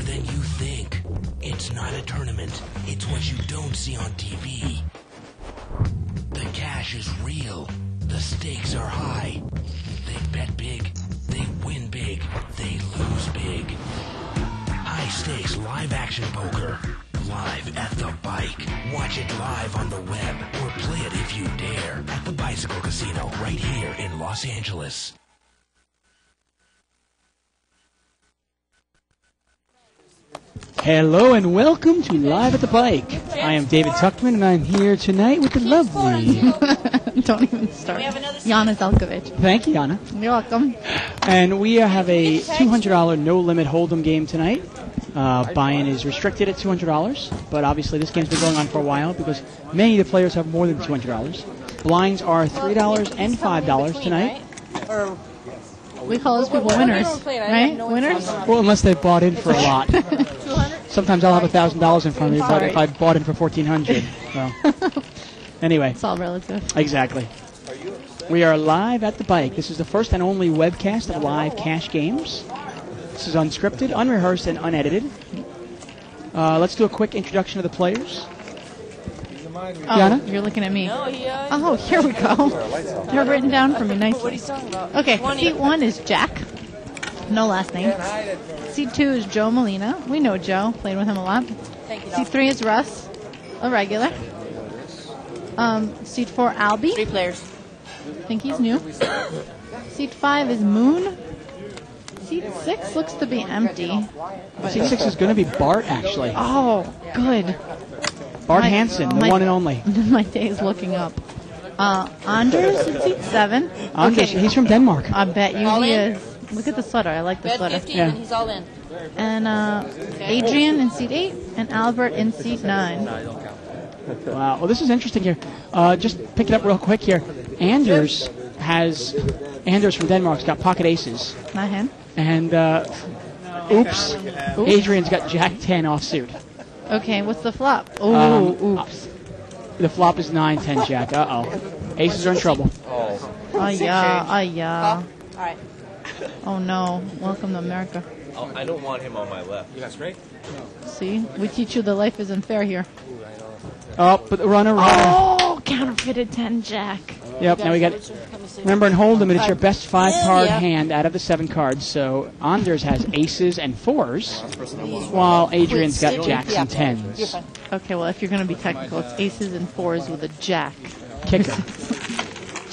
than you think. It's not a tournament. It's what you don't see on TV. The cash is real. The stakes are high. They bet big. They win big. They lose big. High stakes live action poker. Live at the bike. Watch it live on the web or play it if you dare at the Bicycle Casino right here in Los Angeles. Hello and welcome to Live at the Bike. I am David Tuchman and I'm here tonight with the lovely... Don't even start. Yana Zelcovitch. Thank you, Yana. You're welcome. And we have a $200 no-limit hold'em game tonight. Buy-in is restricted at $200, but obviously this game's been going on for a while because many of the players have more than $200. Blinds are $3 and $5 tonight. We call those people winners, right? Winners? Well, unless they've bought in for a lot. Sometimes I'll have $1,000 in front of me, but if I bought in for $1,400, well. Anyway. It's all relative. Exactly. We are live at the bike. This is the first and only webcast of live cash games. This is unscripted, unrehearsed, and unedited. Let's do a quick introduction of the players. Yana? You're looking at me. Oh, here we go. They're written down for me nicely. What are you talking about? Okay, seat 1 is Jack. No last name. Seat 2 is Joe Molina. We know Joe. Played with him a lot. Thank you. Seat 3 is Russ, a regular. Seat 4, Albie. 3 players. I think he's new. Seat 5 is Moon. Seat 6 looks to be empty. Seat 6 is going to be Bart, actually. Oh, good. Bart Hanson, the one and only. My day is looking up. Anders in seat 7. Anders, he's from Denmark. I bet you he is. Look at the sweater. I like the Bet sweater. 15 and he's all in. And Adrian in seat 8 and Albert in seat 9. Wow. Well, this is interesting here. Just pick it up real quick here. Anders from Denmark's got pocket aces. My hand. And, oops. Adrian's got Jack 10 offsuit. Okay, what's the flop? Oh, oops. The flop is 9-10 Jack. Uh-oh. Aces are in trouble. Yeah. All right. Oh, no. Welcome to America. Oh, I don't want him on my left. You got straight? See? We teach you that life isn't fair here. Oh, but the runner. Oh, counterfeited 10 Jack. Yep, now we got... Remember, in Hold'em, it's your best 5-card hand out of the 7 cards. So Anders has aces and 4s, while Adrian's got jacks and 10s. Okay, well, if you're going to be technical, it's aces and 4s with a jack. Kicker.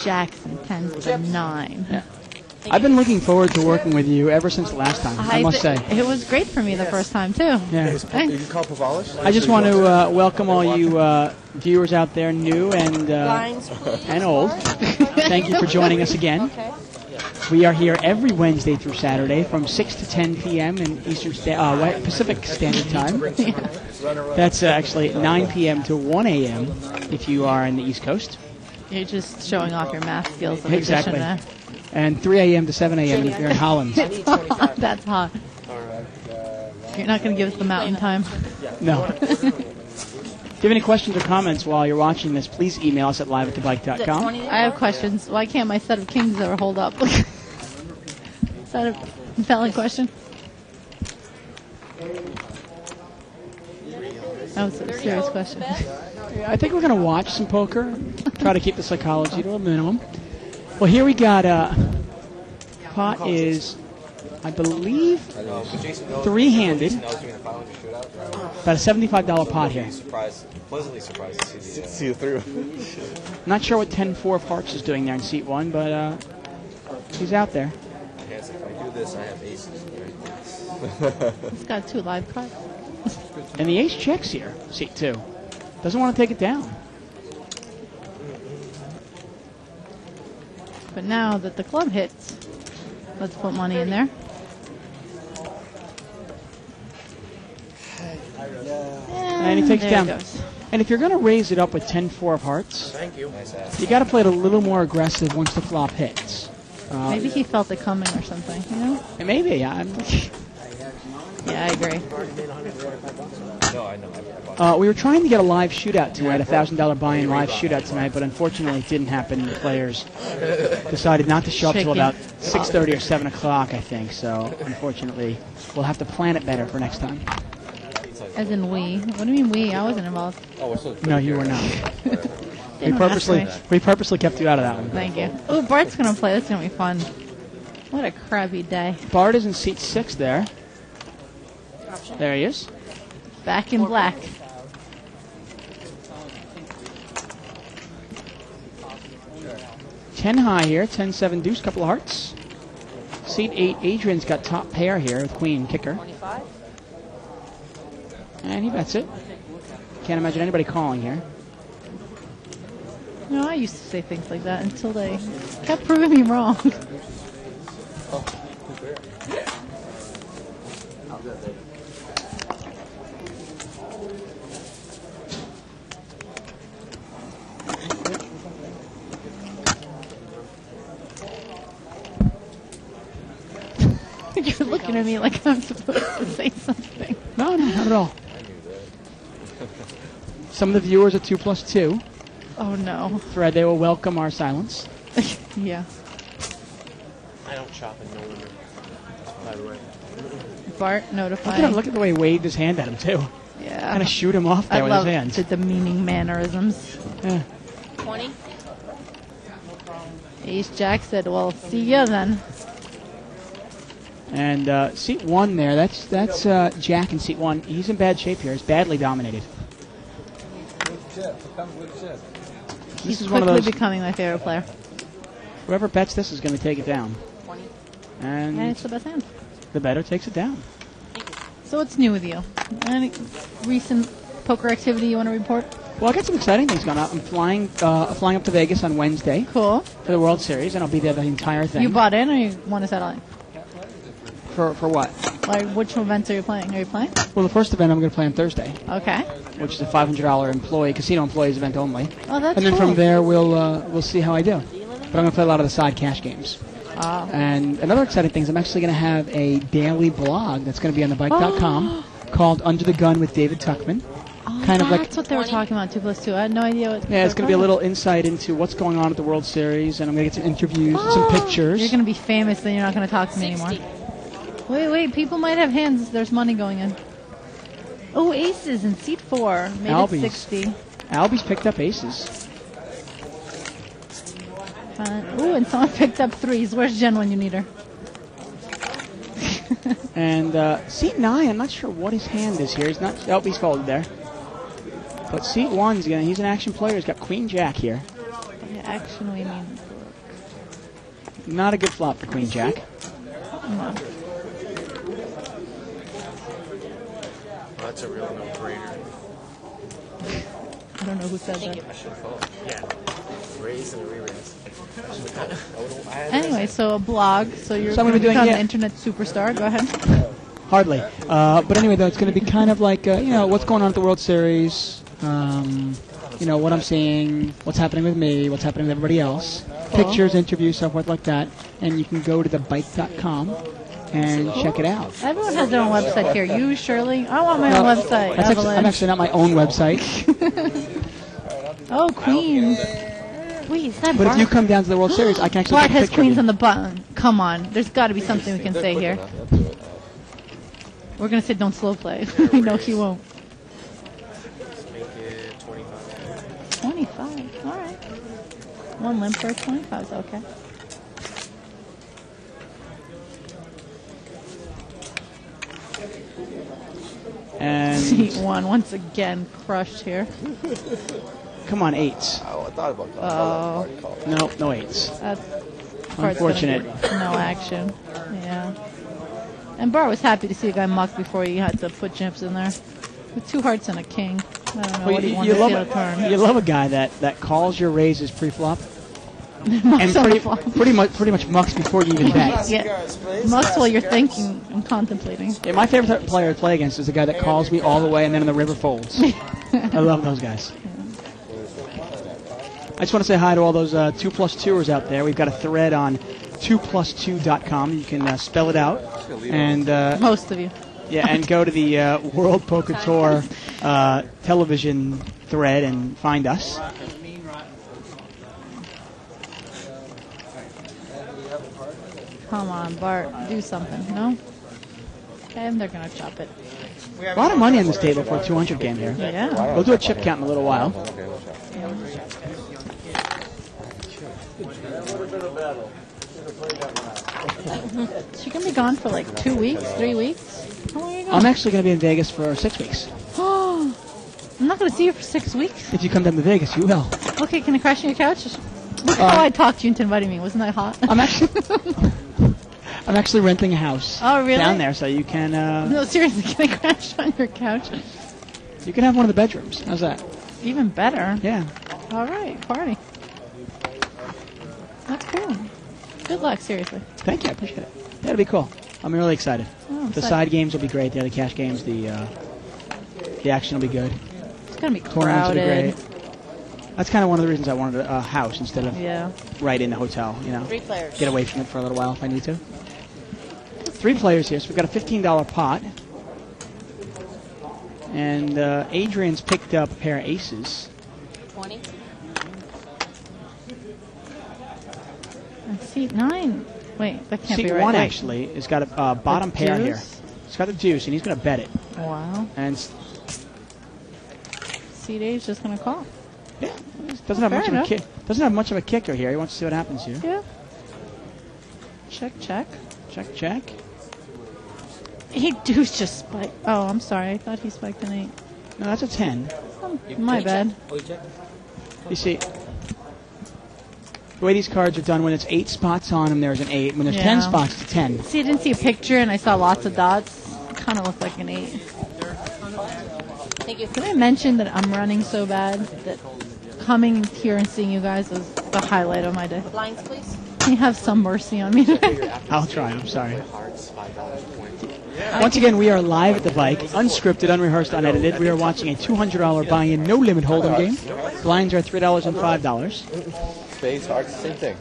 Jacks and 10s with a 9. Yeah. I've been looking forward to working with you ever since last time, I must say. It was great for me the first time, too. Yeah. Did you call Pavalish? I just want to welcome all you viewers out there, new and old. Thank you for joining us again. We are here every Wednesday through Saturday from 6 to 10 p.m. in Pacific Standard Time. That's actually 9 p.m. to 1 a.m. if you are in the East Coast. You're just showing off your math skills. Exactly. And 3 a.m. to 7 a.m. if you're in Holland. That's hot. You're not going to give us the mountain time? No. If you have any questions or comments while you're watching this, please email us at liveatthebike.com. I have questions. Why can't my set of kings ever hold up? Is that a valid question? That was a serious question. I think we're going to watch some poker. Try to keep the psychology to a minimum. Well, here we got pot is, I believe, 3-handed. About a $75 pot here. Pleasantly surprised to see you through. Not sure what 10-4 of hearts is doing there in seat 1, but he's out there. Yes, if I do this, I have aces. He's got 2 live cards. And the ace checks here, seat 2. Doesn't want to take it down. But now that the club hits, let's put money in there. And he takes it down. And if you're going to raise it up with 10-4 of hearts, you got to play it a little more aggressive once the flop hits. Maybe he felt it coming or something, you know? Maybe. Yeah, I agree. No, I know. We were trying to get a live shootout tonight, a $1,000 buy-in live shootout tonight, but unfortunately it didn't happen. The players decided not to show up till about 6:30 or 7 o'clock, I think. So unfortunately, we'll have to plan it better for next time. As in we. What do you mean we? I wasn't involved. No, you were not. We purposely kept you out of that one. Thank you. Oh, Bart's going to play. That's going to be fun. What a crappy day. Bart is in seat 6 there. There he is. Back in black. Ten high here, 10-7 deuce, couple of hearts. Seat 8, Adrian's got top pair here with queen kicker. And he bets it. Can't imagine anybody calling here. You know, I used to say things like that until they kept proving me wrong. You're looking at me like I'm supposed to say something. No, not at all. Some of the viewers at 2+2 Oh, no. thread they will welcome our silence. Yeah. I don't shop in November, by the way. Bart, notify. Look at the way he waved his hand at him, too. Yeah. Kind of shoot him off I there with his love hands. the demeaning mannerisms. Yeah. 20? Ace Jack said, well, see ya then. And seat 1 there, that's Jack in seat 1. He's in bad shape here. He's badly dominated. He's is one of quickly those. becoming my favorite player. Whoever bets this is going to take it down. 20. And And it's the best hand. the better takes it down. So what's new with you? Any recent poker activity you want to report? Well, I got some exciting things going on. I'm flying up to Vegas on Wednesday Cool. for the World Series, and I'll be there the entire thing. You bought in or you want to settle in? For what? Like, which events are you playing? Are you playing? Well, the first event I'm going to play on Thursday, Okay. which is a $500 casino employees event only. Oh, that's And then cool. from there, we'll see how I do. But I'm going to play a lot of the side cash games. Ah. And another exciting thing is I'm actually going to have a daily blog that's going to be on thebike.com called Under the Gun with David Tuchman. Oh, kind of like- that's what they were talking about, 2+2. I had no idea what. Yeah, it's going to be a little insight into what's going on at the World Series, and I'm going to get some interviews, some pictures. You're going to be famous, then you're not going to talk to me anymore. 60. Wait, people might have hands. There's money going in. Oh, aces in seat 4. Made Albies. it 60. Albie's picked up aces. Ooh, and someone picked up 3s. Where's Jen when you need her? And seat 9, I'm not sure what his hand is here. He's not. Oh, he's folded there. But seat 1's he's an action player. He's got Queen Jack here. By action, we mean. Not a good flop for Queen Jack. No. Oh, that's a real no-brainer. I don't know who said that. I should fold. Yeah. Raise and a re-raise. Anyway, so a blog. So you're So I'm going to gonna be doing- become yeah. an internet superstar. Go ahead. Hardly. But anyway, though, it's going to be kind of like, what's going on at the World Series, what I'm seeing, what's happening with me, what's happening with everybody else, pictures, interviews, so forth like that. And you can go to thebike.com and check it out. Everyone has their own website here. You, Shirley. I want my own website. That's Avalanche. I'm actually not my own website. Oh, Queen. Wait, is that But Bart? if you come down to the World Series, I can actually Bart take a has picture of queens you. on the button. Come on. There's got to be something we can say here. We're going to say don't slow play. I know he won't. Make it 25. 25. All right. One limper, 25 is okay. And Seat 1 once again crushed here. come on, 8s. Oh, I thought about that. Oh. No 8s. That's Bart's gonna Unfortunate. get no action. Yeah. And Bart was happy to see a guy muck before he had to put chips in there. With 2 hearts and a king. I don't know what he wanted to see on a turn. you love a guy that calls your raises pre-flop and Mucks on the flop. pretty much mucks before you even bet. Yeah. Mucks while you're thinking and contemplating. Yeah, my favorite player to play against is the guy that calls me all the way and then in the river folds. I love those guys. I just want to say hi to all those 2+2ers out there. We've got a thread on 2plus2.com. You can spell it out. And Most of you. Yeah, and go to the World Poker Tour television thread and find us. Come on, Bart, do something. No? And they're going to chop it. A lot of money on this table for a 200 game here. Yeah. We'll do a chip count in a little while. She going to be gone for like 2 weeks, 3 weeks? How long are you gone? I'm actually going to be in Vegas for 6 weeks. Oh, I'm not going to see you for 6 weeks. If you come down to Vegas, you will. Okay, can I crash on your couch? Look how I talked you into inviting me. Wasn't that hot? I'm actually renting a house. Oh, really? Down there, so you can. No, seriously, can I crash on your couch? You can have one of the bedrooms. How's that? Even better. Yeah. All right, party. That's cool. Good luck, seriously. Thank you, I appreciate it. That'll be cool. I'm really excited. Oh, the side games will be great. The cash games, the action will be good. It's gonna be Tournaments will be crowded. great. That's kind of one of the reasons I wanted a house instead of right in the hotel. You know, 3 players. Get away from it for a little while if I need to. 3 players here, so we've got a $15 pot. And Adrian's picked up a pair of aces. 20. And seat 9. Wait, that can't Seat be right. 1 Wait. actually has got a bottom The pair here. deuce? It's got the deuce, and he's going to bet it. Wow. And Seat 8 is just gonna call. yeah, doesn't have Fair much of a enough. kick. Doesn't have much of a kicker here. He wants to see what happens here. Yeah. Check, check. Check, check. He deuce just spiked. Oh, I'm sorry. I thought he spiked an 8. No, that's a 10. Oh, my bad. You see, the way these cards are done, when it's 8 spots on them, there's an 8. When there's 10 Yeah. spots, it's a 10. See, I didn't see a picture, and I saw lots of dots. It kind of looked like an 8. Thank you. Did I mention that I'm running so bad that coming here and seeing you guys was the highlight of my day? Blinds, please. Can you have some mercy on me today? I'll try. I'm sorry. Hearts, $5 point. Once again, we are live at the bike, unscripted, unrehearsed, unedited. We are watching a $200 buy-in, no-limit hold'em game. Blinds are $3 and $5. Spades, hearts, same thing.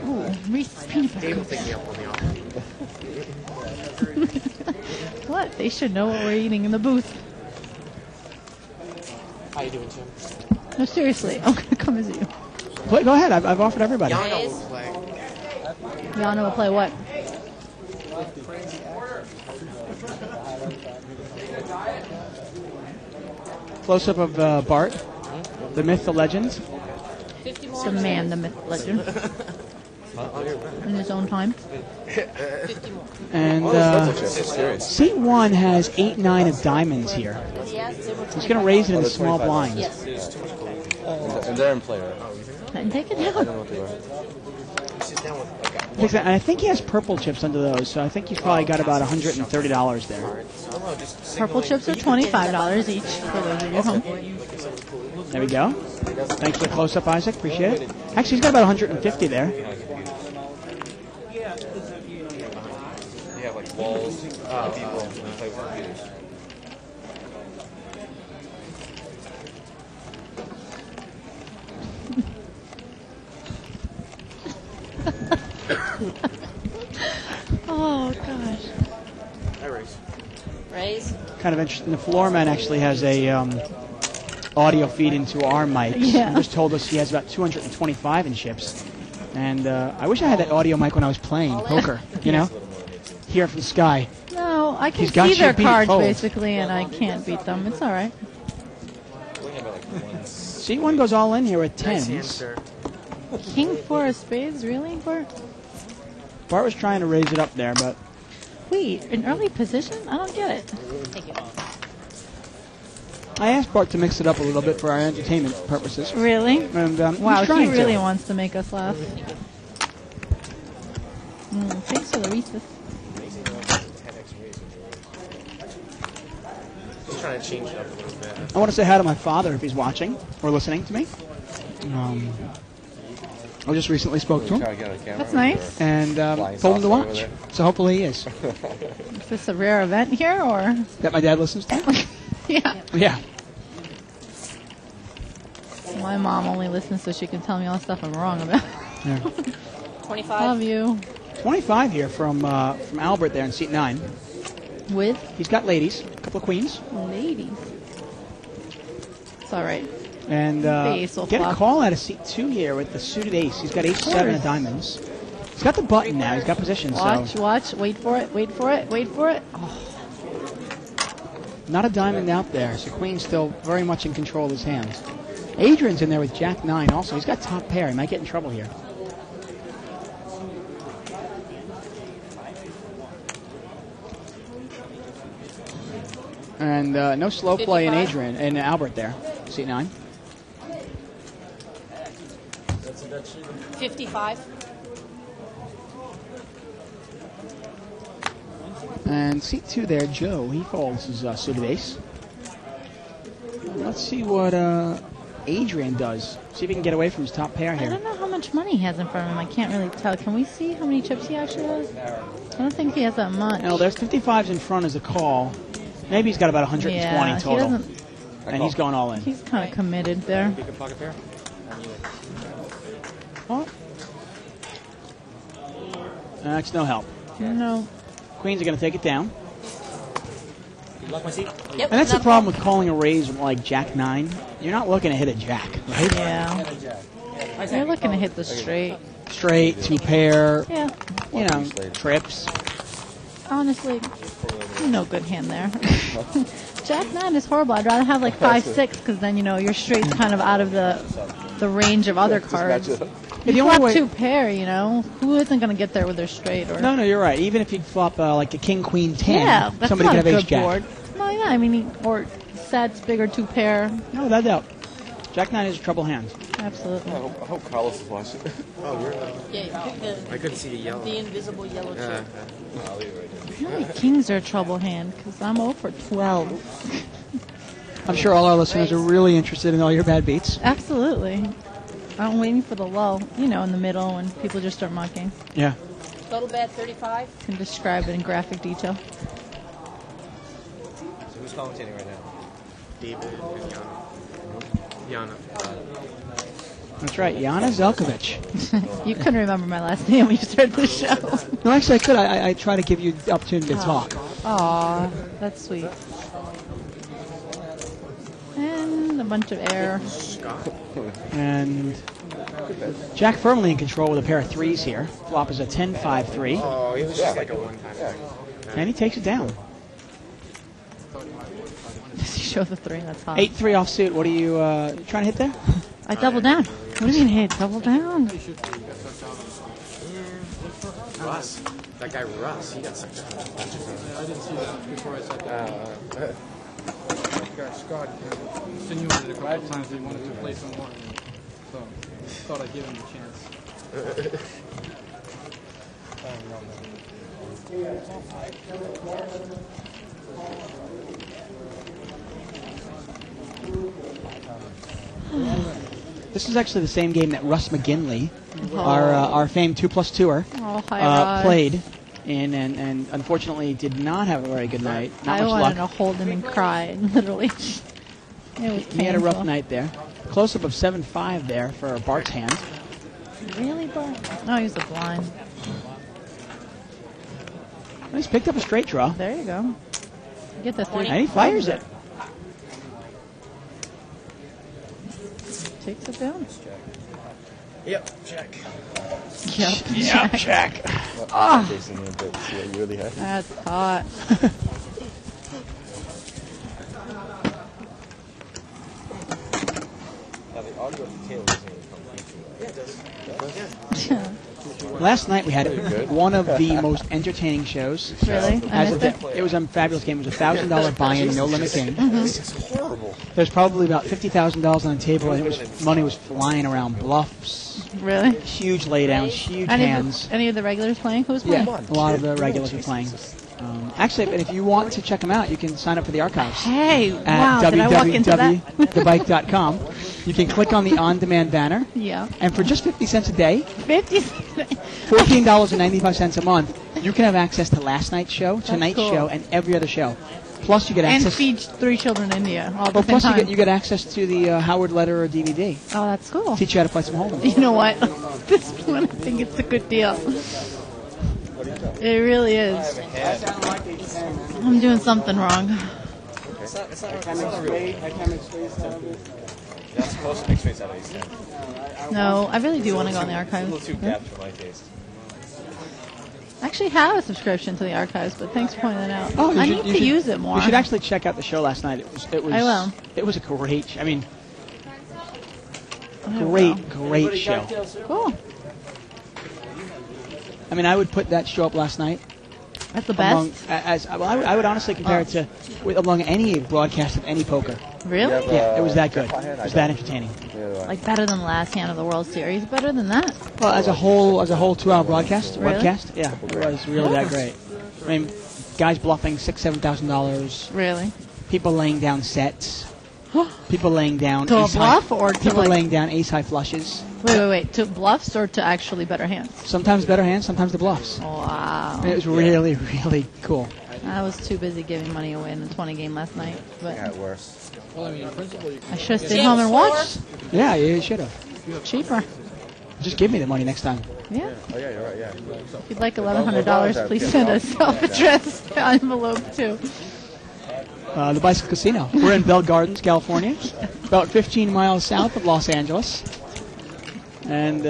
Ooh, Reese's peanut butter. Gabe will take me up on the offer. What? They should know what we're eating in the booth. How you doing, Tim? No, seriously. I'm going to come visit you. Go ahead. I've offered everybody. Yana will play. Yana will play what? Close-up of Bart, the myth, the legend. 50 more. The man, the myth, legend. In his own time. 50 more. And Serious. seat 1 has 8, 9 of diamonds here. He's going to raise it in the small blinds. Yes. And they're in play, right? And take it I don't know down. what they were. And I think he has purple chips under those, so I think he's probably got about $130 there. Purple chips are $25 each for those of you at home. There we go. Thanks for the close-up, Isaac. Appreciate it. Actually, he's got about 150 there. You have like walls, people who play with computers. Oh, gosh. I raise. Raise. Kind of interesting. The floor man actually has a audio feed into our mics. Yeah. He just told us he has about 225 in chips. And I wish I had that audio mic when I was playing poker, you know? Here from the sky. No, I can He's got see you their beat cards, fold. basically, and I can't beat them. It's all right. Seat 1 goes all in here with Nice hand, 10s. sir. King 4 of spades? Really, Bart? Bart was trying to raise it up there, but Wait, an early position? I don't get it. Thank you. I asked Bart to mix it up a little bit for our entertainment purposes. Really? And Wow, he's he trying really to. wants to make us laugh. Thanks for the Reese's. Just trying to change it up a little bit. I want to say hi to my father if he's watching or listening to me. I just recently spoke to him Try to get on camera. That's nice. and Flying told him to saucer over watch. there. So hopefully he is. Is this a rare event here, or? That my dad listens to? Yeah. Yeah. My mom only listens so she can tell me all the stuff I'm wrong about. Yeah. 25. Love you. 25 here from Albert there in seat 9. With? He's got ladies, a couple of queens. Ladies. It's all right. And ace will get flop. a call out of seat 2 here with the suited ace. He's got ace 7 of diamonds. He's got the button now. He's got position. Watch, so. watch. Wait for it. Wait for it. Wait for it. Oh. Not a diamond out there, so Queen's still very much in control of his hands. Adrian's in there with Jack 9 also. He's got top pair. He might get in trouble here. And no slow play in 55. Adrian and Albert there. Seat 9. 55. And seat 2 there, Joe. He folds his suited ace. Let's see what Adrian does. See if he can get away from his top pair I here. don't know how much money he has in front of him. I can't really tell. Can we see how many chips he actually has? I don't think he has that much. No, there's 55s in front as a call. Maybe he's got about 120 yeah, total. He doesn't, And he's going all in. he's kind of committed there. Pick a pocket pair. Oh. That's no help. No. Queens are going to take it down. Lock my seat. Yep. And that's the not problem with calling a raise like Jack 9. You're not looking to hit a Jack, right? Yeah. You're looking to hit the straight. Straight, 2 pair, Yeah. you know, trips. Honestly, no good hand there. Jack 9 is horrible. I'd rather have like 5-6 because then, you know, your straight's kind of out of the range of other cards. If you flop 2 pair, you know, who isn't going to get there with their straight? Or No, you're right. Even if you flop like a King, Queen, 10, yeah, that's somebody not can have a ace good Jack. board. Well, yeah, I mean, or sets, bigger 2 pair. No, without doubt. Jack 9 is a trouble hand. Absolutely. I hope Carlos is watching. Oh, you're. Yeah, you pick I couldn't see the yellow. the invisible yellow chip. Really, kings are a trouble hand because I'm 0 for 12. I'm sure all our listeners are really interested in all your bad beats. Absolutely. I'm waiting for the lull, you know, in the middle when people just start mucking. Yeah. Total bet 35. Can describe it in graphic detail. So who's commentating right now? David and Yana. That's right, Yana Zelcovitch. You couldn't remember my last name when you started the show. No, actually, I could. I try to give you the opportunity to talk. Aw, that's sweet. And a bunch of air. And Jack firmly in control with a pair of 3s here. Flop is a 10-5-3. Oh, it was just like a one-time. And he takes it down. Does he show the 3? That's hot. 8-3 offsuit. What are you trying to hit there? I double down. What do you mean hit? Double down? Russ. That guy Russ, he got sucked up. I didn't see that before I sat down. Scott insinuated a couple of times that he wanted to play some more. So thought I'd give him a chance. This is actually the same game that Russ McGinley, our famed 2+2er, Oh, hi, Rod. played in, and unfortunately did not have a very good night. Not I much wanted to luck. hold him and cry, literally. It was He had a rough painful. night there. Close-up of 7-5 there for Bart's hand. Really, Bart? No, he was a blind. He's picked up a straight draw. There you go. Get the 3. And he fires it. Takes it down. Yep, check. Yep. Yeah, check. Chasing him, but see what you really have. That's hot. Now the audio of the tail doesn't really come through. Last night we had one of the most entertaining shows. Really? I As of missed it was a fabulous game. It was a $1,000 buy-in, no limit game. This is horrible. There's probably about $50,000 on the table. And money was flying around. Bluffs, Really? huge laydowns, huge Any hands. of the regulars playing? Who's Yeah, playing? a lot of the regulars are playing. Actually, if you want to check them out, you can sign up for the archives Hey, at wow, did I walk into that? www.thebike.com. You can click on the on-demand banner, Yeah. and for just 50 cents a day, 50. $14.95 a month, you can have access to last night's show, tonight's cool. show, and every other show. Plus, you get And access. feed 3 children in India all at Well, the same plus time. you get access to the Howard Letter or DVD. Oh, that's cool. Teach you how to play some hold'em. You know what? This one, I think it's a good deal. It really is. I'm doing something wrong. It's not really. That's supposed to make space out of ace 10. No, I really do want to go in the It's a little archives. too gapped for my taste. I actually have a subscription to the archives, but thanks for pointing that out. Oh, I need to use it more. You should actually check out the show last night. It was. I will. It was a great. I mean, I will. great show. Cool. I mean, I would put that show up last night. That's the Among, best. I would honestly compare it to among any broadcast of any poker. Really? Yeah, it was that good. It was that entertaining. Like better than last hand of the World Series? Better than that? Well, as a whole 2-hour broadcast, Really? webcast, yeah, it was really that great. I mean, guys bluffing $6,000-$7,000. Really? People laying down sets. People laying down To a ace bluff high, or to people like- laying down ace high flushes. Wait. To bluffs or to actually better hands? Sometimes better hands, sometimes the bluffs. Wow. It was really, really cool. I was too busy giving money away in the 20 game last night, but Got worse. Well, I mean, in principle, you I should have stayed home and watched. Yeah, you should have. Cheaper. Just give me the money next time. Yeah. Oh, yeah, you're right, yeah. If you'd like $1,100, please send a self-addressed envelope too. The Bicycle Casino. We're in Bell Gardens, California, about 15 miles south of Los Angeles. And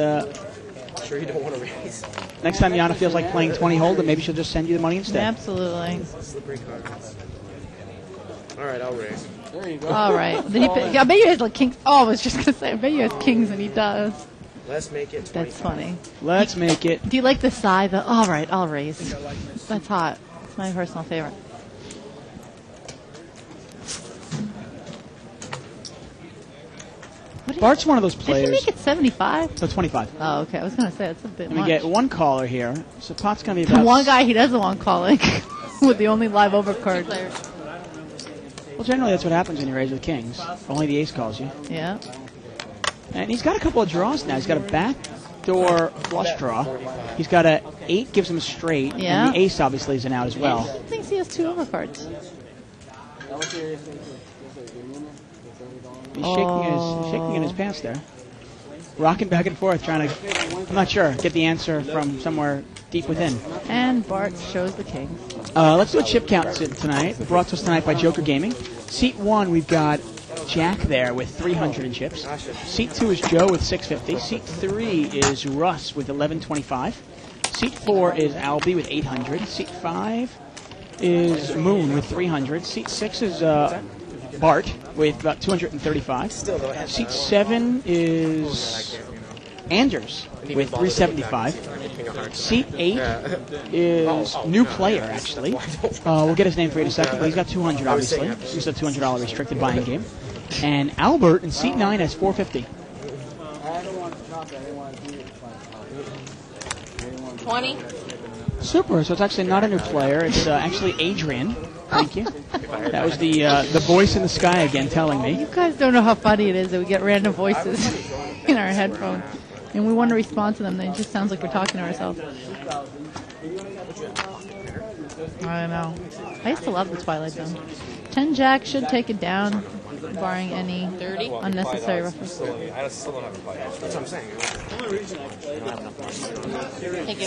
Sure you don't want to raise. next time Yana feels like playing 20 hole, then maybe she'll just send you the money instead. Absolutely. Slippery card. All right, I'll raise. there you go. All right. Did he pick, I bet you has like kings. Oh, I was just gonna say. I bet you has kings, and he does. Let's make it 25. That's funny. Let's make it. Do you like the sigh? All right, I'll raise. That's hot. It's my personal favorite. Bart's one of those Did he players. make it 75? So 25. Oh, okay. I was gonna say that's a bit Let me much. get one caller here. So pot's going to be The about... one guy he doesn't want calling with the only live over card. Well, generally that's what happens when you raise with kings. Only the ace calls you. Yeah. And he's got a couple of draws now. He's got a backdoor flush draw. He's got a 8, gives him a straight. Yeah. And the ace obviously is an out as well. He thinks he has 2 overcards. He's shaking in his pants there. Rocking back and forth, trying to, I'm not sure, get the answer from somewhere deep within. And Bart shows the king. Let's do a chip count tonight. Brought to us tonight by Joker Gaming. Seat 1, we've got Jack there with 300 in chips. Seat 2 is Joe with 650. Seat 3 is Russ with 1125. Seat 4 is Albie with 800. Seat 5 is Moon with 300. Seat 6 is Bart with about 235. Seat 7 is Anders with 375. Seat 8 is new player, actually. We'll get his name for you in a second, but he's got 200, obviously. He's a $200 restricted buying game. And Albert in seat 9 has 450. 20. Super. So it's actually not a new player. It's actually Adrian. Thank you. That was the voice in the sky again telling me. You guys don't know how funny it is that we get random voices in our headphones. And we want to respond to them. Then it just sounds like we're talking to ourselves. I know. I used to love the Twilight Zone. 10 Jack should take it down, barring any 30. unnecessary ruffles. I still don't have a fight. That's what I'm saying. Thank you.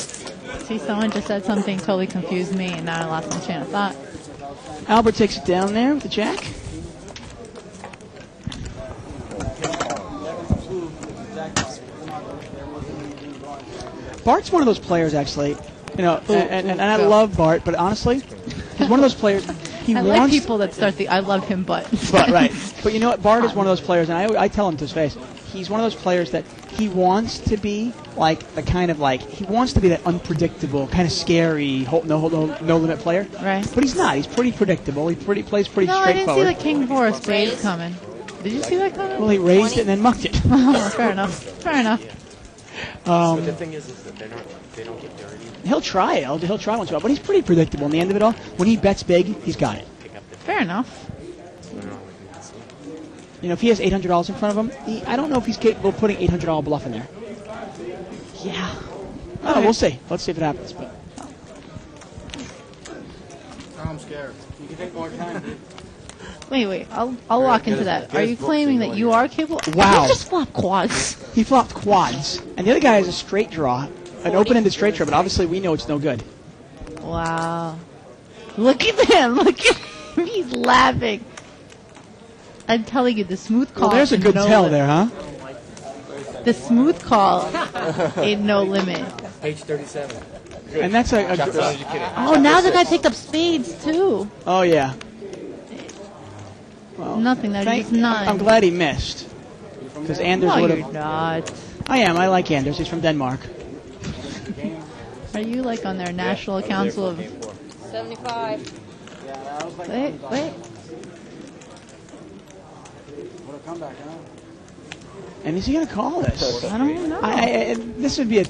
See, someone just said something totally confused me, and now I lost my chain of thought. Albert takes it down there with the jack. Bart's one of those players, actually. You know, and I love Bart, but honestly, he's one of those players. He I wants like people that start the "I love him," but right. But you know what? Bart is one of those players, and I tell him to his face, he's one of those players that he wants to be like the kind of like he wants to be that unpredictable, kind of scary, no limit player. Right. But he's not. He's pretty predictable. He plays pretty No, I didn't see straightforward. the King for a spade coming. Did you see that coming? Well, he raised it and then mucked it. Fair enough. Fair enough. But the thing is that they don't get dirty. He'll try it. He'll try once in a while, but he's pretty predictable. In the end of it all, when he bets big, he's got it. Fair enough. You know, if he has $800 in front of him, I don't know if he's capable of putting $800 bluff in there. Yeah. Oh, we'll see. Let's see if it happens. But I'm scared. You can take more time. Wait. I'll walk into that. Are you claiming that you are capable? Wow. He just flop quads. he flopped quads, and the other guy has a straight draw, an open-ended straight draw, but obviously we know it's no good. Wow. Look at him. Look at him. He's laughing. I'm telling you, the smooth call. Well, there's a good tell there, huh? The smooth call ain't no limit. Page 37. And that's a Oh, now the guy picked up spades, too. oh, yeah. Well, Nothing there, just none. I'm glad he missed. Because Anders No, would you're have... not. I am. I like Anders. He's from Denmark. Are you like on their national council of... 75. Wait. And is he going to call this? I don't know. This would be a...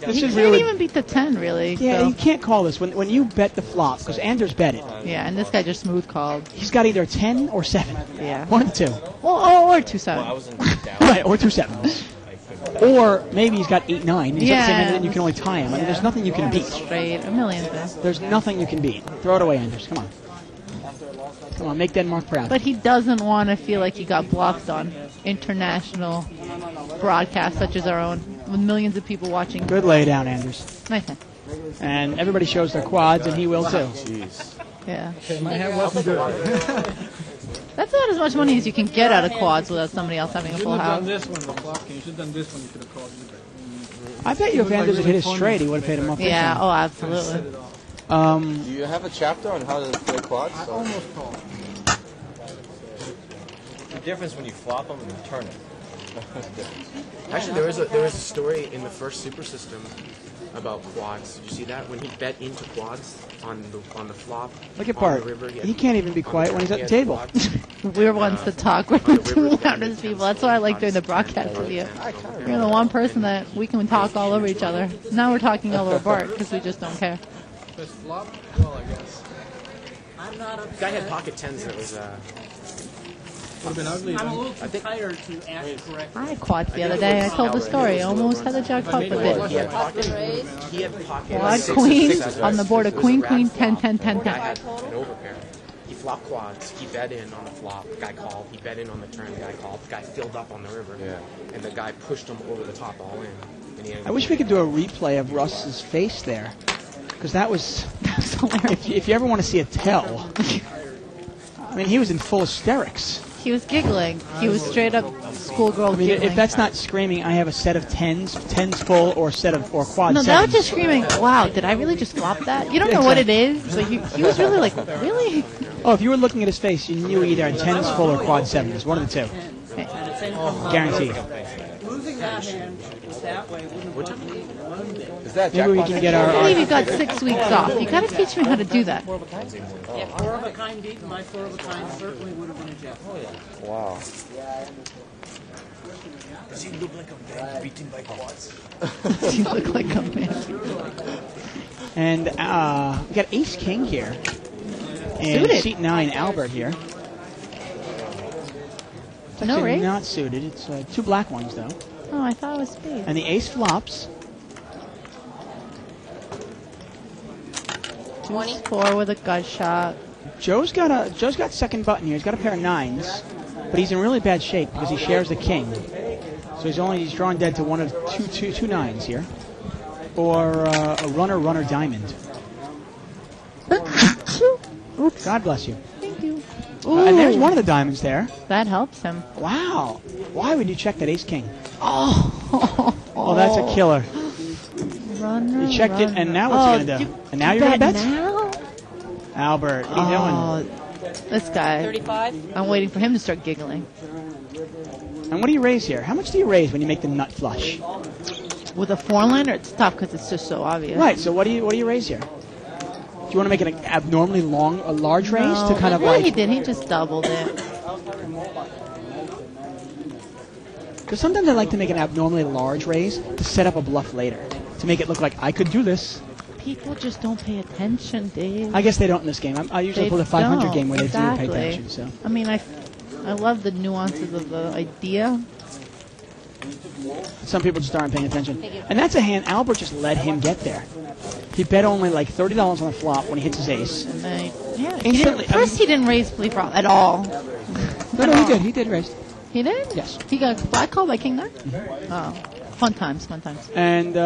This He is can't really... even beat the 10, really. Yeah, so. you can't call this. When you bet the flop, because Anders bet it, Yeah, and this guy just smooth called. he's got either 10 or 7. Yeah. One of the two. Or 2-7. Right, or 2 sevens. Or maybe he's got 8-9. And he's got the same Yeah. hand, and you can only tie him. I mean, there's nothing you can beat. Straight, a million things. There's nothing you can beat. Throw it away, Anders. Come on. Come on, make Denmark proud. But he doesn't want to feel like he got blocked on international broadcasts such as our own, with millions of people watching. Good lay down, Anders. Nice one. And everybody shows their quads, and he will too. Yeah. My hand wasn't good. That's not as much money as you can get out of quads without somebody else having a You full shouldn't have house. done this one, the flop king. You should have done this one. You could have called it. I bet you if Anders had hit it straight, he would have paid him off. big Yeah, time. oh, absolutely. Do you have a chapter on how to play quads? I almost called. The difference when you flop them and you turn it. Actually, there was a story in the first Super System about quads. Did you see that? When he bet into quads on the flop. Look at on Bart. the river, He can't even be quiet when he's at the table. We're ones to talk. We're the two loudest people. That's why I like doing the broadcast with you. You're the one person that we can talk all over each other. Now we're talking all over Bart because we just don't care. This flop? Well, I guess. The guy had pocket tens and it was Would have been ugly. I'm a Then. little too tired to ask correctly. I had quads the other day. I told the story. Almost had the jackpot with he it. had pocket. He had pocket. Quad sixes, queen sixes, on the board of It was queen, a queen, rat 10, flop. 10, 10, The guy 10. had an overpair. He flopped quads. He bet in on the flop. The guy called. He bet in on the turn. The guy called. The guy filled up on the river. Yeah. And the guy pushed him over the top all in. And he had I wish we could do a replay of Russ's face there. Because that was... Hilarious. If you ever want to see a tell... I mean, he was in full hysterics. He was giggling. He was straight up schoolgirl I mean, giggling. if that's not screaming, I have a set of tens full, or quad No, sevens. that was just screaming, wow, did I really just flop that? You don't know what it is, but he was really like, really? Oh, if you were looking at his face, you knew either had tens full or quad sevens. One of the two. Guaranteed. Losing that hand that way wouldn't have been one bit. Is that Maybe we jackpot? can get I our... believe you got 6 weeks off. You gotta teach me how to do that. If four of a kind beat, my four of a kind certainly would have been a jackpot. Wow. Does he look like a man beaten by quads? You look like a man. And we got Ace King here. And Suited. seat 9, Albert here. It's No actually raise? not suited. It's 2 black ones, though. Oh, I thought it was speed. And the ace flops. 4 with a gut shot. Joe's got second button here. He's got a pair of 9s, but he's in really bad shape because he shares the king. So he's drawn dead to one of two 9s here, or a runner diamond. Oops. God bless you. Thank you. And there's Ooh. one of the diamonds there. That helps him. Wow. Why would you check that ace king? Oh. Oh, that's a killer. Runner, You checked it, and now what's he going to do? And now you're going to bet? Now? Albert, what are you doing? Oh, this guy. 35. I'm waiting for him to start giggling. And what do you raise here? How much do you raise when you make the nut flush? With a 4-liner, it's tough because it's just so obvious. Right, so what do you raise here? Do you want to make it an abnormally large raise No, to kind of yeah, like... he did. He just doubled it. Because sometimes I like to make an abnormally large raise to set up a bluff later. To make it look like I could do this. People just don't pay attention, Dave. I guess they don't in this game. I usually They pull the 500 don't. game where they do Exactly. pay attention. So I mean, I love the nuances of the idea. some people just aren't paying attention. And that's a hand Albert just let him get there. He bet only like $30 on the flop when he hits his ace. And then, yeah, Instantly- first he didn't raise play prop at all. No, he did. He did raise. He did? Yes. He got black called by King 9? Oh, fun times, fun times. And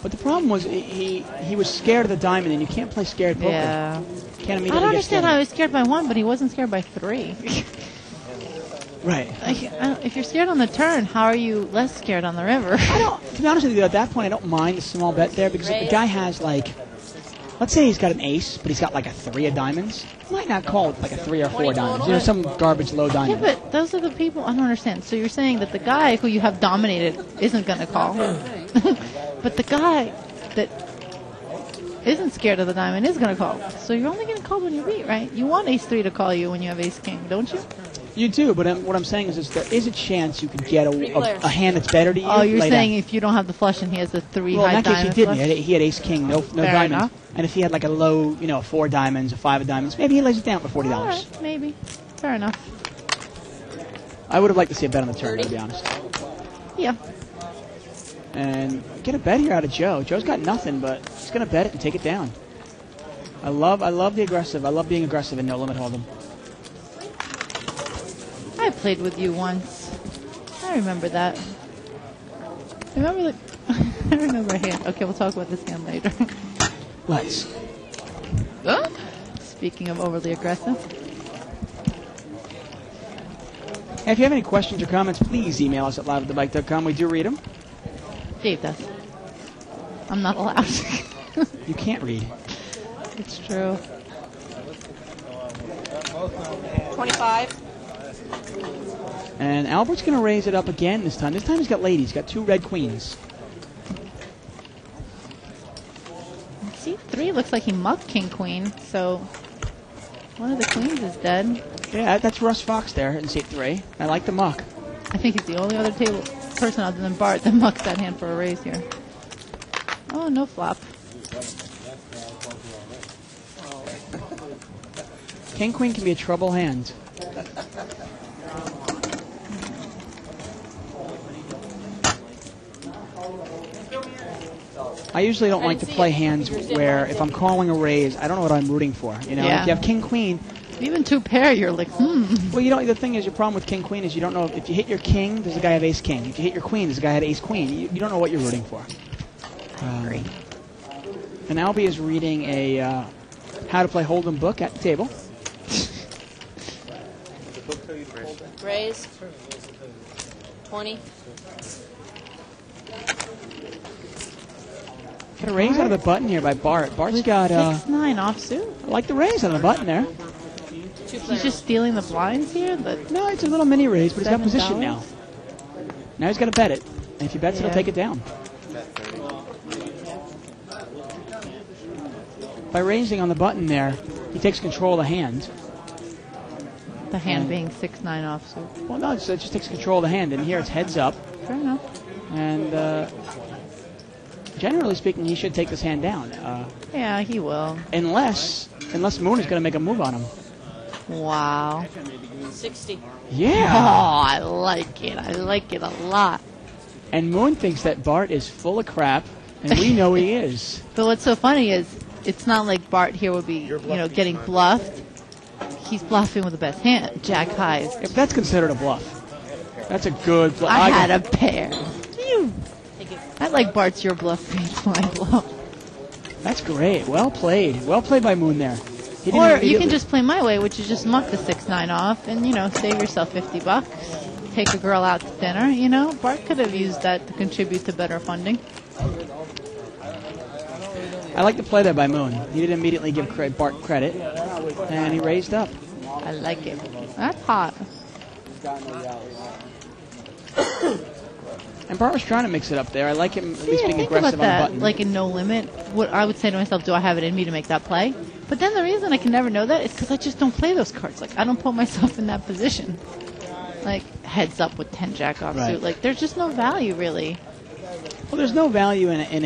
But the problem was he was scared of the diamond, and you can't play scared poker. Yeah. Can't immediately I don't get understand scared. how he was scared by 1, but he wasn't scared by 3. Right. If you're scared on the turn, how are you less scared on the river? To be honest with you, at that point, I don't mind the small bet there because if the guy has let's say he's got an ace, but he's got like a 3 of diamonds, he might not call like a 3 or 4 diamonds. You know, some garbage low Yeah, diamond. but those are the people, I don't understand. So you're saying that the guy who you have dominated isn't going to call. But the guy that isn't scared of the diamond is going to call. So you're only going to call when you beat, right? You want ace 3 to call you when you have ace king, don't you? You do, but what I'm saying is there is a chance you could get a hand that's better to you. Oh, you're later. saying if you don't have the flush and he has the 3 Well, high in that case, diamond he didn't. flush? He had ace king, no Fair diamonds. enough. And if he had like a low, 4 diamonds, a 5 of diamonds, maybe he lays it down for $40. All right, maybe. Fair enough. I would have liked to see a bet on the turn, to be honest. Yeah. And get a bet here out of Joe. Joe's got nothing, but he's going to bet it and take it down. I love the aggressive. I love being aggressive in no limit hold'em. I played with you once. I remember that. I remember a hand. Okay, we'll talk about this hand later. Let's. Speaking of overly aggressive. And if you have any questions or comments, please email us at liveatthebike.com. We do read them. Dave does. I'm not allowed. You can't read. It's true. 25. And Albert's going to raise it up again this time. This time he's got ladies. He's got 2 red queens. C3 looks like he mucked king queen, so one of the queens is dead. Yeah, that's Russ Fox there in seat 3. I like the muck. I think he's the only other person other than Bart that mucks that hand for a raise here. Oh, no flop. King Queen can be a trouble hand. I usually don't like to play hands where if I'm calling a raise, I don't know what I'm rooting for. You know, Yeah. if you have King Queen. Even 2 pair, you're like, Well, the thing is, your problem with King Queen is you don't know if you hit your King, does the guy have Ace King? If you hit your Queen, does the guy have Ace Queen? You don't know what you're rooting for. Great. And Albie is reading a How to Play Hold'em book at the table. Raise. 20. Got a raise out of the button here by Bart. Bart's got 6-9 offsuit. I like the raise out of the button there. He's just stealing the blinds here. But No, it's a little mini raise, but he's got $7? position now. Now he's got to bet it. And if he bets it, he'll Yeah. take it down. By raising on the button there, he takes control of the hand. the hand being 6-9 offsuit. Well, no, it just takes control of the hand. And here it's heads up. Fair enough. And generally speaking, he should take this hand down. Yeah, he will. Unless Moon is going to make a move on him. Wow. 60. Yeah. Oh, I like it. I like it a lot. And Moon thinks that Bart is full of crap, and we know he is. But what's so funny is it's not like Bart here would be, getting bluffed. He's bluffing with the best hand, Jack highs. If that's considered a bluff, that's a good bluff. I had a pair. I like Bart's your bluff beats my bluff. That's great. Well played. Well played by Moon there. He didn't Or you immediately- can just play my way, which is just muck the 6-9 off and, save yourself $50. Take a girl out to dinner, Bart could have used that to contribute to better funding. I like the play there by Moon. He didn't immediately give Bart credit, and he raised up. I like it. That's hot. And Bart was trying to mix it up there. I like him at least Yeah, being think aggressive about on the that. button. Like in no limit, what I would say to myself, do I have it in me to make that play? But then the reason I can never know that is because I just don't play those cards. Like I don't put myself in that position. Like heads up with 10 jack offsuit. Right. Like there's just no value really. Well, there's no value in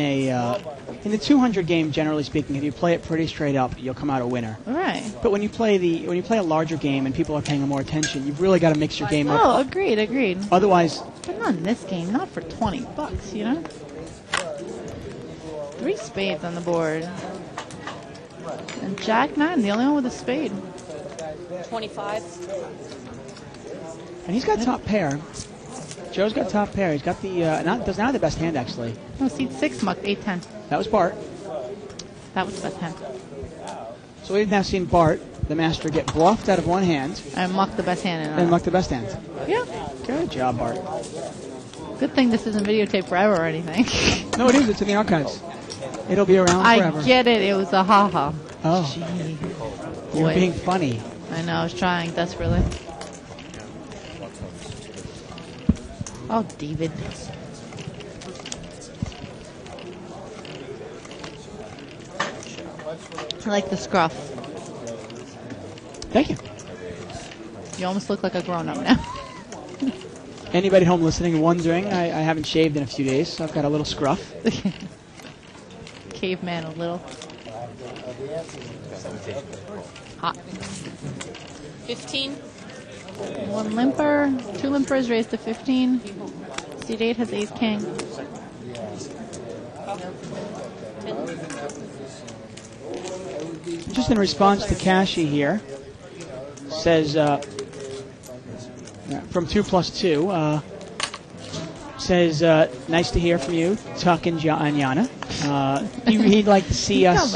the 200 game. Generally speaking, if you play it pretty straight up, you'll come out a winner. Right. But when you play a larger game and people are paying more attention, you've really got to mix your game up. Oh, agreed. Otherwise, But not in this game. Not for $20, 3 spades on the board. And Jack 9, the only one with a spade. 25. and he's got top pair. Joe's got top pair. He's got the doesn't have the best hand actually. No, seat 6 mucked 8-10. That was Bart. That was the best hand. So we've now seen Bart, the master, get bluffed out of one hand. And muck the best hand in And muck the best hand. Yeah. Good job, Bart. Good thing this isn't videotaped forever or anything. No, it is. It's in the archives. It'll be around forever. I get it. It was a ha-ha. Oh. Gee. You're Boy. being funny. I know. I was trying desperately. Oh, David. I like the scruff. Thank you. You almost look like a grown-up now. Anybody at home listening wondering, I haven't shaved in a few days, so I've got a little scruff. Caveman a little. Hot. 15. 1 limper. 2 limpers raised to 15. Seat 8 has ace king. 10. Just in response to Kashi here, says, from 2+2, says, nice to hear from you, Tuck and Yana. He'd like to see us,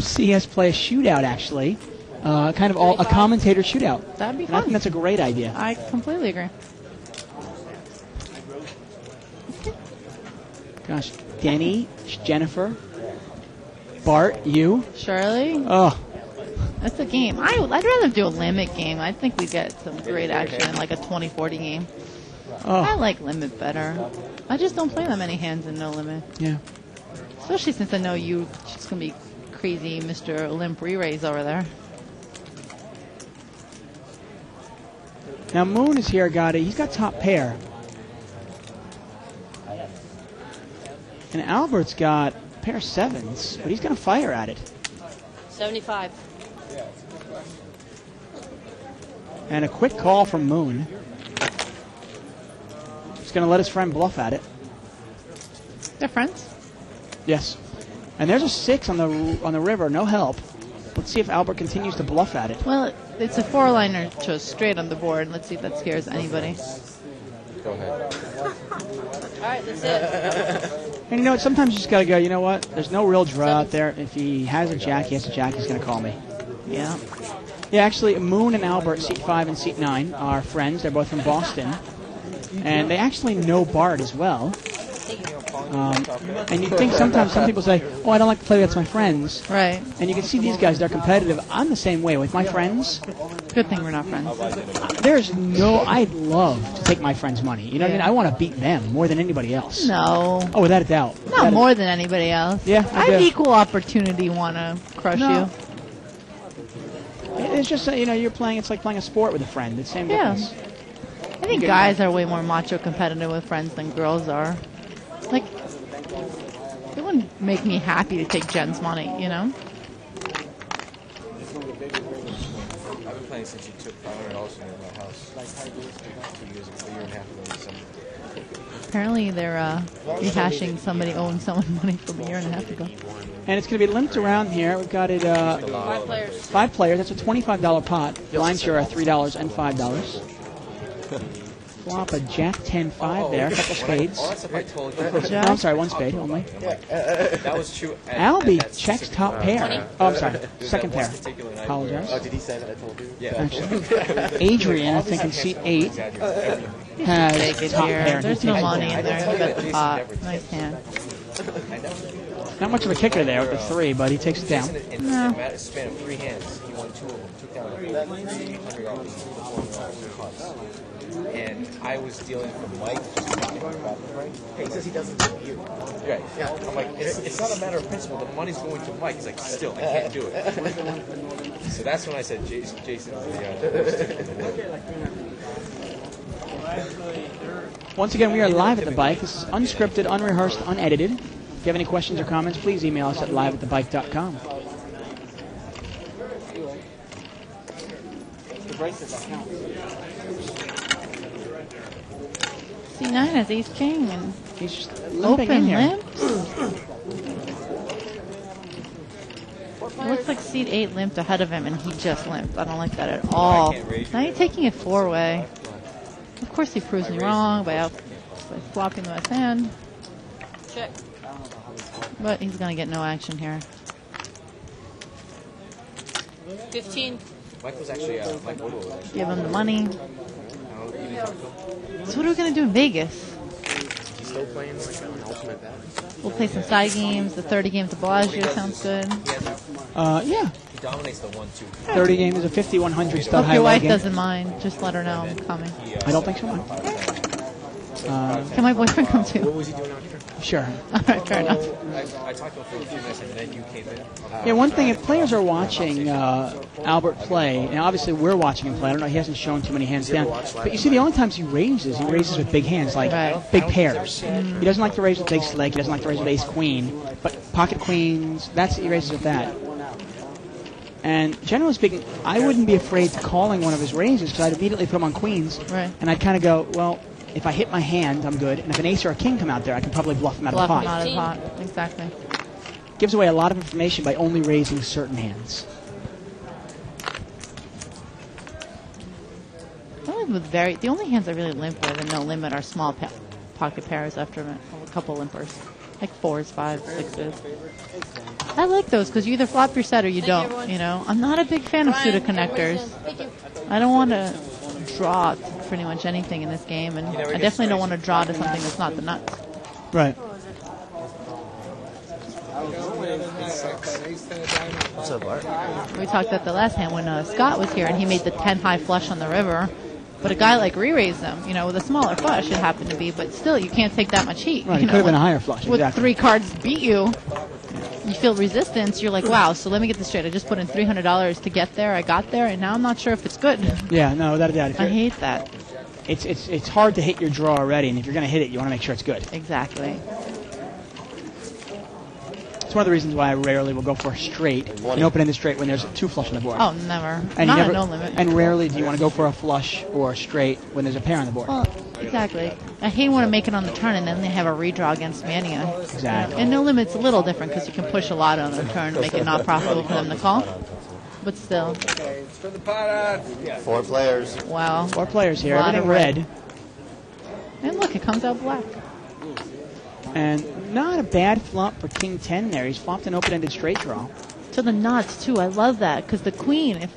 see us play a shootout, actually. Kind of a commentator shootout. That'd be And fun. I think that's a great idea. I completely agree. Gosh, Denny, Jennifer, Bart, you. Shirley? Oh. That's a game. I'd rather do a limit game. I think we get some great action, like a 20-40 game. Oh. I like limit better. I just don't play that many hands in no limit. Yeah. Especially since I know you just going to be crazy Mr. Limp re-raise over there. Now Moon is here, he's got top pair. And Albert's got pair of 7s, but he's going to fire at it. 75. And a quick call from Moon. He's going to let his friend bluff at it. They're friends? Yes. And there's a 6 on the river, no help. Let's see if Albert continues to bluff at it. Well, it's a 4-liner chose straight on the board. Let's see if that scares anybody. Go ahead. All right, that's it. And you know what? Sometimes you just got to go, you know what? There's no real draw out there. If he has a jack, he has a jack, he's going to call me. Yeah. Yeah, actually, Moon and Albert, seat 5 and seat 9, are friends. They're both from Boston. And they actually know Bart as well. And you think sometimes some people say, oh, I don't like to play against my friends. Right. And you can see these guys, they're competitive. I'm the same way with my friends. Good thing we're not friends. I'd love to take my friends' money. You know what I mean? I want to beat them more than anybody else. No. Oh, without a doubt. Not more than anybody else. Yeah, I have equal opportunity want to crush you. It's just, you're playing, it's like playing a sport with a friend. It's the same difference. I think guys are way more macho competitive with friends than girls are. Like, it wouldn't make me happy to take Jen's money, you know? I've been playing since you took $500 from me at my house. A year and a half ago or something. Apparently they're rehashing somebody owing someone money from a year and a half ago. And it's going to be limped around here. We've got it 5 players. 5 players. That's a $25 pot. Blinds here are $3 and $5. Flop a Jack 10-5 there. A couple spades. All that stuff I told you. Oh, I'm sorry, 1 spade only. That was true. Albie checks top pair. Oh, I'm sorry. Second pair. Apologize. Oh, did he say that I told you? Yeah. Actually, Adrian, I think in seat 8, has Take it top here. pair. There's no money in there. You bet the pot. Nice hand. Not much of a kicker there with the 3, but he takes it down. In a span of 3 hands, he won 2 of them. Took down $300. And I was dealing with Mike. Hey, he says he doesn't do you. Right. Yeah. I'm like, it's not a matter of principle. The money's going to Mike. He's like, still, I can't do it. So that's when I said, Jason. Once again, we are live at the bike. This is unscripted, unrehearsed, unedited. If you have any questions or comments, please email us at liveatthebike.com. C9 has ace king and he's just limping in open here. limps. It looks like seat 8 limped ahead of him and he just limped. I don't like that at all. Now you're taking it 4-way. Of course he proves me wrong by flopping the left hand. Check. But he's going to get no action here. 15. Mike was actually, Mike Woodward was actually. Give him the money. I don't know, even talk to him. So what are we going to do in Vegas? He's still playing like an ultimate bet. We'll play some side games. The 30 games of Bellagio sounds good. Yeah. He dominates the 1-2. 30 game is a 50-100 stud Hope your wife highlight game. doesn't mind. Just let her know I'm coming. I don't think so. Can my boyfriend come What too? was he doing out here? Sure. All right, fair enough. I talked to him for a few minutes and then you came in. Yeah, one thing, if players are watching Albert play, and obviously we're watching him play, I don't know, he hasn't shown too many hands down, but you see the only times he raises with big hands, like big pairs. He doesn't like to raise with big slick, he doesn't like to raise with ace-queen, but pocket queens, he raises with that. And generally speaking, I wouldn't be afraid to calling one of his raises, because I'd immediately put him on queens, and I'd kind of go, well, if I hit my hand, I'm good, and if an ace or a king come out there, I can probably bluff him out of the pot. Bluff him out of the pot, exactly. Gives away a lot of information by only raising certain hands. The only hands I really limp with and no limit are small pocket pairs after a couple limpers. Like 4s, 5s, 6s. I like those because you either flop your set or you don't, you know. I'm not a big fan of suited connectors. I don't want to draw to pretty much anything in this game, and I definitely don't want to draw to something that's not the nuts. Right. What's up, Bart? We talked about the last hand when Scott was here, and he made the 10 high flush on the river. But a guy like re-raised them, you know, with a smaller flush it happened to be, but still you can't take that much heat. Right, you it could have been a higher flush. With Exactly. 3 cards beat you, you feel resistance. You're like, wow, so let me get this straight. I just put in $300 to get there. I got there, and now I'm not sure if it's good. Yeah, no, without a doubt. I hate that. It's hard to hit your draw already, and if you're going to hit it, you want to make sure it's good. Exactly. It's one of the reasons why I rarely will go for a straight, an open-ended straight when there's 2 flush on the board. Oh, never. And Not never, a no limit. And rarely do you want to go for a flush or a straight when there's a pair on the board. Well, exactly. I hate when I make it on the turn and then they have a redraw against me anyway. Exactly. And no limit's a little different because you can push a lot on the turn and make it not profitable for them to call. But still. 4 players. Wow. 4 players here. A lot Everything of red. And look, it comes out black. And not a bad flop for King 10 there. He's flopped an open-ended straight draw. To the nuts, too. I love that because the queen, if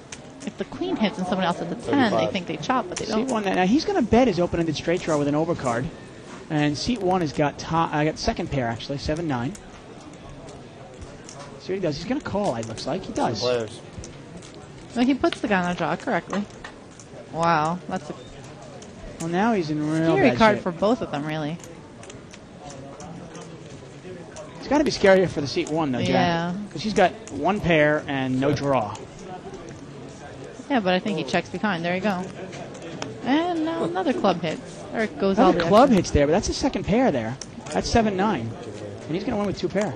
the queen hits and someone else at the 10, they think they chop, but they don't. Seat 1, now he's going to bet his open-ended straight draw with an overcard. And seat 1 has got second pair, actually, 7-9. See what he does. He's going to call, it looks like. He does. Players. Well, he puts the guy on the draw correctly. Wow. That's a Well, now he's in real scary bad card shape. for both of them, really. It's got to be scarier for the seat 1, though, Jack. Yeah. Because he's got 1 pair and no draw. Yeah, but I think he checks behind. There you go. And now another club hits. Or it goes all Another the club extra. hits there, but that's a second pair there. That's 7-9. And he's going to win with 2 pair.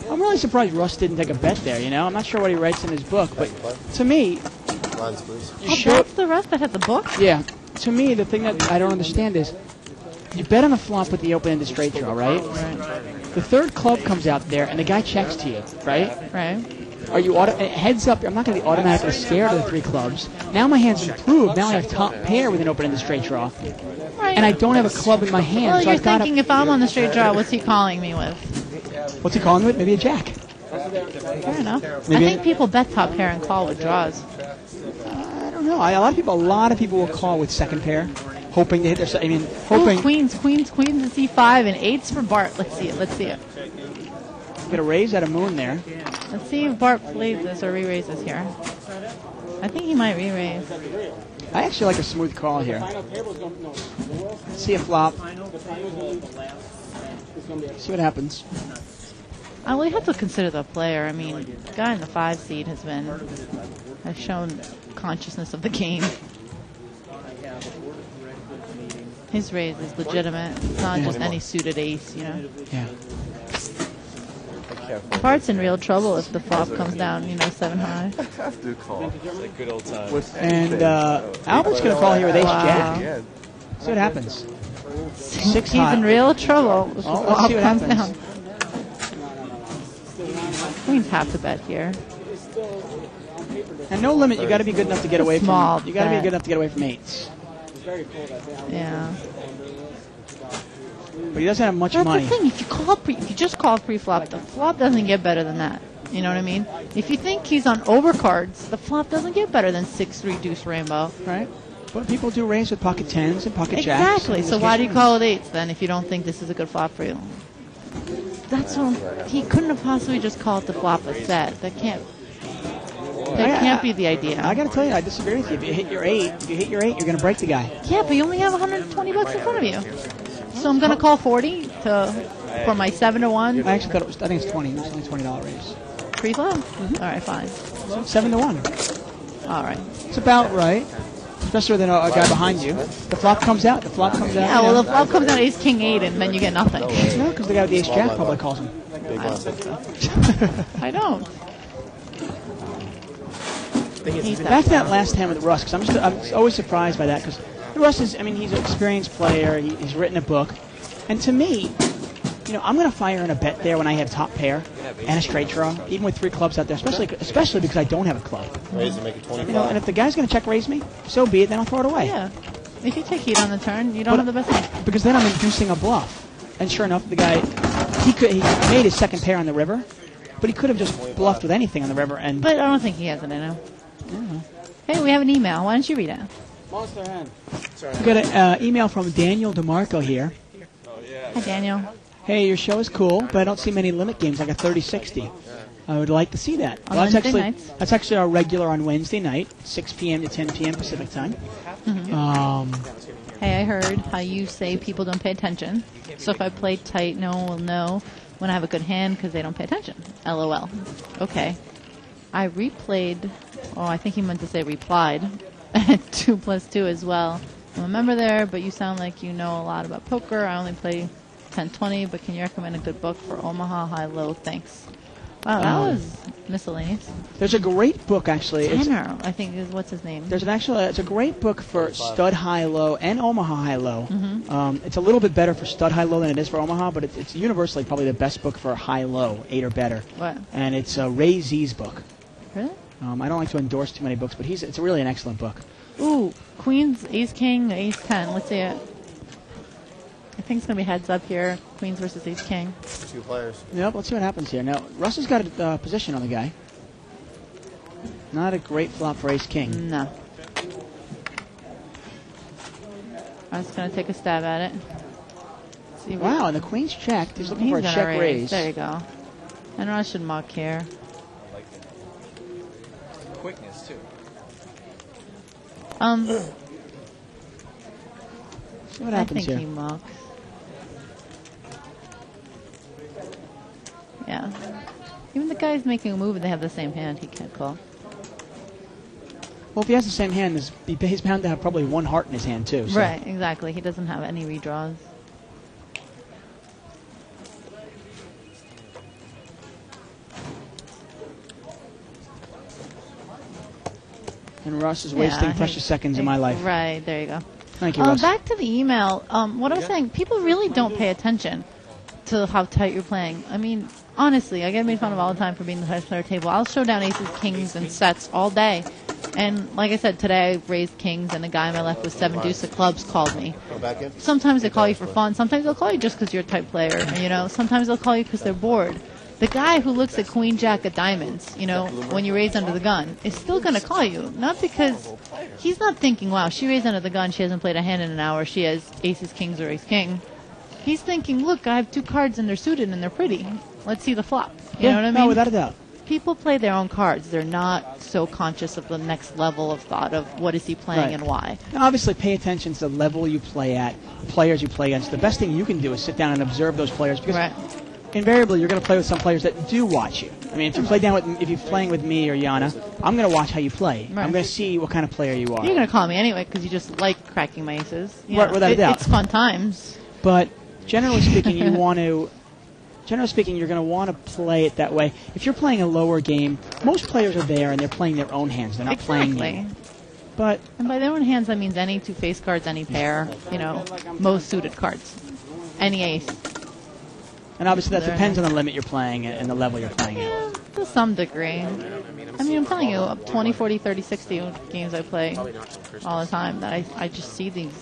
I'm really surprised Russ didn't take a bet there, you know? I'm not sure what he writes in his book, but to me, Lines, please. Oh, that's the rest that had the book? yeah, to me, the thing that I don't understand is you bet on the flop with the open-ended straight draw, right? The 3rd club comes out there, and the guy checks to you, right? Right. Are you heads up? I'm not going to be automatically scared of the 3 clubs. Now my hand's improved. Now I have top pair with an open-ended straight draw, Right. and I don't have a club in my hand. Well, so you're I've got thinking if I'm on the straight draw, what's he calling me with? What's he calling with? Maybe a jack. Fair enough. Maybe I think people bet top pair and call with draws. I don't know. A lot of people will call with second pair, hoping to hit their. Hoping. Oh, queens to C5 and 8s for Bart. Let's see it. Get a raise at a moon there. Let's see if Bart plays this or re-raises here. I think he might re-raise. I actually like a smooth call here. See a flop. See what happens. We have to consider the player. I mean, the guy in the 5 seed has shown consciousness of the game. His raise is legitimate. It's not just any suited ace, you know. Yeah. Bart's in real trouble if the flop comes down, 7 high. Do call. It's a good old time. And Albert's going to call here with ace Wow. jack. See what happens. 6 He's high. in real trouble if the Oh, let's flop see what comes happens. down. Queens have to bet here. And no limit. You got to be good enough to get away Small from. You got to be bet. good enough to get away from 8s. Yeah. But he doesn't have much That's money. the thing. If you just call pre-flop, the flop doesn't get better than that. You know what I mean? If you think he's on overcards, the flop doesn't get better than 6-3 deuce rainbow. Right. But people do raise with pocket tens and pocket jacks. Exactly. So why do you call it 8s then if you don't think this is a good flop for you? That's what he couldn't have possibly just called the flop a set. That can't be the idea. I got to tell you, I disagree with you. If you hit your 8, you're going to break the guy. Yeah, but you only have $120 in front of you. So I'm going to call 40 for my 7 to 1. I actually thought I think it's 20. It's only $20 raise. Pre-flop? All right, fine. 7 to 1. All right. It's about right. Especially with a guy behind you. The flop comes out. Yeah, well, the flop comes out ace king 8, and then you get nothing. No, because the guy with the ace jack probably calls him. I don't. Back to that last hand with Russ, because I'm always surprised by that, because Russ is, he's an experienced player. He's written a book, and to me, I'm going to fire in a bet there when I have top pair and a straight draw, even with 3 clubs out there, especially because I don't have a club. Raise and make it 25. And if the guy's going to check raise me, so be it. Then I'll throw it away. Yeah. If you take heat on the turn, you don't have the best hand. Because then I'm inducing a bluff. And sure enough, the guy he made his second pair on the river, but he could have just bluffed with anything on the river. But I don't think he has it in him. Hey, we have an email. Why don't you read it? Monster hand. We got an email from Daniel DeMarco here. Hi, Daniel. Hey, your show is cool, but I don't see many limit games like a 30-60. I would like to see that. On Wednesday nights? That's actually our regular on Wednesday night, 6 p.m. to 10 p.m. Pacific time. Hey, I heard how you say people don't pay attention. So if I play tight, no one will know when I have a good hand because they don't pay attention. LOL. Okay. I replayed, I think he meant to say replied, at 2+2 as well. I'm a member there, but you sound like you know a lot about poker. I only play 10-20, but can you recommend a good book for Omaha high-low? Thanks. Wow, that was miscellaneous. There's a great book, actually. Tanner, I think is what's his name. It's a great book for stud high-low and Omaha high-low. It's a little bit better for stud high-low than it is for Omaha, but it's universally probably the best book for high-low, 8 or better. What? And it's Ray Z's book. Really? I don't like to endorse too many books, but it's really an excellent book. Ooh, Queens, Ace King, Ace 10. Let's see it. I think it's going to be heads up here. Queens versus Ace King. 2 players. Yep, let's see what happens here. Now, Russ has got a position on the guy. Not a great flop for Ace King. No. I was going to take a stab at it. See wow, and the Queen's checked. He's looking for a check raise. There you go. And Russ should muck here. Quickness, too. See what happens I think here. he mucks. Yeah. Even the guy's making a move and they have the same hand, he can't call. Well, if he has the same hand, he's bound to have probably 1 heart in his hand, too. So. Right, exactly. He doesn't have any redraws. And Russ is wasting precious seconds in my life. Right, there you go. Thank you, Russ. Back to the email. What I was saying, people really don't pay attention to how tight you're playing. I mean, honestly, I get made fun of all the time for being the highest player table. I'll show down aces, kings, and sets all day. And like I said, today I raised kings, and the guy on my left with 7 deuce of clubs called me. Sometimes they call you for fun. Sometimes they'll call you just because you're a tight player. You know, sometimes they'll call you because they're bored. The guy who looks at queen jack of diamonds, you know, when you raise under the gun, is still going to call you. Not because he's not thinking, wow, she raised under the gun, she hasn't played a hand in an hour, she has aces, kings, or ace king. He's thinking, look, I have 2 cards and they're suited and they're pretty. Let's see the flop. You know what I mean? No, without a doubt. People play their own cards. They're not so conscious of the next level of thought of what is he playing and why. Now, obviously, pay attention to the level you play at, the players you play against. The best thing you can do is sit down and observe those players because invariably you're going to play with some players that do watch you. I mean, if you're playing with me or Yana, I'm going to watch how you play. Right. I'm going to see what kind of player you are. You're going to call me anyway because you just like cracking my aces. Without a doubt. It's fun times. But generally speaking, you're going to want to play it that way. If you're playing a lower game, most players are there and they're playing their own hands. They're not playing you. And by their own hands, that means any 2 face cards, any pair, you know, most suited cards, any ace. And obviously that depends on the limit you're playing and the level you're playing at. To some degree. I I mean, I'm telling you, 20, 40, 30, 60 games I play all the time, that I just see these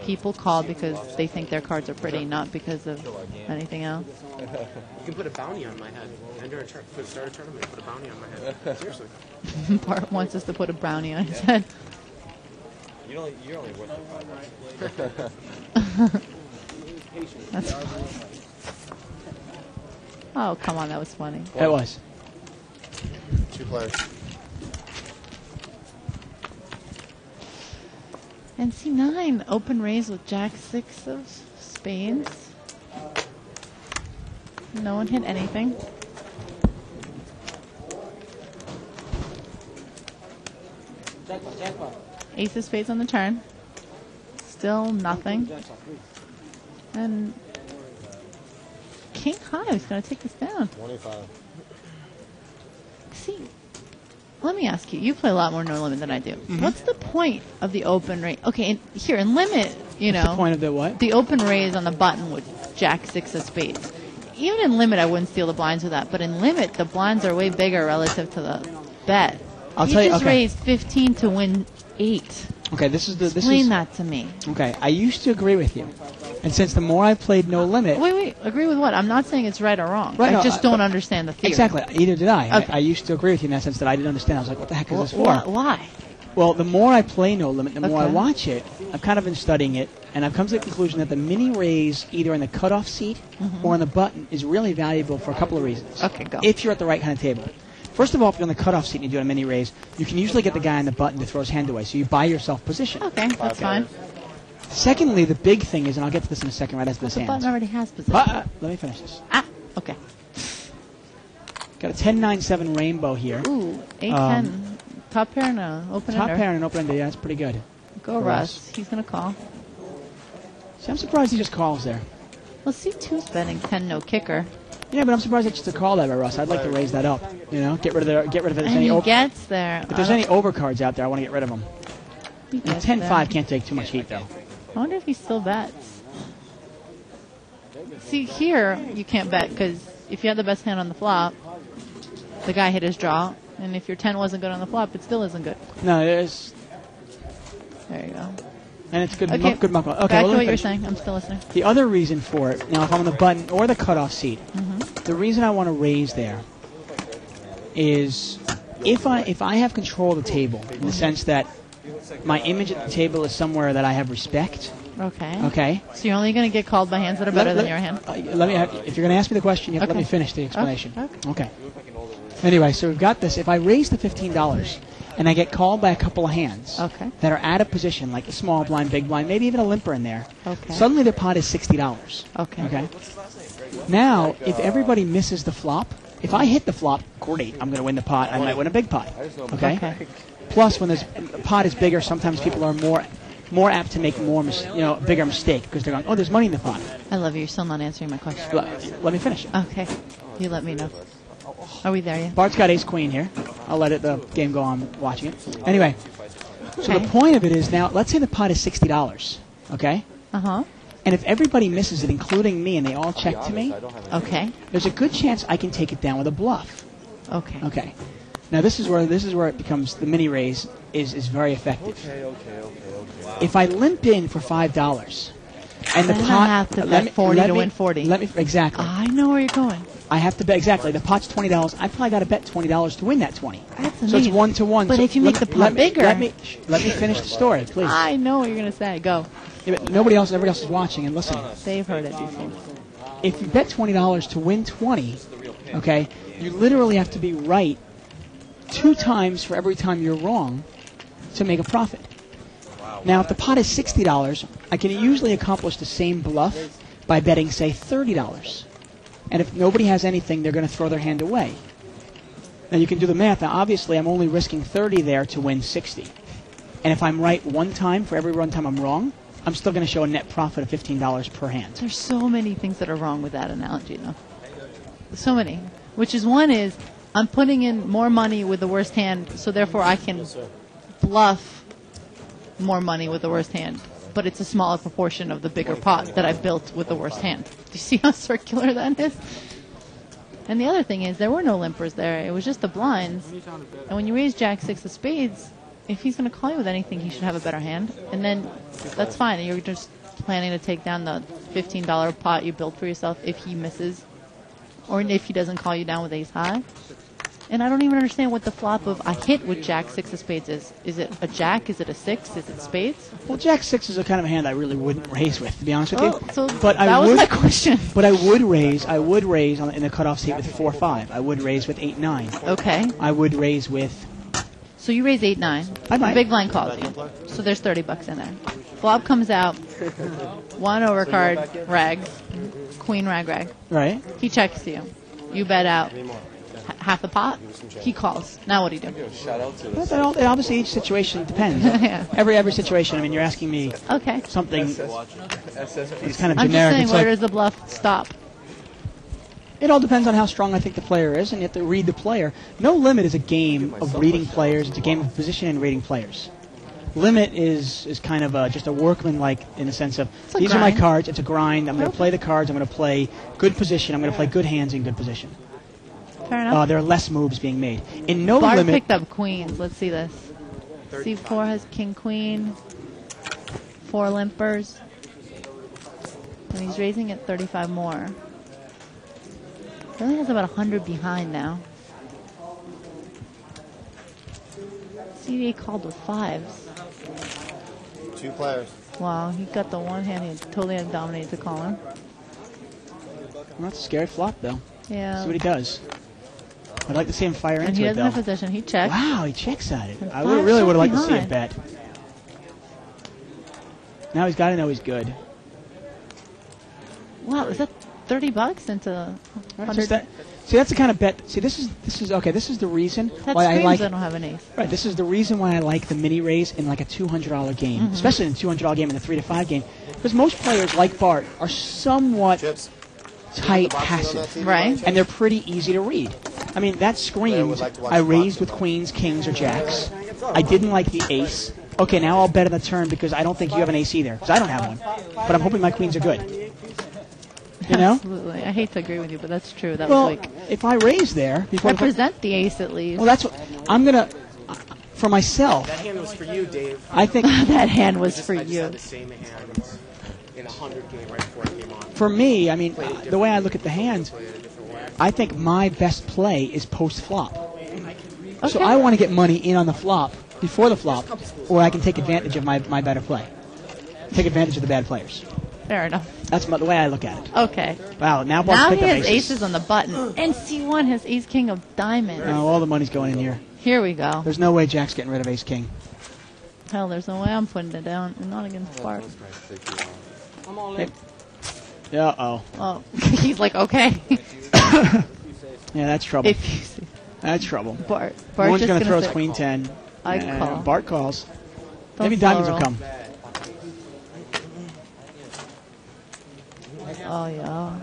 people call because they think their cards are pretty, not because of anything else. You can put a bounty on my head. Enter a start a tournament, put a bounty on my head. Seriously. Bart wants us to put a bounty on his head. You're only worth it. That's funny. Oh, come on, that was funny. It was. 2 players. NC9, open raise with Jack 6 of spades. No one hit anything. Ace of spades on the turn. Still nothing. And King High is going to take this down. 25. See, let me ask you. You play a lot more no limit than I do. Mm-hmm. What's the point of the open raise? Okay, and here in limit, you know. The point of the what? The open raise on the button with Jack 6 of spades. Even in limit, I wouldn't steal the blinds with that. But in limit, the blinds are way bigger relative to the bet. I'll tell you. Just Okay. raised 15 to win 8. Okay. This is Explain that to me. Okay. I used to agree with you, and since the more I played no limit. Wait. Agree with what? I'm not saying it's right or wrong. Right, I just don't understand the theory. Exactly. Either did I. Okay. I used to agree with you in that sense that I didn't understand. I was like, what the heck is this for? Why? Well, the more I play no limit, the more I Okay. watch it. I've kind of been studying it, and I've come to the conclusion that the mini raise, either in the cutoff seat or in the button, is really valuable for a couple of reasons. Okay, go. If you're at the right kind of table. First of all, if you're on the cutoff seat and you do a mini raise, you can usually get the guy on the button to throw his hand away, so you buy yourself position. Okay, that's fine. Secondly, the big thing is, and I'll get to this in a second right after this The hand. button already has position. Let me finish this. Okay. Got a 10-9-7 rainbow here. Ooh, 8-10. Top pair and an open Top ender. pair and an open ender, yeah, that's pretty good. Go for Russ. us. He's going to call. See, I'm surprised he just calls there. Well, C2's betting 10 no kicker. Yeah, but I'm surprised it's just a call there by Russ. I'd like to raise that up. You know, get rid of it. If there's And any he gets there. if there's any overcards out there, I want to get rid of them. He gets 10-5 there. can't take too much heat though. I wonder if he still bets. See, here you can't bet because if you had the best hand on the flop, the guy hit his draw. And if your 10 wasn't good on the flop, it still isn't good. No, it's There you go. and it's good. Okay, Good muck. Okay, back well, to let me what you were finish. saying. I'm still listening. The other reason for it, now if I'm on the button or the cutoff seat, the reason I want to raise there is if I have control of the table in the sense that my image at the table is somewhere that I have respect. Okay. Okay. So you're only going to get called by hands that are better than your hand. Let me. If you're going to ask me the question, you have to let Okay. me finish the explanation. Okay. Anyway, so we've got this. If I raise the $15 and I get called by a couple of hands Okay. that are out of position, like a small blind, big blind, maybe even a limper in there, Okay. suddenly the pot is $60. Okay. Okay. Now, if everybody misses the flop, if I hit the flop, great, I'm going to win the pot. I might win a big pot. Okay. Okay. Plus, when the pot is bigger, sometimes people are more apt to make bigger mistake because they're going, oh, there's money in the pot. I love you. You're still not answering my question. Let me finish it. Okay. You let me know. Are we there yet? Bart's got ace queen here. I'll let the game go on watching it. Anyway, so Okay. the point of it is now, let's say the pot is $60, okay? Uh-huh. And if everybody misses it, including me, and they all check to me, Okay. there's a good chance I can take it down with a bluff. Okay. Okay. Now this is where it becomes the mini raise is very effective. Okay. If I limp in for $5 and the Then I pot have to bet 40 to win 40. Exactly. I know where you're going. I have to bet exactly. The pot's $20. I probably got to bet $20 to win that 20. That's So it's amazing. 1-to-1. But So if you make the pot bigger. let me finish the story, please. I know what you're going to say. Go. Yeah, but everybody else is watching and listening. They've heard it before. If you bet $20 to win 20, okay, you literally have to be right 2 times for every time you're wrong to make a profit. Now, if the pot is $60, I can usually accomplish the same bluff by betting, say, $30. And if nobody has anything, they're going to throw their hand away. Now, you can do the math. Now, obviously, I'm only risking 30 there to win 60. And if I'm right 1 time for every 1 time I'm wrong, I'm still going to show a net profit of $15 per hand. There's so many things that are wrong with that analogy, though. So many. Which is one is, I'm putting in more money with the worst hand, so therefore I can bluff more money with the worst hand. But it's a smaller proportion of the bigger pot that I built with the worst hand. Do you see how circular that is? And the other thing is, there were no limpers there. It was just the blinds. And when you raise Jack 6 of spades, if he's going to call you with anything, he should have a better hand. And then that's fine. You're just planning to take down the $15 pot you built for yourself if he misses. Or if he doesn't call you down with ace high. And I don't even understand what the flop of a hit with Jack 6 of spades is. Is it a jack? Is it a 6? Is it spades? Well, Jack 6 is a kind of a hand I really wouldn't raise with, to be honest with you. So but that was my question. But I would raise in the cutoff seat with 4-5. I would raise with 8-9. Okay. I would raise with... So you raise 8-9. I might. Big blind calls you. So there's $30 in there. Flop comes out. 1 overcard, rag. Queen, rag. Right. He checks you. You bet out half the pot. He calls. Now what do you do? Shout out to Well, obviously, each situation depends. Yeah. Every situation. I mean, you're asking me Okay. something that's kind of I'm generic. just saying, It's where like, does the bluff stop? it all depends on how strong I think the player is, and you have to read the player. No Limit is a game of reading players. It's a game of position and reading players. Limit is kind of just a workman-like in the sense of, these are my cards, it's a grind, I'm going to play the cards, I'm going to play good position, I'm going to play good hands in good position. Fair enough. There are less moves being made. In No Bart Limit... picked up queens. Let's see this. C4 has king, queen. 4 limpers. And he's raising at 35 more. He only has about 100 behind now. CVA called with 5s. 2 players. Wow, he got the one hand he totally dominated the caller. Well, that's a scary flop, though. Yeah. See what he does. I'd like to see him fire And into he it, doesn't though. have possession. He checks. Wow, he checks at it. And I 5 really would have shots liked to see him behind. bet. Now he's got to know he's good. Wow, is that $30 into That's 100? just that. See, that's the kind of bet. See, this is okay. This is the reason That why I screams like. I don't have an ace. Right. This is the reason why I like the mini raise in like a $200 game, especially in a $200 game in a 3-5 game, because most players like Bart are somewhat Chips. tight, The boxes on that passive, TV, Right. and they're pretty easy to read. I mean, that screams. like to watch I the raised boxing. with queens, kings, or jacks. I didn't like the ace. Okay, now I'll bet on the turn because I don't think you have an ace either, because I don't have one. But I'm hoping my queens are good. You know? Absolutely. I hate to agree with you, but that's true. That Well, was like if I raise there before represent the ace at least. well, that's what I'm gonna. For myself, That hand was for you, Dave. I think that hand was for I just you. had the same hand in a 100 game right before I came on. for me, I mean, the way I look at the hand, Played it a different way. I think my best play is post flop. So Okay. I want to get money in on the flop before the flop, or I can take advantage of my better play. Take advantage of the bad players. Fair enough. That's the way I look at it. Okay. Wow, now Now Bart's he picked up has aces on the button. And C1 has ace king of diamonds. Oh, all the money's going in here. Here we go. There's no way Jack's getting rid of ace king. Hell, there's no way I'm putting it down. And not against Bart. I'm all in. Uh-oh. Oh, he's like, okay. Yeah, that's trouble. If you see That's trouble. Bart. No Bart's one's just going to throw his say, queen 10. I And call. Bart calls. Don't Maybe slow diamonds will roll. come. Oh, yeah.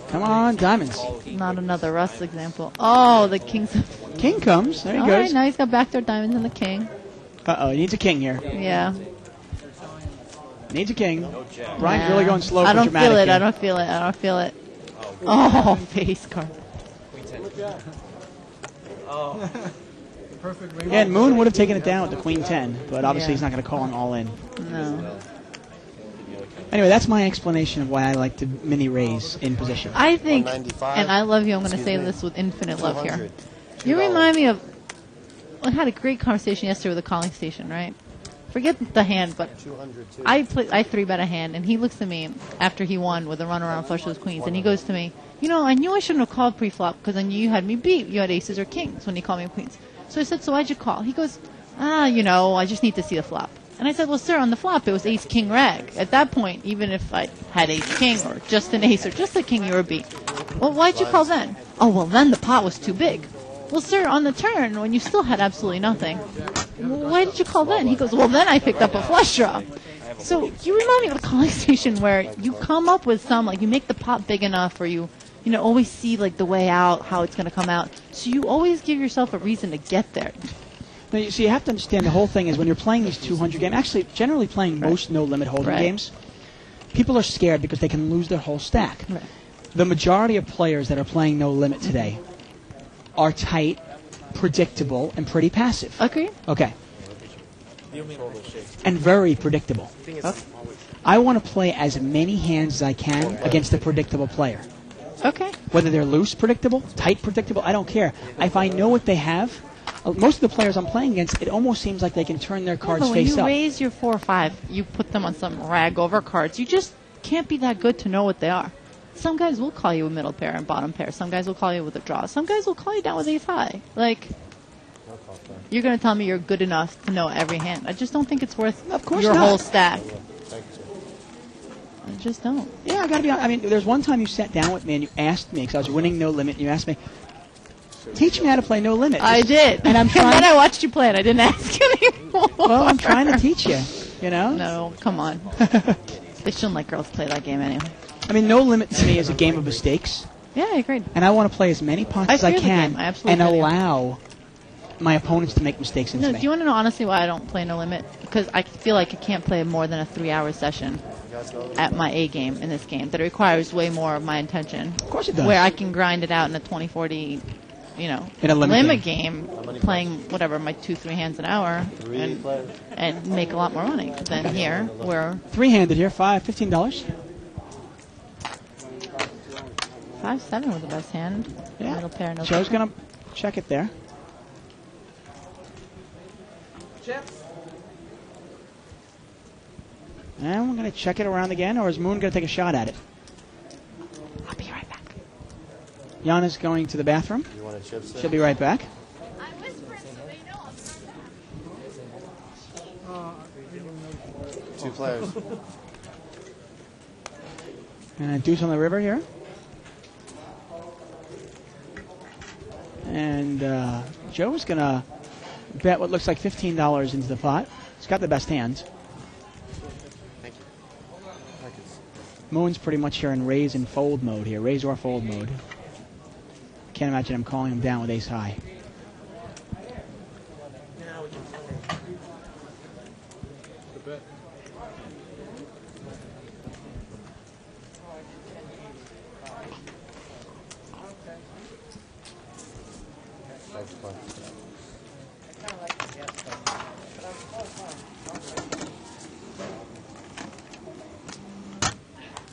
Come on, diamonds. Not another Russ example. Oh, the king's... King comes. There he All goes. right, now he's got backdoor diamonds and the king. Uh-oh, he needs a king here. Yeah. Needs a king. Brian's really going slow I for don't dramatic feel it. here. I don't feel it. I don't feel it. Oh, face card. Perfect Yeah, and Moon would have taken it down with the queen 10, but obviously Yeah. he's not going to call him all in. No. Anyway, that's my explanation of why I like to mini raise in position. I think, 195. and I love you, I'm going to say this with infinite love here. You remind me of, I had a great conversation yesterday with the calling station, right? Forget the hand, but 200 too. I 3-bet a hand, and he looks at me after he won with a runaround flush with his queens, and he goes to me, you know, I knew I shouldn't have called pre-flop because I knew you had me beat. You had aces or kings when you called me queens. So I said, so why'd you call? He goes, you know, I just need to see the flop. And I said, well, sir, on the flop, it was ace, king, rag. At that point, even if I had ace, king, or just an ace, or just a king, you were beat. Well, why'd you call then? Oh, well, then the pot was too big. Well, sir, on the turn, when you still had absolutely nothing, why did you call then? He goes, well, then I picked up a flush draw. So you remind me of a calling station where you come up with some, like you make the pot big enough, or you know, always see like the way out, how it's going to come out. So you always give yourself a reason to get there. Now, you see, you have to understand the whole thing is when you're playing these 200 games, actually generally playing most no-limit hold'em Right. games, people are scared because they can lose their whole stack. Right. the majority of players that are playing No Limit today are tight, predictable, and pretty passive. Agree. Okay. And very predictable. I want to play as many hands as I can against a predictable player. Okay. Whether they're loose predictable, tight predictable, I don't care. If I know what they have, most of the players I'm playing against, it almost seems like they can turn their cards face up. When you raise your 4 or 5, you put them on some rag over cards. You just can't be that good to know what they are. Some guys will call you a middle pair and bottom pair. Some guys will call you with a draw. Some guys will call you down with ace high. Like, you're going to tell me you're good enough to know every hand. I just don't think it's worth your whole stack. I just don't. Yeah, I got to be honest. I mean, there's one time you sat down with me and you asked me, because I was winning No Limit, and you asked me, teach me how to play No Limit. I did. And I'm trying. And then I watched you play it. I didn't ask anymore. Well, I'm trying to teach you, you know? No, come on. They shouldn't let girls play that game anyway. I mean, No Limit to me is a game of mistakes. Yeah, I agree. And I want to play as many pots as I can and allow my opponents to make mistakes into me. Do you want to know honestly why I don't play No Limit? Because I feel like I can't play more than a 3-hour session at my A game in this game. That it requires way more of my attention. Of course it does. Where I can grind it out in a 20-40, you know, in a limit game, playing whatever, my 2-3 hands an hour, and make a lot more money than here, where... 3-handed here, $15. 5-7 was the best hand. Yeah. Middle pair, no Joe's going to check it there. And we're going to check it around again, or is Moon going to take a shot at it? I'll be right back. Yana's going to the bathroom. You want a chip set? She'll be right back. I whispered so they know I'm not 2 players. And Deuce on the river here. And Joe's going to bet what looks like $15 into the pot. He's got the best hands. Moon's pretty much here in raise and fold mode here. Raise or fold mode. Can't imagine him calling him down with ace high.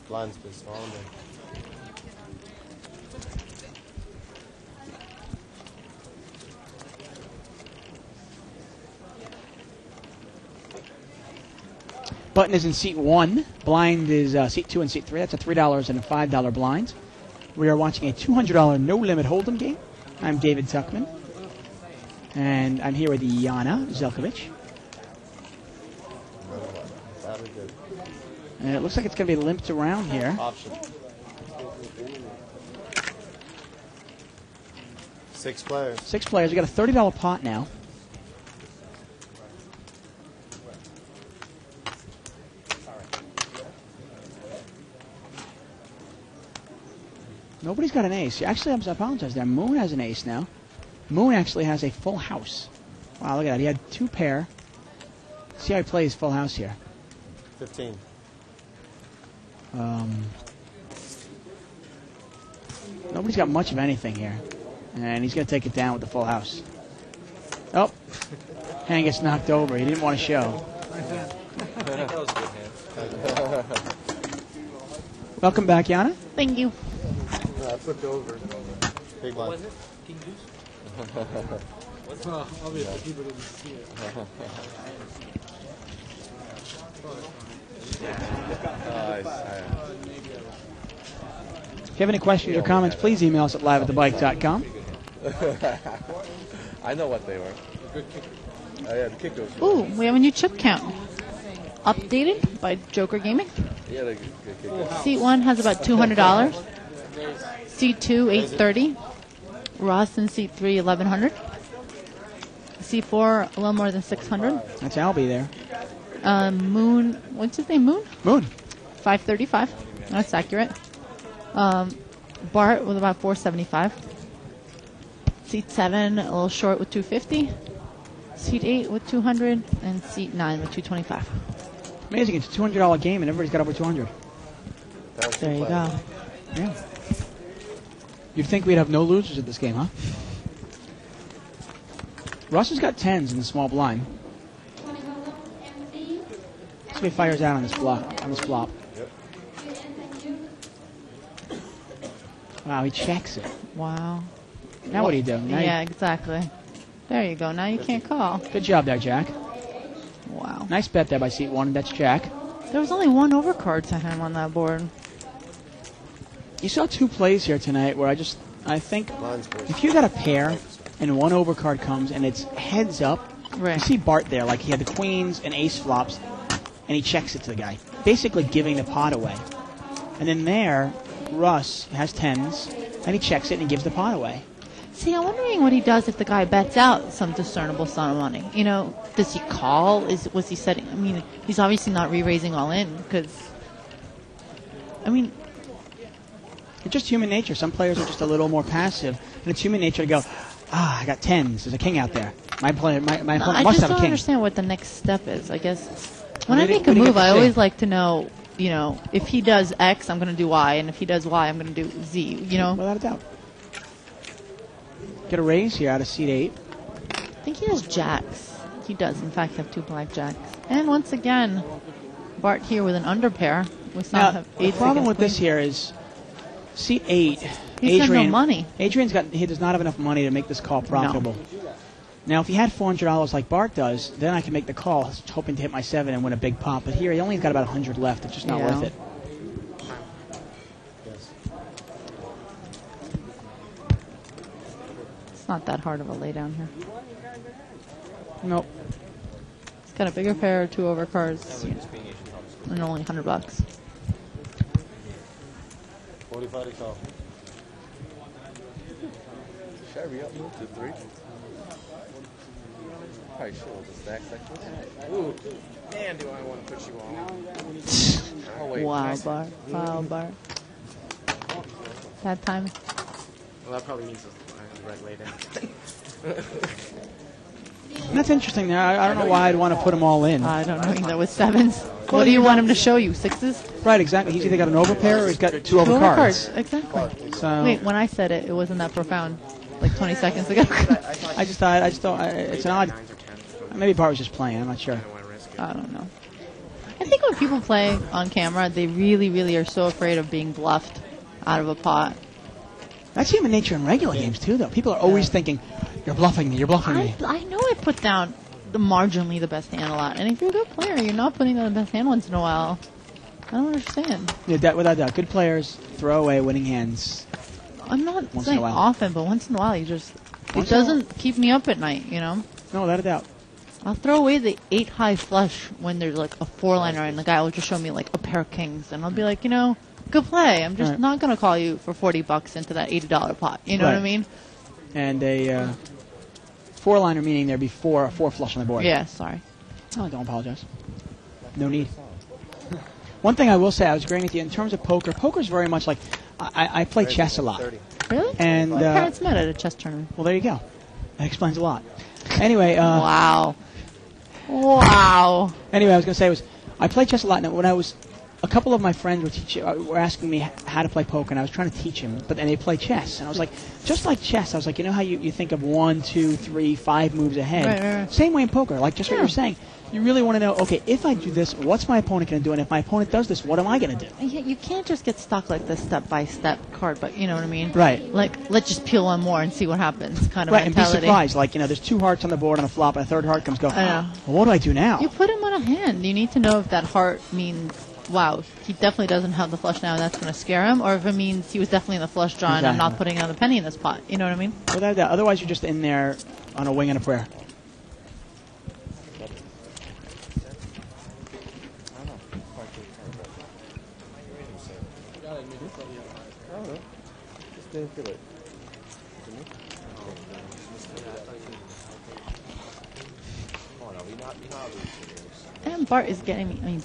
Blind's been small. Button is in seat 1. Blind is seat 2 and seat 3. That's a $3 and a $5 blind. We are watching a $200 no-limit hold'em game. I'm David Tuchman. And I'm here with Yana Zelcovitch. And it looks like it's going to be limped around here. Option. 6 players. 6 players. We got a $30 pot now. Nobody's got an ace. Actually, I apologize there. Moon has an ace now. Moon actually has a full house. Wow, look at that. He had 2 pair. See how he plays full house here. 15. Nobody's got much of anything here. And he's going to take it down with the full house. Oh. Hand gets knocked over. He didn't want to show. That was a good hand. Welcome back, Yana. Thank you. I flipped over. Big blind. I'll be able to keep it in the sea. If you have any questions or comments, please email us at live@thebike.com. I know what they were. Oh, yeah, the kick goes. Ooh, we have a new chip count. Updated by Joker Gaming. Yeah, the kick goes. Seat 1 has about $200. Seat 2, $830. Ross in seat 3, $1,100. Seat 4, a little more than $600. That's Albie there. Moon, what's his name? Moon? Moon. $535. That's accurate. Bart with about $475. Seat 7, a little short with $250. Seat 8 with $200, and seat 9 with $225. Amazing. It's a $200 game, and everybody's got over $200. There you go. Yeah. You'd think we'd have no losers at this game, huh? Russ has got 10s in the small blind. So he fires out on this flop. Yep. Wow, he checks it. Wow. Now what do you do? Now Yeah, exactly. There you go. Now you can't call. Good job there, Jack. Wow. Nice bet there by seat 1. That's Jack. There was only one overcard to him on that board. You saw 2 plays here tonight where I think Mine's worse. if you got a pair and one overcard comes and it's heads up, Right. you see Bart there, like he had the queens and ace flops, and he checks it to the guy, basically giving the pot away. And then there, Russ has 10s, and he checks it and he gives the pot away. See, I'm wondering what he does if the guy bets out some discernible sum of money. You know, does he call? Was he setting? I mean, he's obviously not re-raising all in because. I mean, It's just human nature. Some players are just a little more passive, and it's human nature to go, I got 10s. There's a king out there. My opponent I must just have don't a king. understand what the next step is. I guess when What I did he- make a what did he move, get to I see? always like to know. You know, if he does X, I'm going to do Y, and if he does Y, I'm going to do Z. You know, Without a doubt. Get a raise here out of seat 8. I think he has jacks. He does, in fact, have 2 black jacks. And once again, Bart here with an underpair. We still Now, have the eight problem with against this here is seat 8. He's got no money. He does not have enough money to make this call profitable. Now, if he had $400 like Bart does, then I can make the call, hoping to hit my 7 and win a big pot. But here, he only got about 100 left. It's just not Yeah. worth it. It's not that hard of a laydown here. Nope. He's got a bigger pair, 2 overcards, and only $100. 45 to call. Should I re-up move to 3? Probably should with the stacks like this. Ooh, man, do I want to put you on. Oh, wait. Wow, Bart. Wow, Bart. That time. Well, that probably means the red lay down. And that's interesting there. I don't know why I'd want to put them all in. I don't know either with 7s. What do you want him to show you? 6s? Right, exactly. He's either got an overpair or he's got 2 overcards. Exactly. So Wait, when I said it, it wasn't that profound. Like 20 seconds ago. I just thought, it's an odd. 9s or 10s. Maybe Bart was just playing. I'm not sure. I don't want to risk it. I don't know. I think when people play on camera, they really, really are so afraid of being bluffed out of a pot. That's human nature in regular games too, though. People are always thinking, "You're bluffing me. You're bluffing me." I know I put down marginally the best hand a lot, and if you're a good player, you're not putting down the best hand once in a while. I don't understand. Yeah, without doubt, good players throw away winning hands. I'm not Once in saying a while. often, but once in a while, you just Once it in a doesn't keep me up at night. You know, No, without a doubt. I'll throw away the 8 high flush when there's like a 4-liner, and the guy will just show me like a pair of kings, and I'll be like, good play. I'm just Right. not gonna call you for $40 into that $80 pot. You know what I Right. mean? And a 4-liner meaning there be 4 flush on the board. Yeah. Sorry. No, don't apologize. No need. One thing I will say, I was agreeing with you in terms of poker. Poker's very much like I play chess a lot. 30. Really? And My parents met at a chess tournament. well, there you go. That explains a lot. Anyway, Wow. Wow. Anyway, I was going to say I play chess a lot. Now, when I was a couple of my friends were asking me how to play poker, and I was trying to teach them, but then they play chess, and I was like, just like chess, I was like, you know how you think of 1, 2, 3, 5 moves ahead? Right. Same way in poker, like just what you were saying. You really want to know, okay, if I do this, what's my opponent going to do, and if my opponent does this, what am I going to do? You can't just get stuck like this step-by-step card, but you know what I mean? Right. Like, let's just peel one more and see what happens kind of Right, and be mentality. surprised. Like, there's 2 hearts on the board on a flop, and a 3rd heart comes, I know. well, what do I do now? You put him on a hand. You need to know if that heart means, wow, he definitely doesn't have the flush now and that's going to scare him, or if it means he was definitely in the flush draw and I'm not putting another penny in this pot. You know what I mean? Without that, otherwise you're just in there on a wing and a prayer. Just didn't feel it. And Bart is getting me,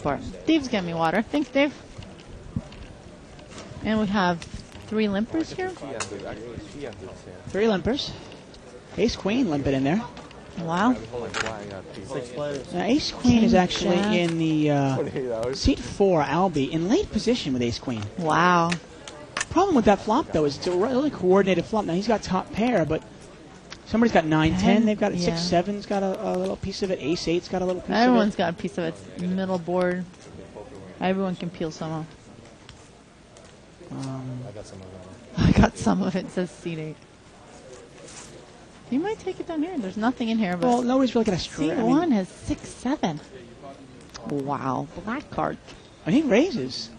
Dave's getting me water. Thanks, Dave. And we have 3 limpers here. 3 limpers. Ace Queen limping in there. Wow. 6 players. Now, Ace Queen is actually Jack. in the seat 4, Albie, in late position with Ace Queen. Wow. Problem with that flop, though, is it's a really coordinated flop. Now, he's got top pair, but somebody's got 9-10. They've got 6-7's got a little piece of it. Ace-8's got a little piece of it. Everyone's got a piece of it. It's middle board. Everyone can peel some off. I got some of that. I got some of it. It says seat 8. You might take it down here. There's nothing in here. But Well, nobody's really going to straight. seat 1 has 6-7. Wow. Black card. And he raises.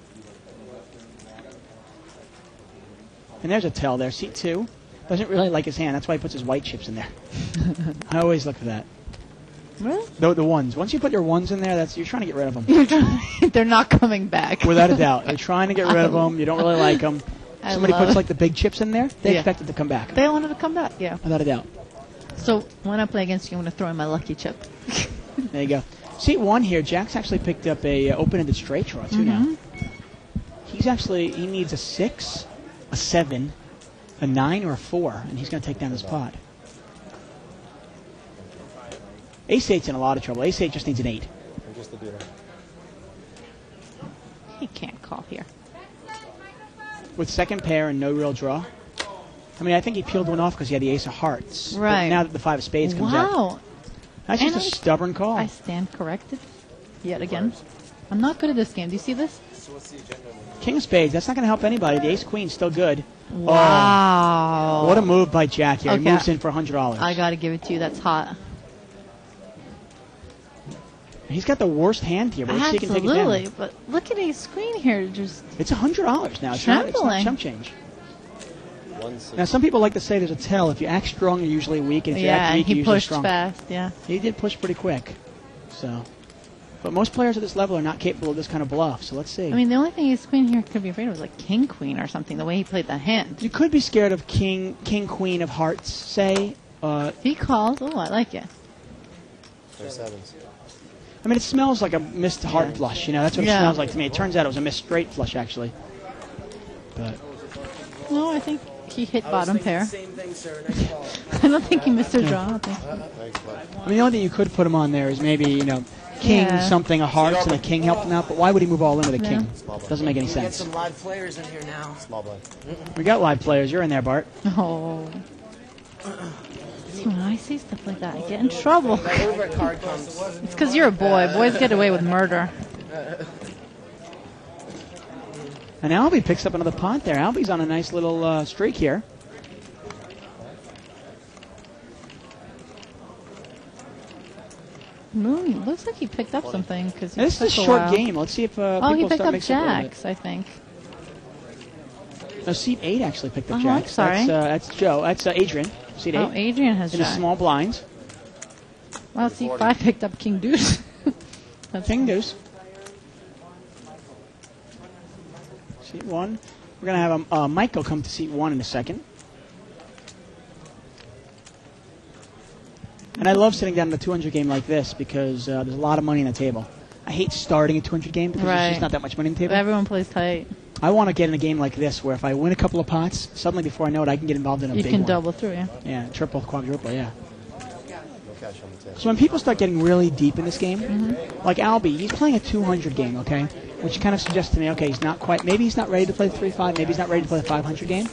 And there's a tell there. Seat 2. Doesn't really like his hand. That's why he puts his white chips in there. I always look for that. Really? The ones. Once you put your ones in there, you're trying to get rid of them. They're not coming back. Without a doubt. You're trying to get rid of them. You don't really like them. Somebody puts like the big chips in there, they expect it to come back. They wanted to come back, yeah. Without a doubt. So when I play against you, I'm going to throw in my lucky chip. There you go. Seat 1 here, Jack's actually picked up a open-ended straight draw, too, now. He needs a 6, a 7, a 9, or a 4, and he's going to take down this pot. Ace-8's in a lot of trouble. Ace-8 just needs an 8. I'm just the dealer. He can't call here. With second pair and no real draw. I mean, I think he peeled one off because he had the ace of hearts. Right. But now that the 5 of spades comes out. Wow. That's just a stubborn call. I stand corrected yet again. I'm not good at this game. Do you see this? King of spades. That's not going to help anybody. The ace queen's still good. Wow. Oh, what a move by Jack here. Okay. He moves in for $100. I got to give it to you. That's hot. He's got the worst hand here, but let's see if he can take it Absolutely. down. But look at his screen here. Just It's $100 now. It's not chump change. Now, some people like to say there's a tell. If you act strong, you're usually weak, and if you act weak, he you're usually pushed strong. fast. Yeah. He did push pretty quick. So, but most players at this level are not capable of this kind of bluff. So let's see. I mean, the only thing his queen here could be afraid of was like king queen or something. The way he played the hand. You could be scared of king queen of hearts. Say. He calls. Oh, I like it. There's 7s. I mean, it smells like a missed heart flush. You know, that's what it smells like to me. It turns out it was a missed straight flush, actually. But No, I think he hit bottom pair. Same thing, sir. Nice call. I don't think he missed a draw. I don't think. I mean, the only thing you could put him on there is maybe king something of hearts and a king helped him out. But why would he move all in with a king? Doesn't make any We got sense. some live players in here now. Small blind. We got live players. You're in there, Bart. Oh. See, when I see stuff like that, I get in trouble. My favorite card comes. It's because you're a boy. Boys get away with murder. And Albie picks up another pot there. Albie's on a nice little streak here. Moon looks like he picked up something because This is a short game. Let's see if people he picked start up mixing up a little bit. jacks, I think. No, seat 8 actually picked up Oh, jacks. sorry. That's Joe. That's Adrian. Seat 8. Oh, Adrian has in a jacks. small blinds. Wow, seat 5 picked up king deuce. That's King deuce. Seat 1. We're going to have Michael come to seat 1 in a second. And I love sitting down in a 200 game like this because there's a lot of money on the table. I hate starting a 200 game because there's just not that much money on the table. Everyone plays tight. I want to get in a game like this where if I win a couple of pots, suddenly before I know it, I can get involved in a big one. You can double through, yeah. Yeah, triple, quadruple, yeah. No cash on the table. So when people start getting really deep in this game, like Albie, he's playing a 200 game, okay? Which kind of suggests to me, okay, he's not quite, maybe he's not ready to play the 3-5, maybe he's not ready to play the 500 game.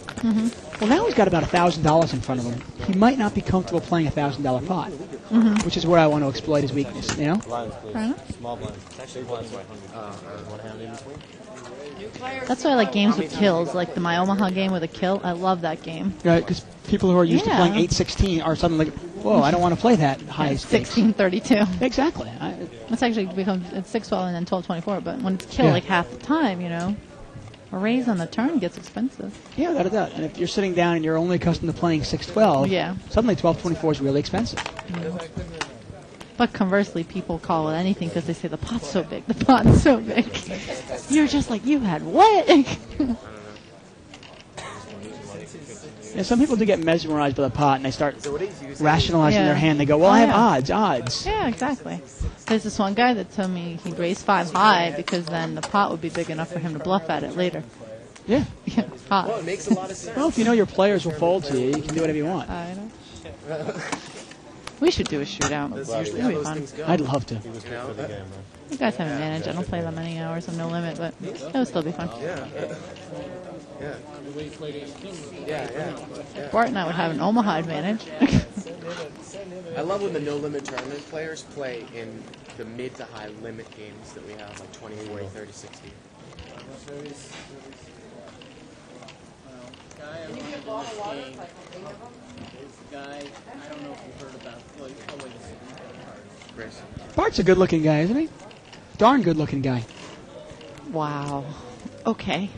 Well, now he's got about $1,000 in front of him. He might not be comfortable playing a $1,000 pot, which is where I want to exploit his weakness, you know? Blinds, please. Fair enough. Small blind. Big blinds. One hand in between. That's why I like games with kills, like the My Omaha game with a kill. I love that game. Right, because people who are used to Yeah. playing 8-16 are suddenly like, whoa, I don't want to play that high stakes. 16-32. Exactly. It's actually becomes it's 6-12 and then 12-24. But when it's kill Yeah. like half the time, a raise on the turn gets expensive. Yeah, that is that. And if you're sitting down and you're only accustomed to playing 6-12, suddenly 12-24 is really expensive. But conversely, people call it anything because they say the pot's so big. The pot's so big. You're just like, you had what? Yeah, some people do get mesmerized by the pot and they start rationalizing their hand. They go, well, I have odds. Yeah, exactly. There's this one guy that told me he'd raise 5 high because then the pot would be big enough for him to bluff at it later. Yeah. Hot. Well, it makes a lot of sense. Well, if you know your players will fold to you, you can do whatever you want. I know. We should do a shootout. That's glad usually we how That'd be those fun. things go. I'd love to. He was good for the game, man. You guys haven't managed. I don't play that many hours of No Limit, but it'll still be fun. Yeah. Yeah. Yeah. Bart and I would have an Omaha advantage. I love when the no limit tournament players play in the mid to high limit games that we have, like 20, 40, 30, 60. Guy I'm watching this game is the guy, I don't know if you've heard about, well, you probably just Grace. Bart's a good-looking guy, isn't he? Darn good-looking guy. Wow. Okay.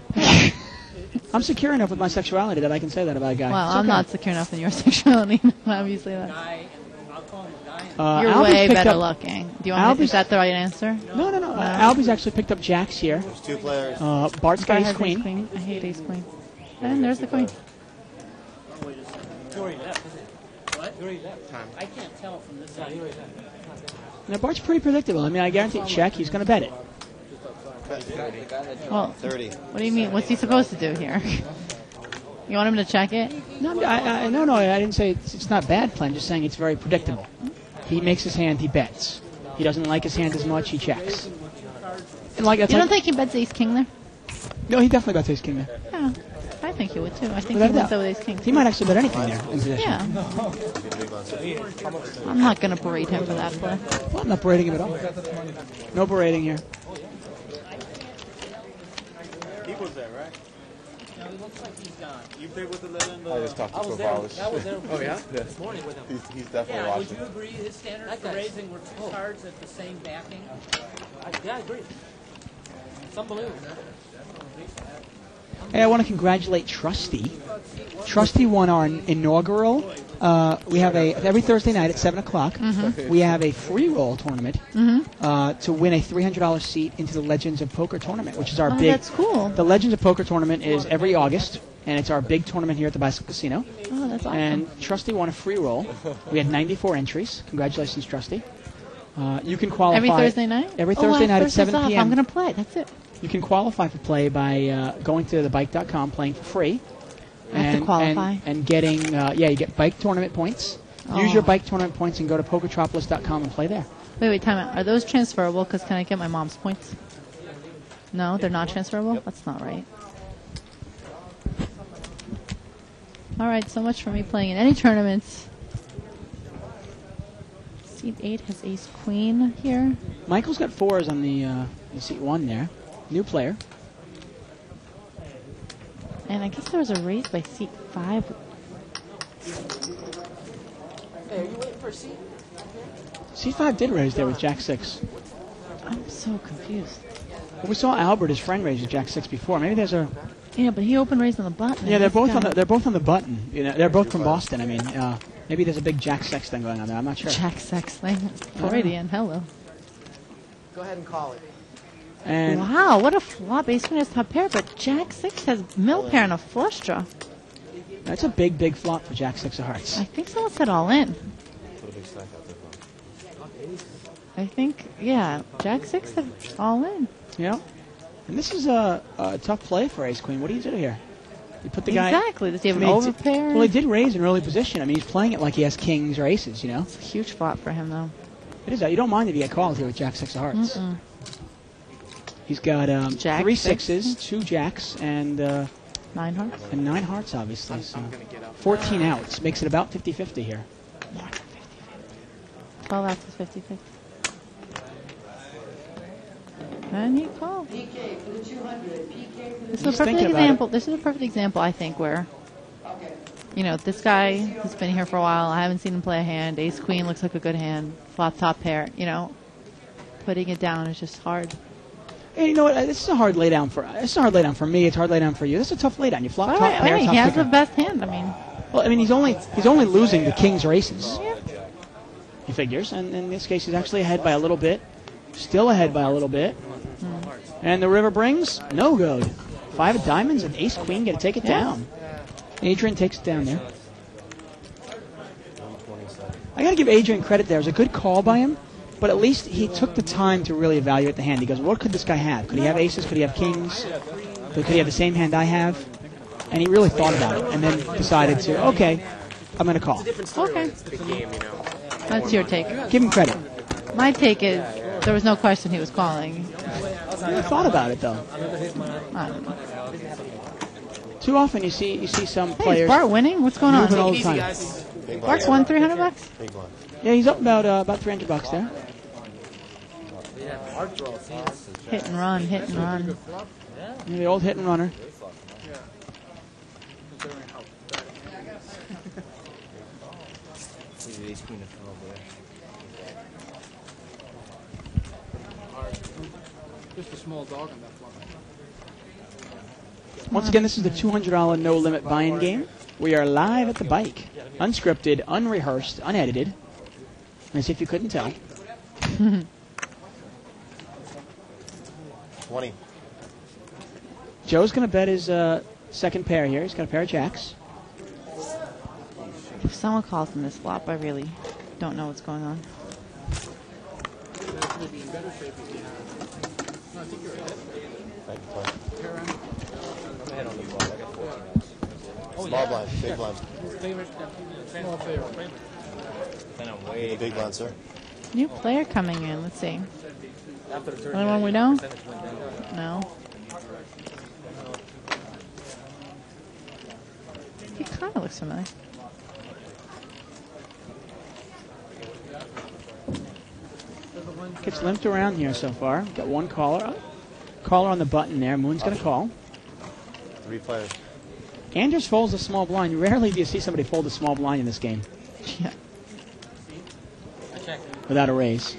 I'm secure enough with my sexuality that I can say that about a guy. Well, It's I'm okay. not secure enough in your sexuality. Obviously, that. guy, and I'll call him a guy. You're Albie's way picked better up- looking. Do you want me, is that the right answer? No. Albie's actually picked up jacks here. There's 2 players. Bart's got Guy ace has queen. ace queen. I hate ace queen. And there's the queen. You already left, is it? What? You already left. Time. I can't tell from this side. Now, Bart's pretty predictable. I mean, I guarantee check. He's going to bet it. Well, 30. what do you mean? What's he supposed to do here? You want him to check it? No, I didn't say it's not bad play. I'm just saying it's very predictable. He makes his hand, he bets. He doesn't like his hand as much, he checks. And like that's You don't like, think he bets ace king there? no, he definitely bets ace king there. Yeah, I think he would too. I think Without he a wins doubt. that with ace king. He might actually bet anything there in position. Yeah. I'm not going to berate him for that play. Well, I'm not berating him at all. No berating here. He was there, right? No, he looks like he's gone. You played with 11. I just talked to I was 12 there. hours. I was there Oh, yeah? this morning with him. He's definitely Yeah, would watching. you agree his standards for raising were two cards at the same backing? Yeah, I agree. It's unbelievable. Hey, I want to congratulate Trusty. Trusty won our inaugural. We have every Thursday night at 7 o'clock. Mm-hmm. We have a free roll tournament to win a $300 seat into the Legends of Poker tournament, which is our Oh, big. that's cool. The Legends of Poker tournament is every August, and it's our big tournament here at the Bicycle Casino. Oh, that's awesome. And Trusty won a free roll. We had 94 entries. Congratulations, Trusty. You can qualify Every Thursday night? Every Thursday night at 7 off. p.m. I'm going to play. That's it. You can qualify for play by going to thebike.com, playing for free. I have to qualify. And getting, you get bike tournament points. Use your bike tournament points and go to pokertropolis.com and play there. Wait, time out. Are those transferable? Because can I get my mom's points? No, they're not transferable? That's not right. All right, so much for me playing in any tournaments. Seat 8 has ace queen here. Michael's got 4s on the seat 1 there. New player. And I guess there was a raise by seat 5. Hey, are you waiting for a seat? Seat 5 did raise there with Jack 6. I'm so confused. Well, we saw Albert, his friend, raise with Jack 6 before. Maybe there's a... Yeah, but he opened raise on the button. Yeah, they're This both guy- on the button. You know, they're both from Boston. I mean, maybe there's a big Jack 6 thing going on there. I'm not sure. Jack sex thing. Freudian. Hello. Go ahead and call it. And Wow, what a flop. Ace queen has top pair, but Jack 6 has middle pair and a flush draw. that's a big, big flop for Jack 6 of hearts. I think someone said all in. Put a big stack out there. I think, yeah, Jack 6 said all in. Yeah. And this is a tough play for Ace Queen. What do you do here? You put the guy... Exactly. Does he have I an mean, overpair? Well, he did raise in early position. I mean, he's playing it like he has kings or aces, you know? It's a huge flop for him, though. It is that. You don't mind if you get called here with Jack 6 of hearts. Mm-mm. He's got Jack 3 six. 6s, 2 jacks, and 9 hearts. 9 hearts, obviously. So I'm going to get up. 14 outs. Makes it about 50-50 here. 12 outs is 50-50. And he called. This is a He's perfect thinking about example. This is a perfect example, I think, where, you know, this guy has been here for a while. I haven't seen him play a hand. Ace queen looks like a good hand. Flop top pair. You know, putting it down is just hard. Hey, you know what? This is a hard laydown for. It's a hard laydown for me. It's a hard laydown for you. This is a tough laydown. You flop All top right, pair, hey, top he has kicker. the best hand. I mean, Well, I mean, he's only losing the kings or aces. yeah. He figures, and in this case, he's actually ahead by a little bit. Still ahead by a little bit. And the river brings no good. 5 of diamonds and ace queen get to take it down. Adrian takes it down there. I got to give Adrian credit there. It was a good call by him, but at least he took the time to really evaluate the hand. He goes, what could this guy have? Could he have aces? Could he have kings? Could he have the same hand I have? And he really thought about it and then decided to, okay, I'm going to call. It's a different story Okay. when it's the big game, you know. That's your take. Give him credit. My take is there was no question he was calling. I thought about it though. I don't know. Too often you see some Hey, players. is Bart winning? What's going on? moving all the Easy, time. guys. Bart's won $300. Big blind. Yeah, he's up about $300 there. Hit and run, hit and run. Yeah, the old hit and runner. Just a small dog on that floor. Once again, this is the $200 no limit buy-in game. We are live at the bike, unscripted, unrehearsed, unedited. As if you couldn't tell. 20. Joe's going to bet his second pair here. He's got a pair of jacks. If someone calls in this flop, I really don't know what's going on. That's maybe in better shape if you have. No, I think you're ahead. Thank you, Clark. I'm ahead on the ball. I got 14 Small blind, big blind. Small favorite. Then I'm Give me way the big blind, sir. New player coming in. Let's see. after the Anyone we know? percentage went down. No. He kind of looks familiar. Gets limped around here so far. Got one caller. Caller on the button there. Moon's going to call. 3 players. Andrews folds a small blind. Rarely do you see somebody fold a small blind in this game Yeah. without a raise.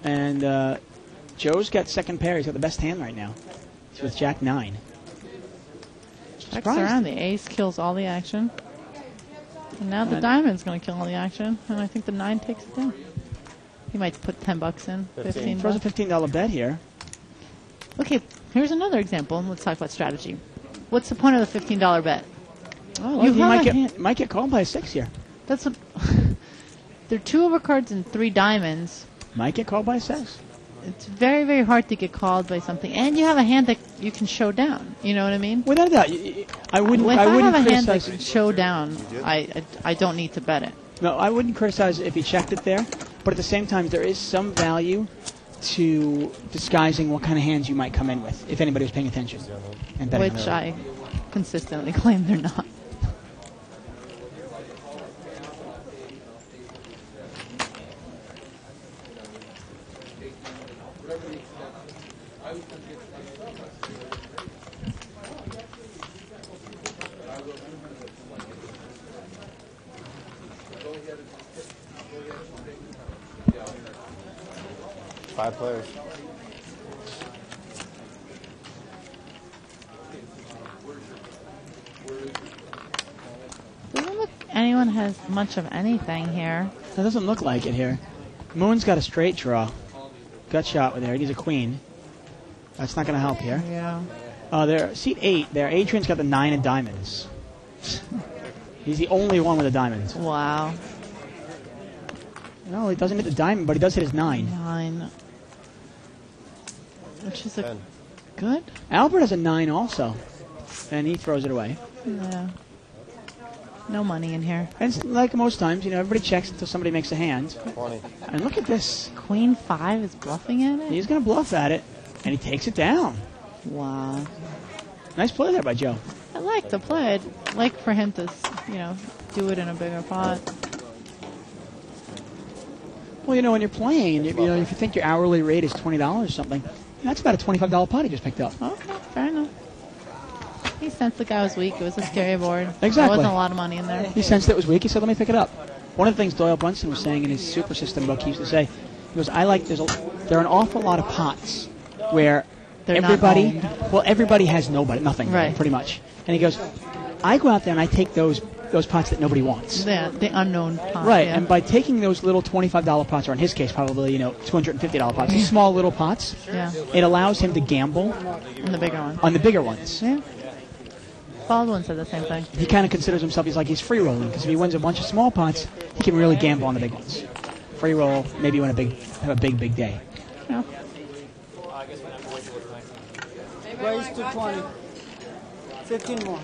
And Joe's got second pair. He's got the best hand right now. He's with Jack 9. Checks Surprised. around. The ace kills all the action. And now the diamond's going to kill all the action. And I think the 9 takes it down. He might put $10 in. 15 Throws a bucks. $15 bet here. Okay, here's another example. Let's talk about strategy. What's the point of the $15 bet? Oh, You he have might a hand- might get called by a 6 here. That's a. There are 2 overcards and 3 diamonds. Might get called by a 6. It's very, very hard to get called by something, and you have a hand that you can show down. You know what I mean? Without a doubt, I wouldn't. If I I wouldn't have a hand that criticize. can show down, I don't need to bet it. No, I wouldn't criticize if he checked it there. But at the same time, there is some value to disguising what kind of hands you might come in with, if anybody was paying attention. And betting Which on I consistently claim they're not. Five players. Doesn't look anyone has much of anything here. That doesn't look like it here. Moon's got a straight draw. Gut shot with there. He needs a queen. That's not going to help here. Yeah. There, seat 8 there. Adrian's got the 9 of diamonds. He's the only one with a diamond. Wow. No, he doesn't hit the diamond, but he does hit his 9. 9. Which is a 10. good? Albert has a 9 also, and he throws it away. Yeah. No money in here. And it's like most times, everybody checks until somebody makes a hand. 20. And look at this. Queen 5 is bluffing at it? He's going to bluff at it, and he takes it down. Wow. Nice play there by Joe. I like the play. I'd like for him to, do it in a bigger pot. Well, when you're playing, if you think your hourly rate is $20 or something, that's about a $25 pot he just picked up. Okay, fair enough. He sensed the guy was weak. It was a scary board. Exactly. There wasn't a lot of money in there. He sensed it was weak. He said, let me pick it up. One of the things Doyle Brunson was saying in his Super System book, he used to say, he goes, there are an awful lot of pots where They're not everybody has nothing, Right. pretty much. And he goes, I go out there and I take those pots that nobody wants. The unknown pot. Right, yeah. and by taking those little $25 pots, or in his case, probably, $250 pots, these small little pots, Yeah. it allows him to gamble And the bigger one. on the bigger ones. Yeah. Baldwin said the same thing. He kind of considers himself, he's free rolling, because if he wins a bunch of small pots, he can really gamble on the big ones. Free roll, maybe have a big day. Yeah. Raise to 20. 15 more.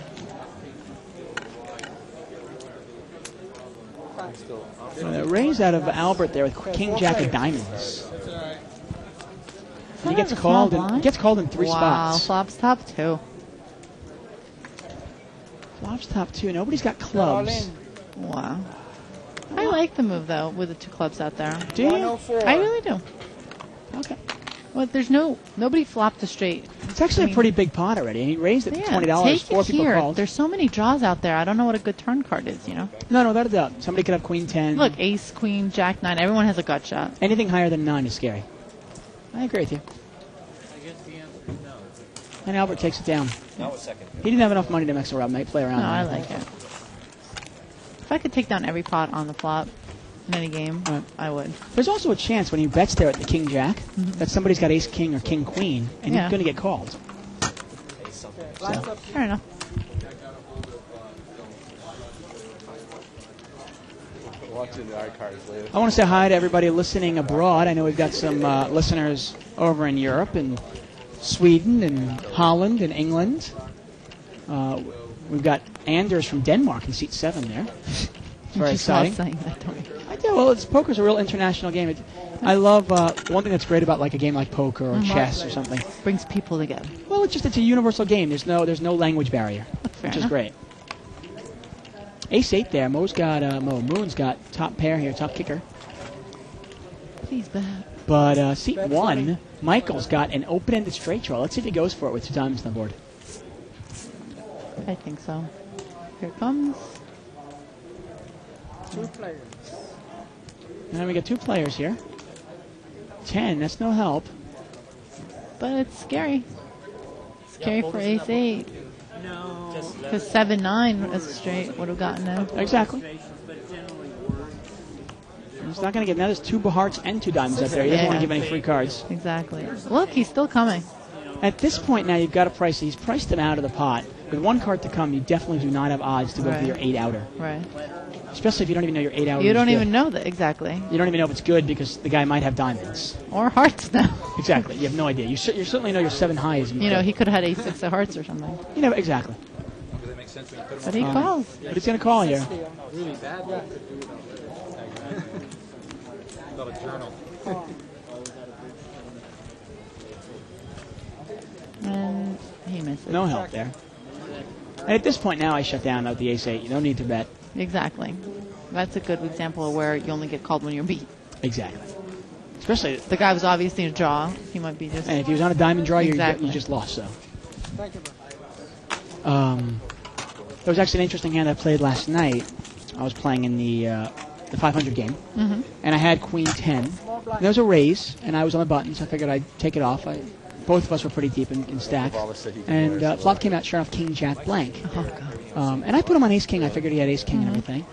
Raise out of Albert there with King Jack of Diamonds. And he gets called. He gets called in 3 spots. Wow, flops top 2. Flops top 2. Nobody's got clubs. Wow. I like the move though with the 2 clubs out there. Do you? I really do. Okay. Well, there's nobody flopped a straight. It's actually a pretty big pot already. He raised it to $20. Take 4 it people here. called. There's so many draws out there. I don't know what a good turn card is. You know. No, without a doubt. Somebody could have Queen 10. Look, Ace, Queen, Jack 9. Everyone has a gut shot. Anything higher than 9 is scary. I agree with you. And Albert takes it down. Now a second. He didn't have enough money to mess around. Might play around. No, I like it. If I could take down every pot on the flop in any game, I would. There's also a chance when he bets there at the King Jack that somebody's got Ace King or King Queen, and he's going to get called. So. Fair enough. Watching the art cards later. I want to say hi to everybody listening abroad. I know we've got some listeners over in Europe and Sweden and Holland and England. We've got Anders from Denmark in seat 7 there. It's very exciting. Saying that, don't you? I do. Well, poker's a real international game. I love one thing that's great about like a game like poker or chess or something. Brings people together. Well, it's a universal game. There's no language barrier, Fair which enough. is great. Ace 8 there. Moon's got top pair here, top kicker. Please bet. But seat 1, Michael's got an open-ended straight draw. Let's see if he goes for it with 2 diamonds on the board. I think so. Here it comes. 2 players. And we got 2 players here. 10, that's no help. But it's scary. Scary for Ace 8. No. Because 7-9 as a straight would have gotten him. Exactly. He's not going to get. Now there's 2 hearts and 2 diamonds up there. He doesn't want to give any free cards. Exactly. Look, he's still coming. At this point now, you've got to price. He's priced him out of the pot. With 1 card to come, you definitely do not have odds to go for your 8-outer. Right. Especially if you don't even know your 8-outer. You don't even know that exactly. You don't even know if it's good because the guy might have diamonds. Or hearts now. Exactly. You have no idea. You certainly know your 7 highs. You know, he could have had A6 of hearts or something. You know, exactly. But he calls. But he's going to call here. Really bad luck could do it. Got a journal. And he misses. No help there. And at this point now, I shut down at the Ace 8. You don't need to bet. Exactly. That's a good example of where you only get called when you're beat. Exactly. Especially the guy was obviously a draw. He might be just. And if he was on a diamond draw, exactly. you just lost. So. There was actually an interesting hand I played last night. I was playing in the 500 game, and I had Queen 10. And there was a raise, and I was on the button, so I figured I'd take it off. Both of us were pretty deep in stacks. And flop came out, sure enough, King Jack blank. And I put him on Ace King. I figured he had Ace King and everything.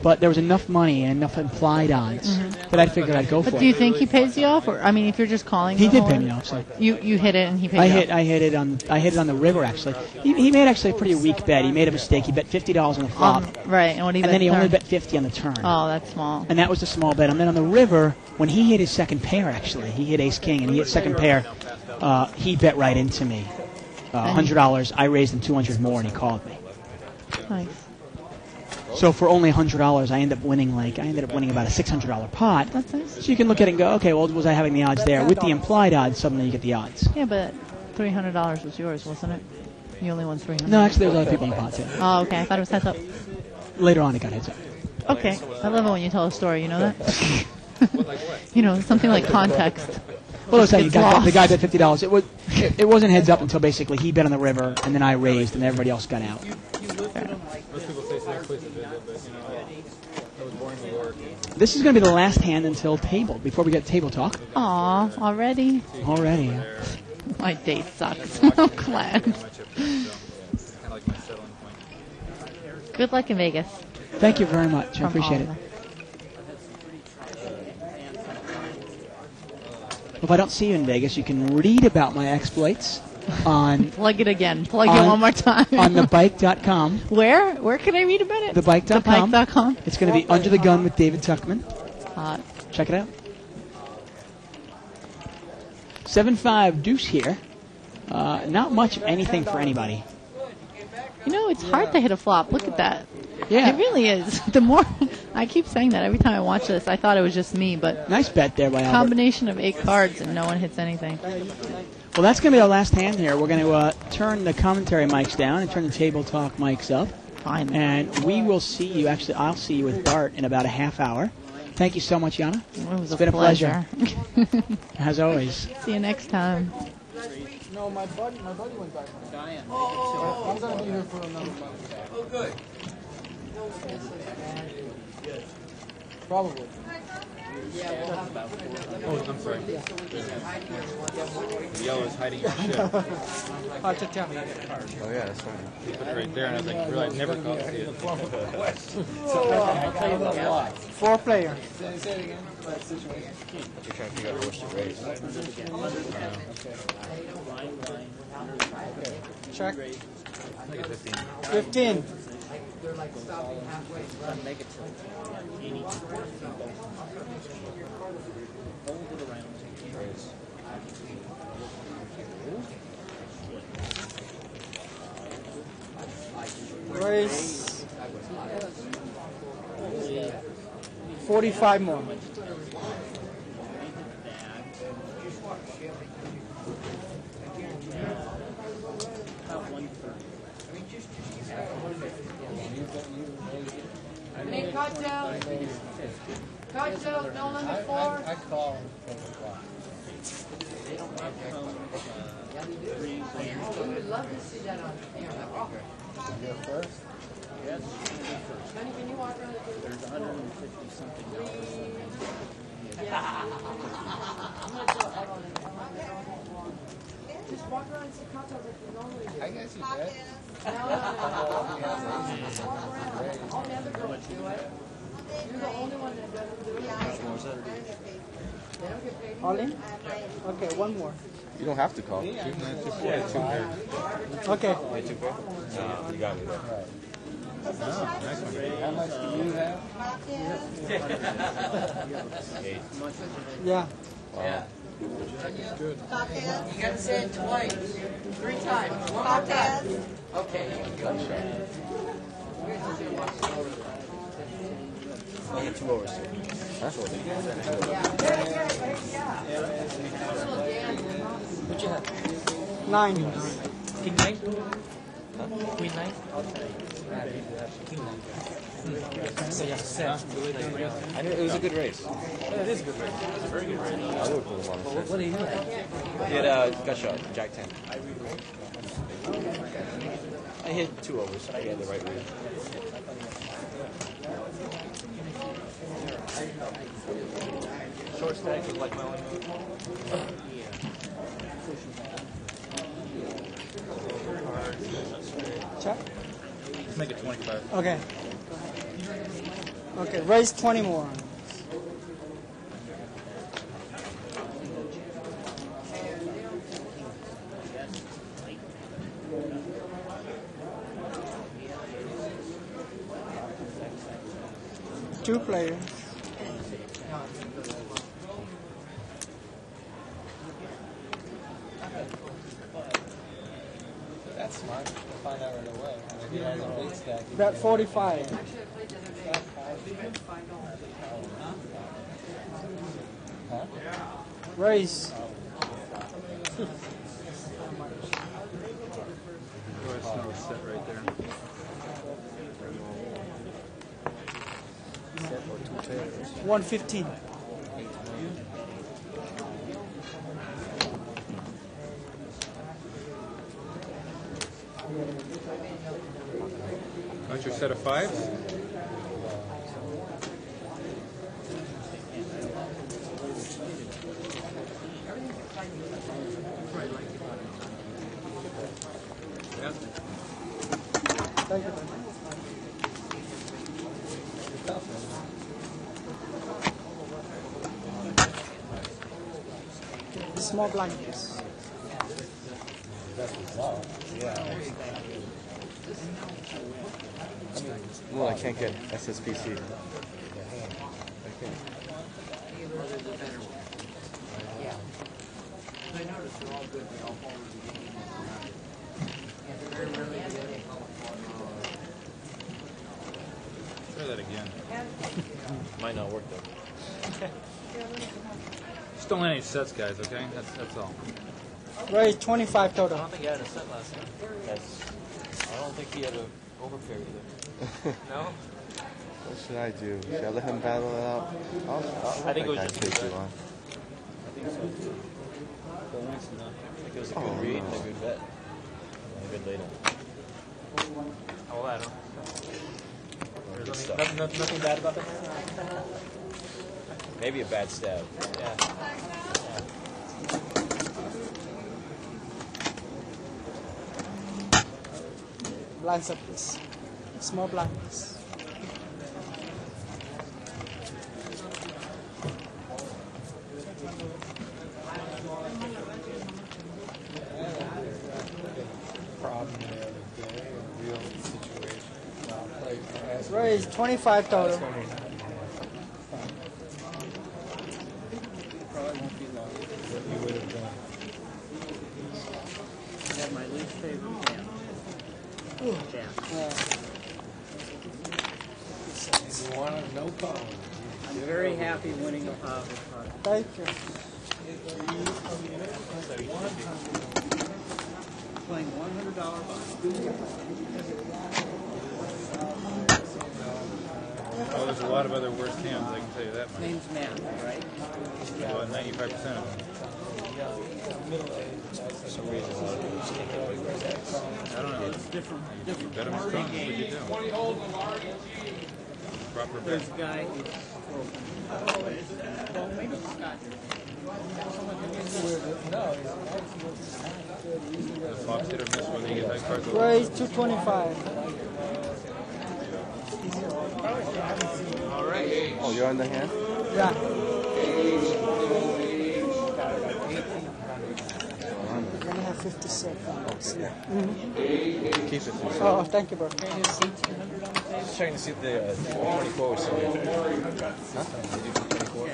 But there was enough money and enough implied odds that I figured I'd go for it. But do you think he pays you off? Or I mean, if you're just calling, he did pay me off. So you hit it and he paid you off. I hit it on the river actually. He made actually a pretty weak bet. He made a mistake. He bet $50 on the flop. Right, and what he then he only bet 50 on the turn. Oh, that's small. And that was the small bet. And then on the river, when he hit his second pair, actually, he hit Ace King and he hit second pair. He bet right into me. $100. I raised him 200 more, and he called me. Nice. So for only $100, I ended up winning about a $600 pot. That's nice. So you can look at it and go, okay, well, was I having the odds there? With the implied odds, suddenly you get the odds. Yeah, but $300 was yours, wasn't it? You only won $300. No, actually, there was other people in the pot too. Oh, okay. I thought it was heads up. Later on, it got heads up. Okay. I love it when you tell a story. You know that? You know, something like context. Well, let's say the guy bet $50. It wasn't heads up until basically he bet on the river, and then I raised, and everybody else got out. This is going to be the last hand until table, before we get table talk. Aw, already? Already. My date sucks. I'm glad. Good luck in Vegas. Thank you very much. I appreciate it. If I don't see you in Vegas, you can read about my exploits on... Plug it again. Plug it one more time. On thebike.com. Where? Where can I read about it? Thebike.com. Thebike.com. It's going to be Under the Gun with David Tuchman. Hot. Check it out. 7-5 deuce here. Not much of anything for anybody. You know, it's hard to hit a flop. Look at that. Yeah. It really is. The more I keep saying that every time I watch this. I thought it was just me, but Nice bet there by Albert. combination of 8 cards and no one hits anything. Well, that's going to be our last hand here. We're going to turn the commentary mics down and turn the table talk mics up. Fine. And we will see you. Actually, I'll see you with Bart in about a half hour. Thank you so much, Yana. It's been a pleasure. As always. See you next time. No, my buddy went back. Diane. I'm going to be here for another month. Oh, good. Probably. Oh, I'm sorry. The yellow is hiding your ship. Oh yeah, that's right. Put it right there, and I was like, really, I never got to see it. I'll tell you that a lot. 4 players. You're trying to figure out who to raise. Check. I think it's 15. 15. Raise 45 more. Hey, cocktail. Cocktail, no number 4. I call him from the clock. We would love to see that on camera. You're first? Yes. Honey, can you walk around the table? There's 150 something dollars. Just walk around and see cocktails like you normally do. I guess you did. No. Walk around. All the other girls do it. You're the only one that doesn't do it. They don't get paid. All in? Okay, one more. You don't have to call. Yeah, 2 pairs. Okay. No, you got me there. Oh, nice one. How much do you have? 8. Yeah. Wow. Good. You got to say it twice. 3 times. One more time. Okay. I get 2 overs too. That's what it is. What you have? 9. King 9? Queen 9? So you have to set. I knew it was a good race. Yeah, it is a good race. It's a very good race. I would put him on the What do you have? He had gut shot, Jack 10. I hit 2 overs. I had the right read. Short stack was like my only move. Check. Let's make it 25. Okay. Okay, raise 20 more. Two players. That's smart. We'll find out right away. Maybe he has a big stack. Bet 45. Huh? Raise. Set right there. 115. That's your set of 5s? Thank you. Small blind, please. No, I can't get SSPC. I can't. Try that again. Might not work though. Just don't let any sets, guys. Okay, that's all. Raise 25 I total. don't think he had a set last time. I don't think he had a overpair either. No? What should I do? Should I let him battle it out? I think it was that just guy a too good bet. long. I think so. I think it was a good read and a good bet. And a good laydown. Oh, I don't know. There's nothing bad about that. Maybe a bad stab. Yeah. Blinds up, please. Small blinds. Problem the other day, a real situation. Raise 25 total. Probably won't be long. What you would have done. I have my least favorite jam. Jam. You wanted no call. I'm very happy winning a Thank you. playing $100 box. Oh, there's a lot of other worse hands, I can tell you that much. Name's Matt, right? About 95% of them. For some reason, I don't know. It's different. You bet him his strong, what would you do? Proper bet. There's a guy who's well, maybe Scott. The Fox hit or miss whether you get high cards. Raise 225. All right. Oh, you're on the hand? Yeah. We're gonna have 50 seconds. Keep it. Oh, thank you, bro. was checking to see if the 24 was still here. Huh? Did you do 24?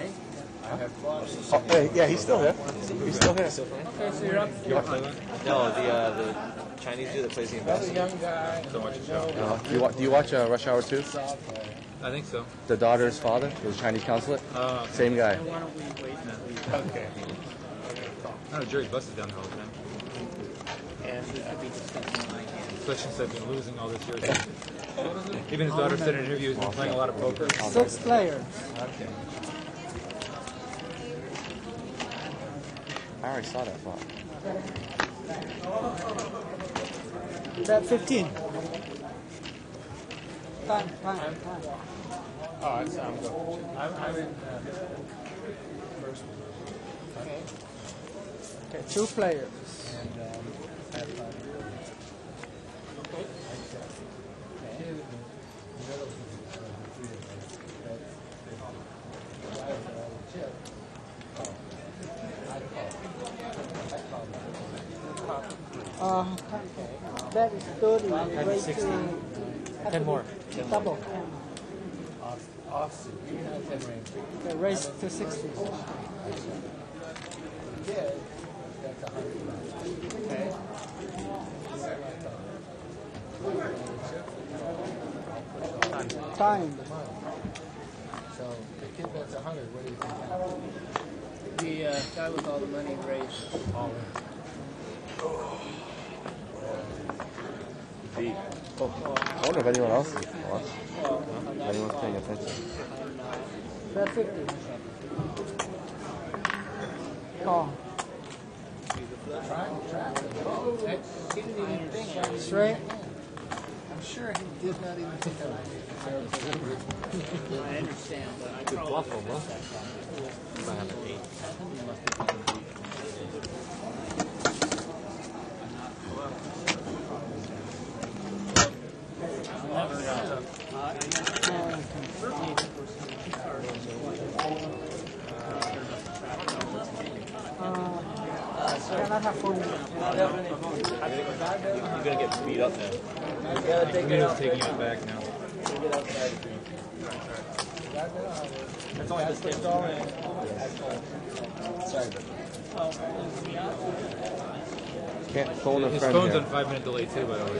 Oh, hey, yeah, he's still here. He's still here. Okay, so you're up. No, the Chinese dude that plays the ambassador. Young guy. So much a show. Do you watch Rush Hour 2? I think so. The daughter's father, the Chinese consulate? Same guy. Why don't we wait now? Okay. I know Jerry busts down there all the time. And we could be discussing my hand. Especially since I've been losing all this year. Even his daughter said in an interview he's been playing a lot of poker. 6 players. Okay. I already saw that flop. Bet 15. Time. Oh, I'm good. I'm in first one. Okay, 2 players. And I have 5. That is 30. Raise 60. to 10 more. double. Offsuit. You have 10 range. Okay, raise to 60. Yeah. That's 100. Okay. Time. So the kid that's 100, what do you think? The guy with all the money raised. All in. I wonder if anyone else is watching. If anyone's paying attention. Bet 50. Call. Straight. I'm sure he did not even think of it. I understand, but I Good probably bluff him, huh? You might have an 8. Have 40. You're gonna get beat up now. He's taking it back now. That's only this game. Sorry, Can't phone a His friend phone's here. on 5-minute delay too, by the way.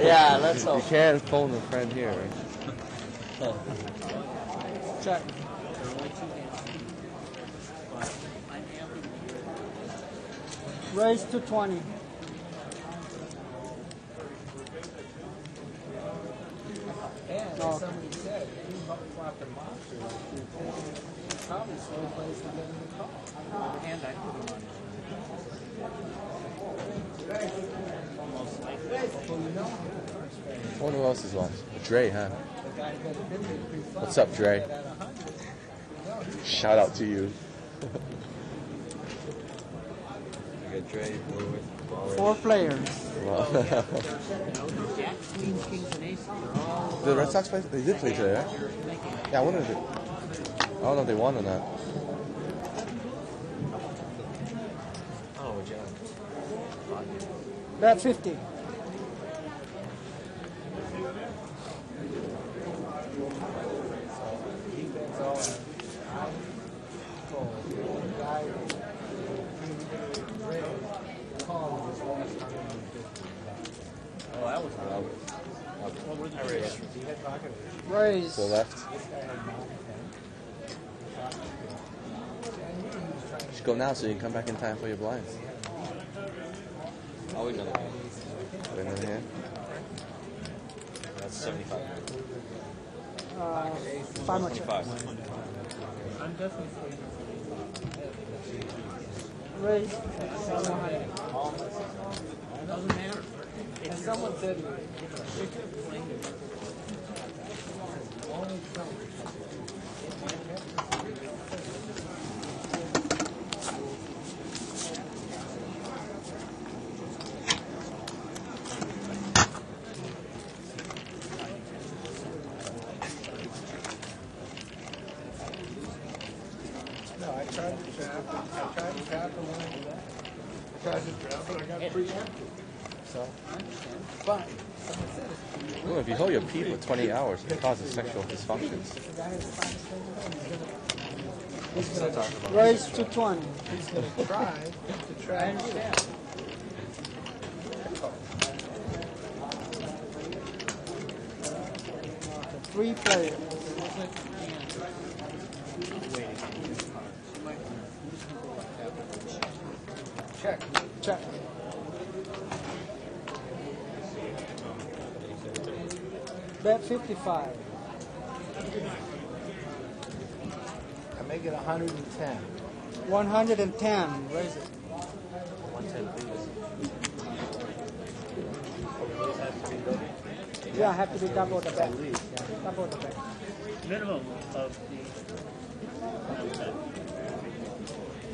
Yeah, let's You can't phone a friend here, right? Check. Raise to 20. And somebody said, he flopped a monster. Probably slow place to get him the call. And I put him on. I wonder who else is on. Dre, huh? What's up, Dre? Shout out to you. I got Dre, 4 players. Wow. Jacks, queens, kings, and aces. The Red Sox play? They did play today, right? Yeah, I wonder if I don't know if they won or not. Oh, John. Bet 50. Oh, that was Raise. To the left. You should go now so you can come back in time for your blinds. I'll wait another one. Wait another hand. That's 75. 5 much. 25. I'm definitely raise. Doesn't matter. If someone said No, I tried to trap the one. I tried to trap, but I got preempted. So, fine. Someone said it. Ooh, if you hold your pee for 20 hours, it causes sexual dysfunctions. raise to 20. He's going to try to trap you. 3 players. Check. Check. Bet 55. I make it 110. 110. Raise it. 110, please. Yeah, have to be double the bet. Double the bet. Minimum of the.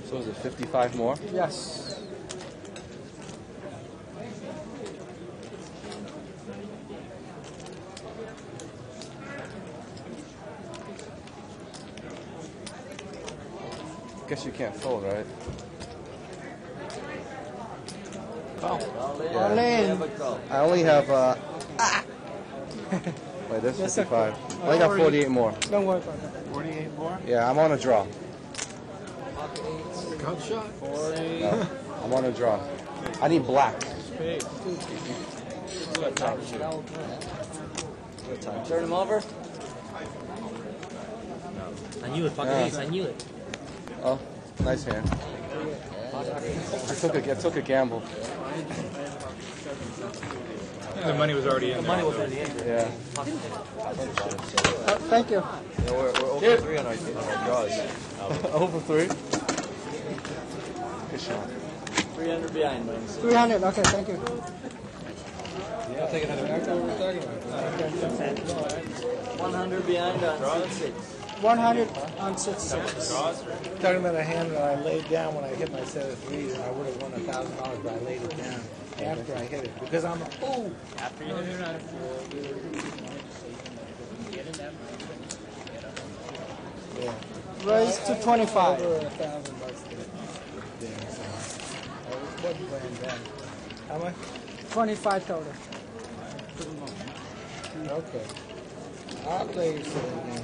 So is it 55 more? Yes. Guess you can't fold, right? All Yeah. in. I only have, wait, there's 55. I only got 48 more. Don't worry about that. 48 more? Yeah, I'm on a draw. Cut shot. No, I'm on a draw. I need black. Turn him over. I knew it, fucking ace, I knew it. Oh, nice hand. I took a gamble. The money was already in. The money was already in. Yeah. Thank you. Yeah, we're over 3 on our draws. Over 3? Good shot. 300 behind, man. 300. Okay, thank you. Yeah, take another. That's what we're talking about. 100 behind on 6. 100 on 6. Talking about a hand that I laid down when I hit my set of threes, and I would have won $1,000, but I laid it down after I hit it because I'm a fool. After you hit it on Yeah. Raise to 25. Over $1,000 there. So I wasn't playing bad. How much? 25 total. Okay. I'll play you some again.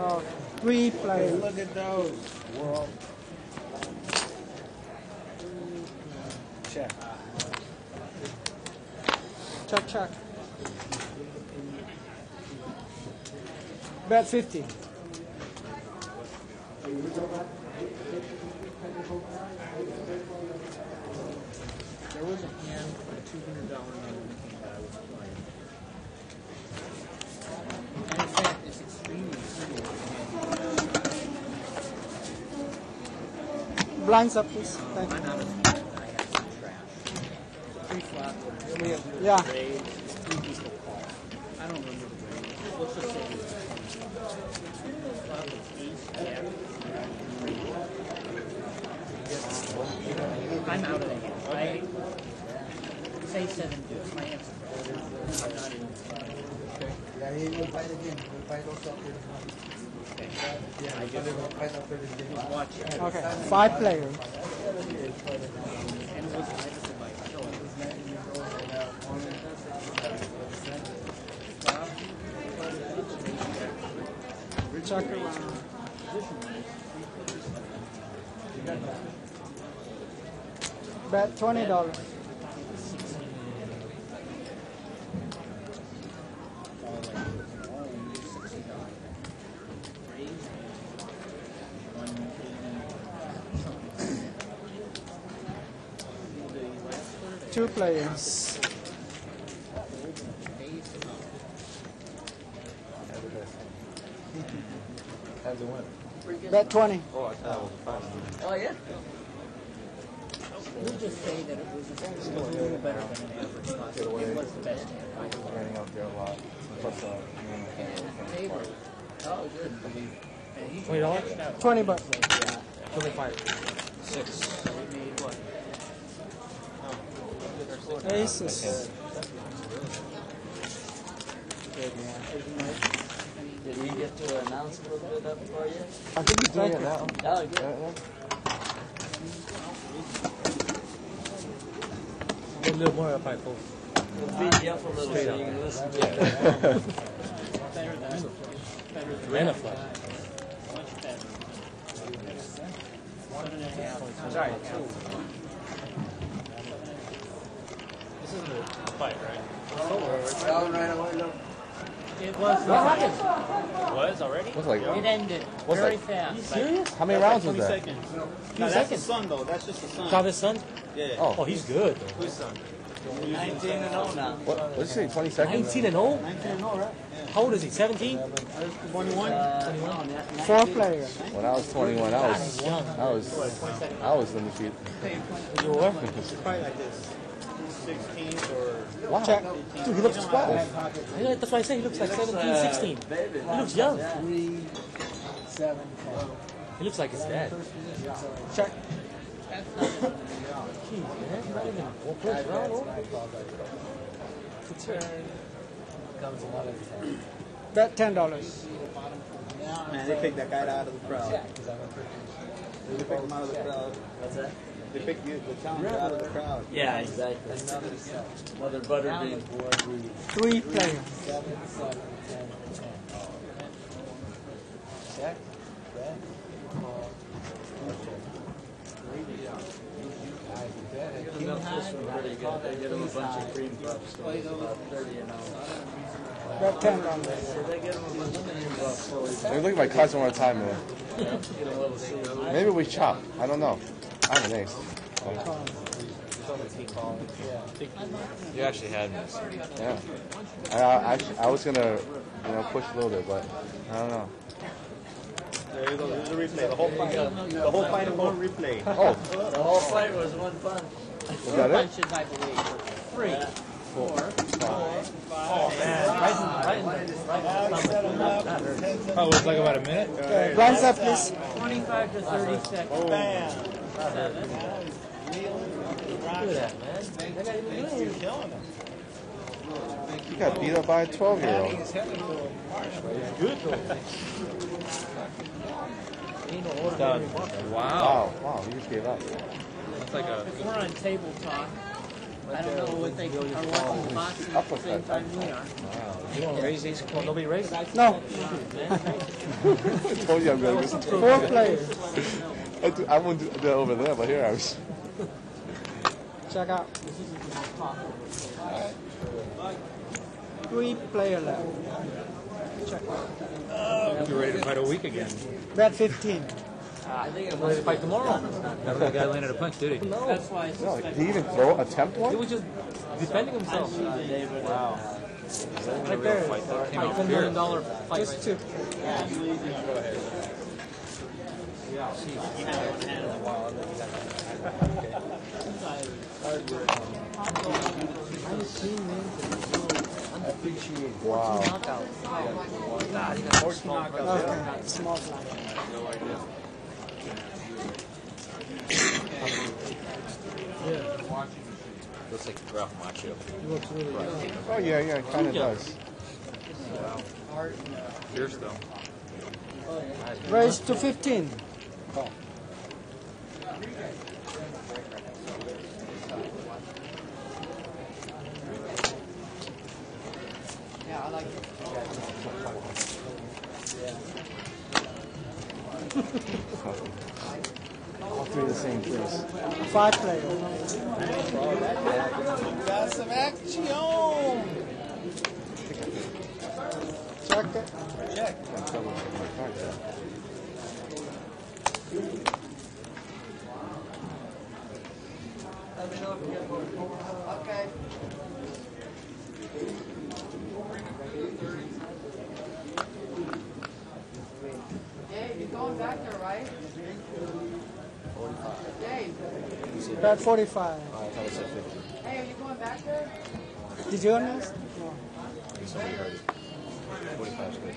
Oh, 3 players. Look at those. World. Check. Check. Bet 50. There was a hand for a $200 note that I was playing. And in fact, it's extremely similar to Blinds up, please. Thank you. I'm out of I have some trash. Pre-flop, Yeah. raise, 3 people call. I don't remember the raise. Let's just say it's flop is ace, jack, I'm out of the hand. I say 7 deuce. My answer. I'm not in. Yeah, he will fight again. He'll fight also after this one. Yeah, he will fight after this game. Watch it. Okay, 5 players. And it was I just like show it. Check around. Bet $20. Two players. How's it win? Bet 20. Oh, I thought it was fun. Oh, yeah. We'll just say that it was a little better than an average class. It was the best hand. Running out there a lot. Plus, Table. Oh, good. $20? 20 bucks. 25. 6. We made what? Aces. Did we get to announce a little bit up for you? I think he's doing it now. Oh, good. A little more if I pull. We'll beat you up a little so you can listen to it. Rena flush. Much better. 1.5. Sorry, 2. This isn't a fight, right? It was. What happened? Was already? What's like? It ended What's very like? fast. Are you serious? How many rounds was that? Seconds. No, that's the son, though. That's just the son. Got his son? Yeah. Oh, he's good. Whose son? 19 and 0 now. what did you say? 20 seconds? 19 and 0? 19 and 0, right? How old is he? 17? 21? 4 players. When I was 21, I was undefeated. You were? Probably like this. 16th or... Wow. Check. Dude, he looks 12. That's why I say he looks like 17, 16. He looks young. 3, 7, 10. He looks like his dad. Check. Jeez, man. Not even first round. Bet $10. Man, they picked that guy out of the crowd. They picked him out of the crowd. What's that? They picked the challenger out of the crowd. Yeah, exactly. Mother Butterbean. 3 players. 7, 7, 10, 10. Check. Bet. Call. Get them pretty good. They get them a bunch of cream puffs. So it's about 30 an hour. Bet $10. So they get them a bunch of cream puffs. So it's Let me look at my cards one more time, man. get them a little season. Maybe we chop. I don't know. I have an ace. You actually had me. Yeah. I was gonna, push a little bit, but I don't know. There you go. There's a replay. The whole fight is on replay. Oh. The whole fight was one fun. Was that it? Punches, I believe. 3, 4, 5. Oh, man. Oh, it was like about a minute? Okay, blinds up, please. 25 to 30 seconds. Bam. 7. Look at that, man. You're killing him. You got beat up by a 12-year-old. Good, though. Done. Wow, he just gave up. It's like a... We're on table talk. I don't know what they are watching boxing at the same time we are. You want to raise these? Well, nobody raised? No. Told you I'm gonna 4 players. I wouldn't do that over there, but here I was. Check out. 3 player left. Check. You're ready to fight a week again. Bet 15. I'm ready to fight tomorrow. That other guy landed a punch, did he? No. No, did he even attempt one? He was just defending himself. Wow. Right there. $10 million fight. Just 2. Go ahead. Wow. 14 knockouts. Okay. Small flag. No idea. Looks like Ralph Macchio. Oh yeah, it kind of does. Fierce though. Raise to 15. Yeah, I like it. All 3 the same place. 5 players. Got some action. Check it. Check. Let me know if you get more. Okay. Dave, you're going back there, right? 45. Dave. Bet 45. I thought I said 50. Hey, are you going back there? Did you honest? No. Somebody heard it. 45 is good.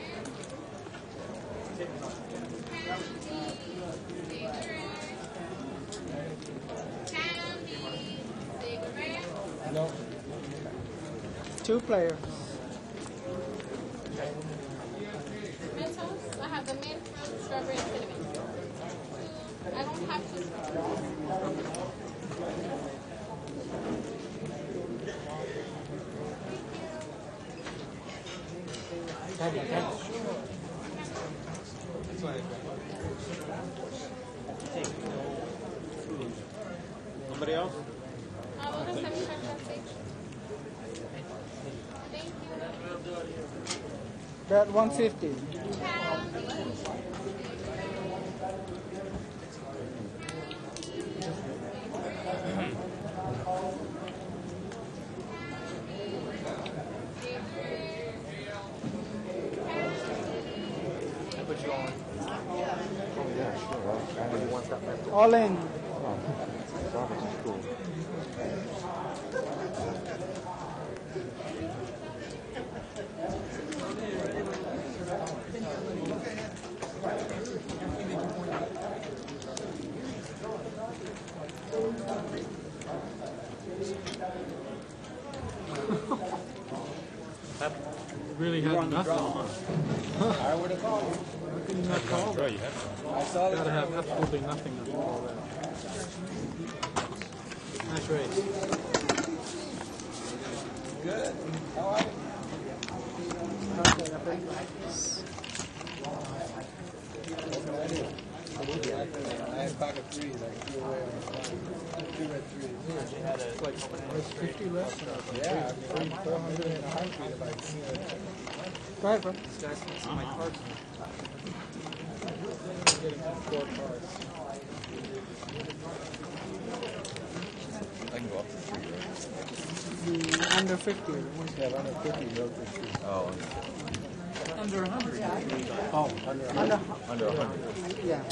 No. 2 players. Mentos, I have the mint, strawberry, and cinnamon. I don't have to. Somebody else? We'll just 75 cents each. Thank you. Bet 150. I put you on. Oh yeah, sure. All in. Roberts is cool. Really had nothing. I would have called you. How can you not call that? You have I saw Gotta that. have absolutely nothing to call that. Nice race. Good. How are you? I had pocket threes. I threw away on 2 red threes. Like 50 left. Yeah, I'd be 400 in a heartbeat if I could. Go ahead, bro. This guy's got some of my cards. Getting 4 cards. I can go up to 3, right? The under 50. Yeah, under 50, no 50. Oh, Under 100. Oh, under 100. under 100. Yeah.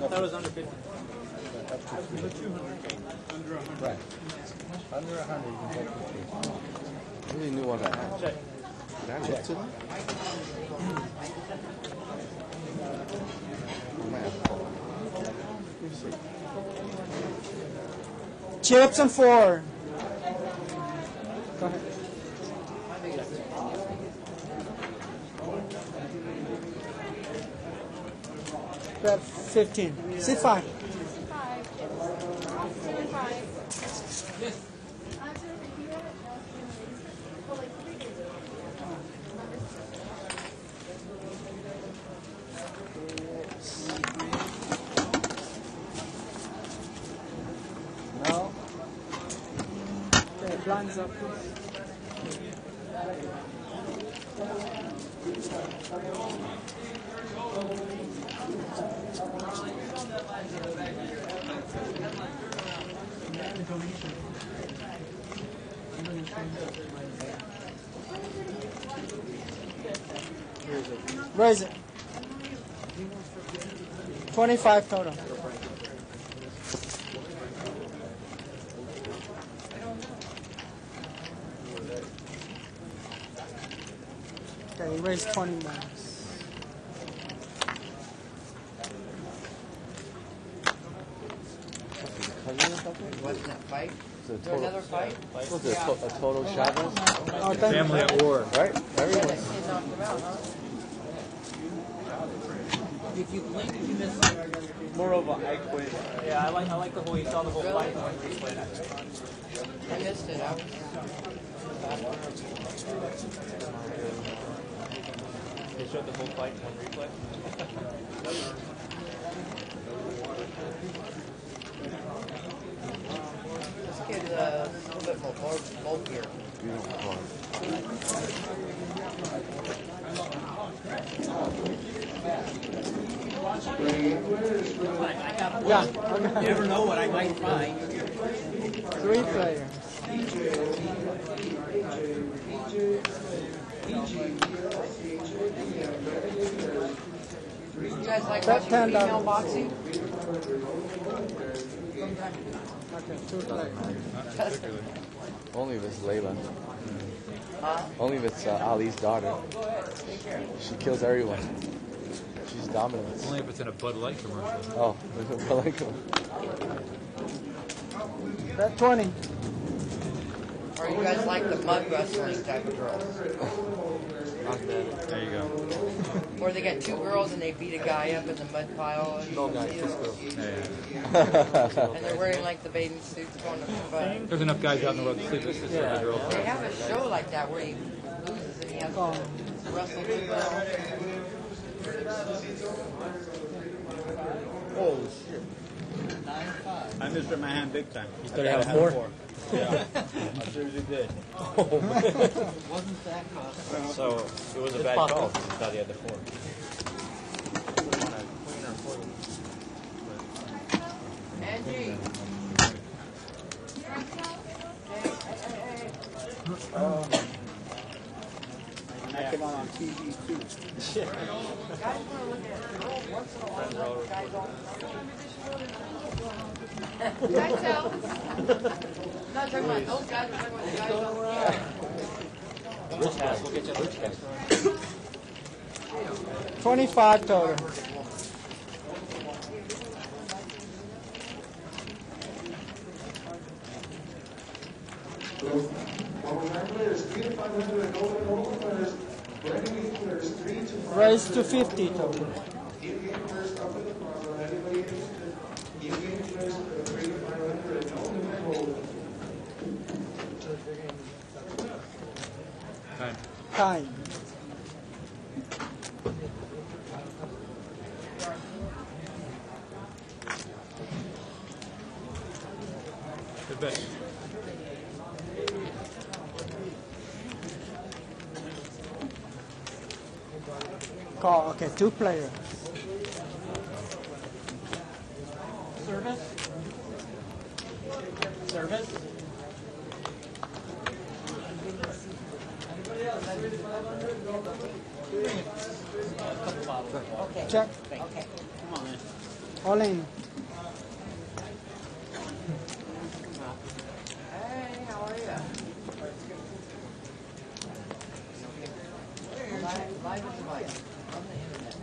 That was under 50. Up to 3. 200. Under 100. Right. Under 100, you can take 50. I really knew what I had. Check. Did I look to them? I might have to call. Let me see. Chips and 4. Go ahead. Bet 15. C5. No. Okay, blinds up. Where is it? 25 total. Okay, you raised 20 minus. What's that fight? Is it a Is there total, another fight? what's it, a total Shabbos? Oh, thank Family you. at war. Right? Everyone. They knocked him out, huh? If you blink, you miss. Moreover, I quit. Yeah, I like the whole. You saw the whole fight on replay. I missed it. I was... They showed the whole fight on replay. This kid's a little bit more bulkier. Beautiful car. Yeah, You never know what I might find. 3 players. You guys like Bet watching female $10. boxing? Okay, 2 players. Only if it's Layla. Huh? Only if it's Ali's daughter. She kills everyone. She's dominant. Only if it's in a Bud Light commercial. Oh, I like him. Bet 20. Or you guys like the mud wrestling type of girls? There you go. Where they get 2 girls and they beat a guy up in the mud pile. And, and they're wearing like the bathing suits going to fight. There's enough guys out in the road to sleep with sister and girl. They have a show like that where he loses and he has to wrestle 2 girls. Holy shit. I missed my hand big time. You thought you had 4? Yeah. I seriously did. Wasn't that costly? So it was a bad call because he thought he had the 4. Angie. I came on TV too. Guys want to look at girls once in a while. Guys don't. Guys tell. Not talking about those guys, we're talking about the guys on the Rich cast. We'll get you a rich cast. 25 total. Raise to 50 total. Time. Time. Good bet. Call. Okay, 2 players. Service. Service. Okay. Check. Okay. Come on, man. All in. Hey, how are you? Live is live. On the internet.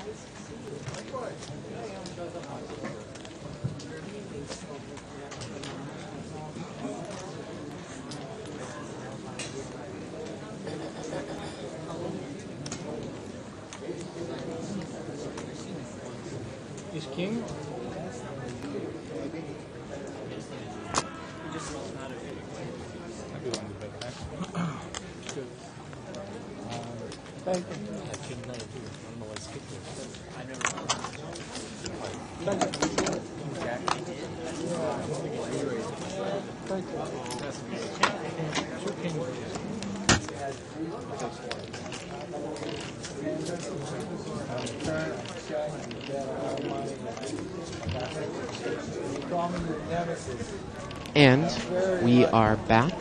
Is king? I'd be willing to bet that. Thank you. Thank you. And we are back.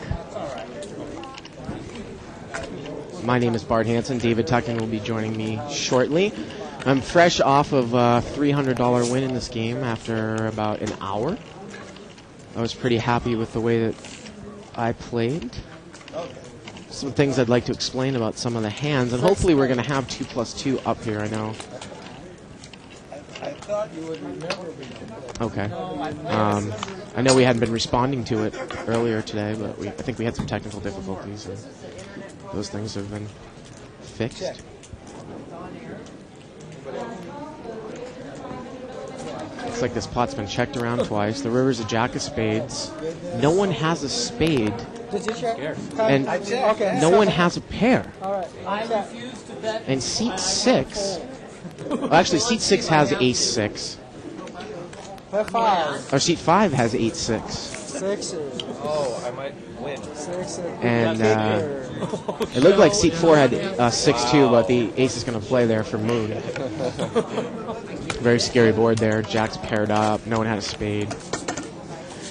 My name is Bart Hanson. David Tuchman will be joining me shortly. I'm fresh off of a $300 win in this game after about an hour. I was pretty happy with the way that I played. Some things I'd like to explain about some of the hands, and hopefully we're going to have 2+2 up here, I know. I thought you would remember me. Okay. I know we hadn't been responding to it earlier today, but I think we had some technical difficulties, and those things have been fixed. Looks like this pot's been checked around twice. The river's a jack of spades. No one has a spade. Did you check? And no one has a pair. All right. I refuse to bet. And seat 6... Well, actually, seat 6 has ace-6. Or seat 5 has 8-6. Sixes. Oh, I might win. Sixes. And it looked like seat 4 had 6-2, but the ace is going to play there for Moon. Very scary board there. Jack's paired up. No one had a spade.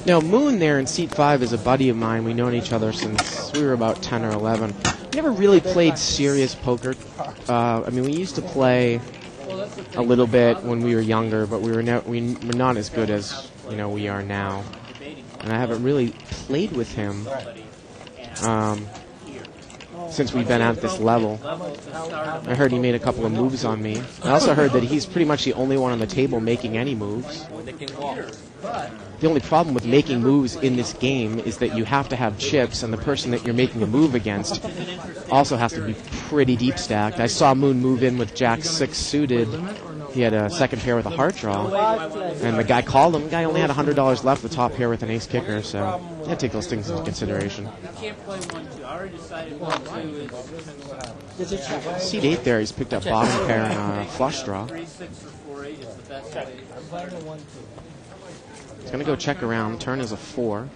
Now, Moon there in seat 5 is a buddy of mine. We've known each other since we were about 10 or 11. We never really played serious poker. I mean, we used to play a little bit when we were younger, but we were not as good as we are now. And I haven't really played with him since we've been at this level. I heard he made a couple of moves on me. I also heard that he's pretty much the only one on the table making any moves. The only problem with making moves in this game is that you have to have chips, and the person that you're making a move against also has to be pretty deep stacked. I saw Moon move in with Jack 6 suited. He had a second pair with a heart draw, and the guy called him. The guy only had $100 left, the top pair with an ace kicker, so you got to take those things into consideration. You can't play 1-2. I already decided 1-2 is. Seat 8 there, he's picked up bottom pair and a flush draw. 3-6 or 4-8 is the best way. He's going to go check around. Turn is a 4.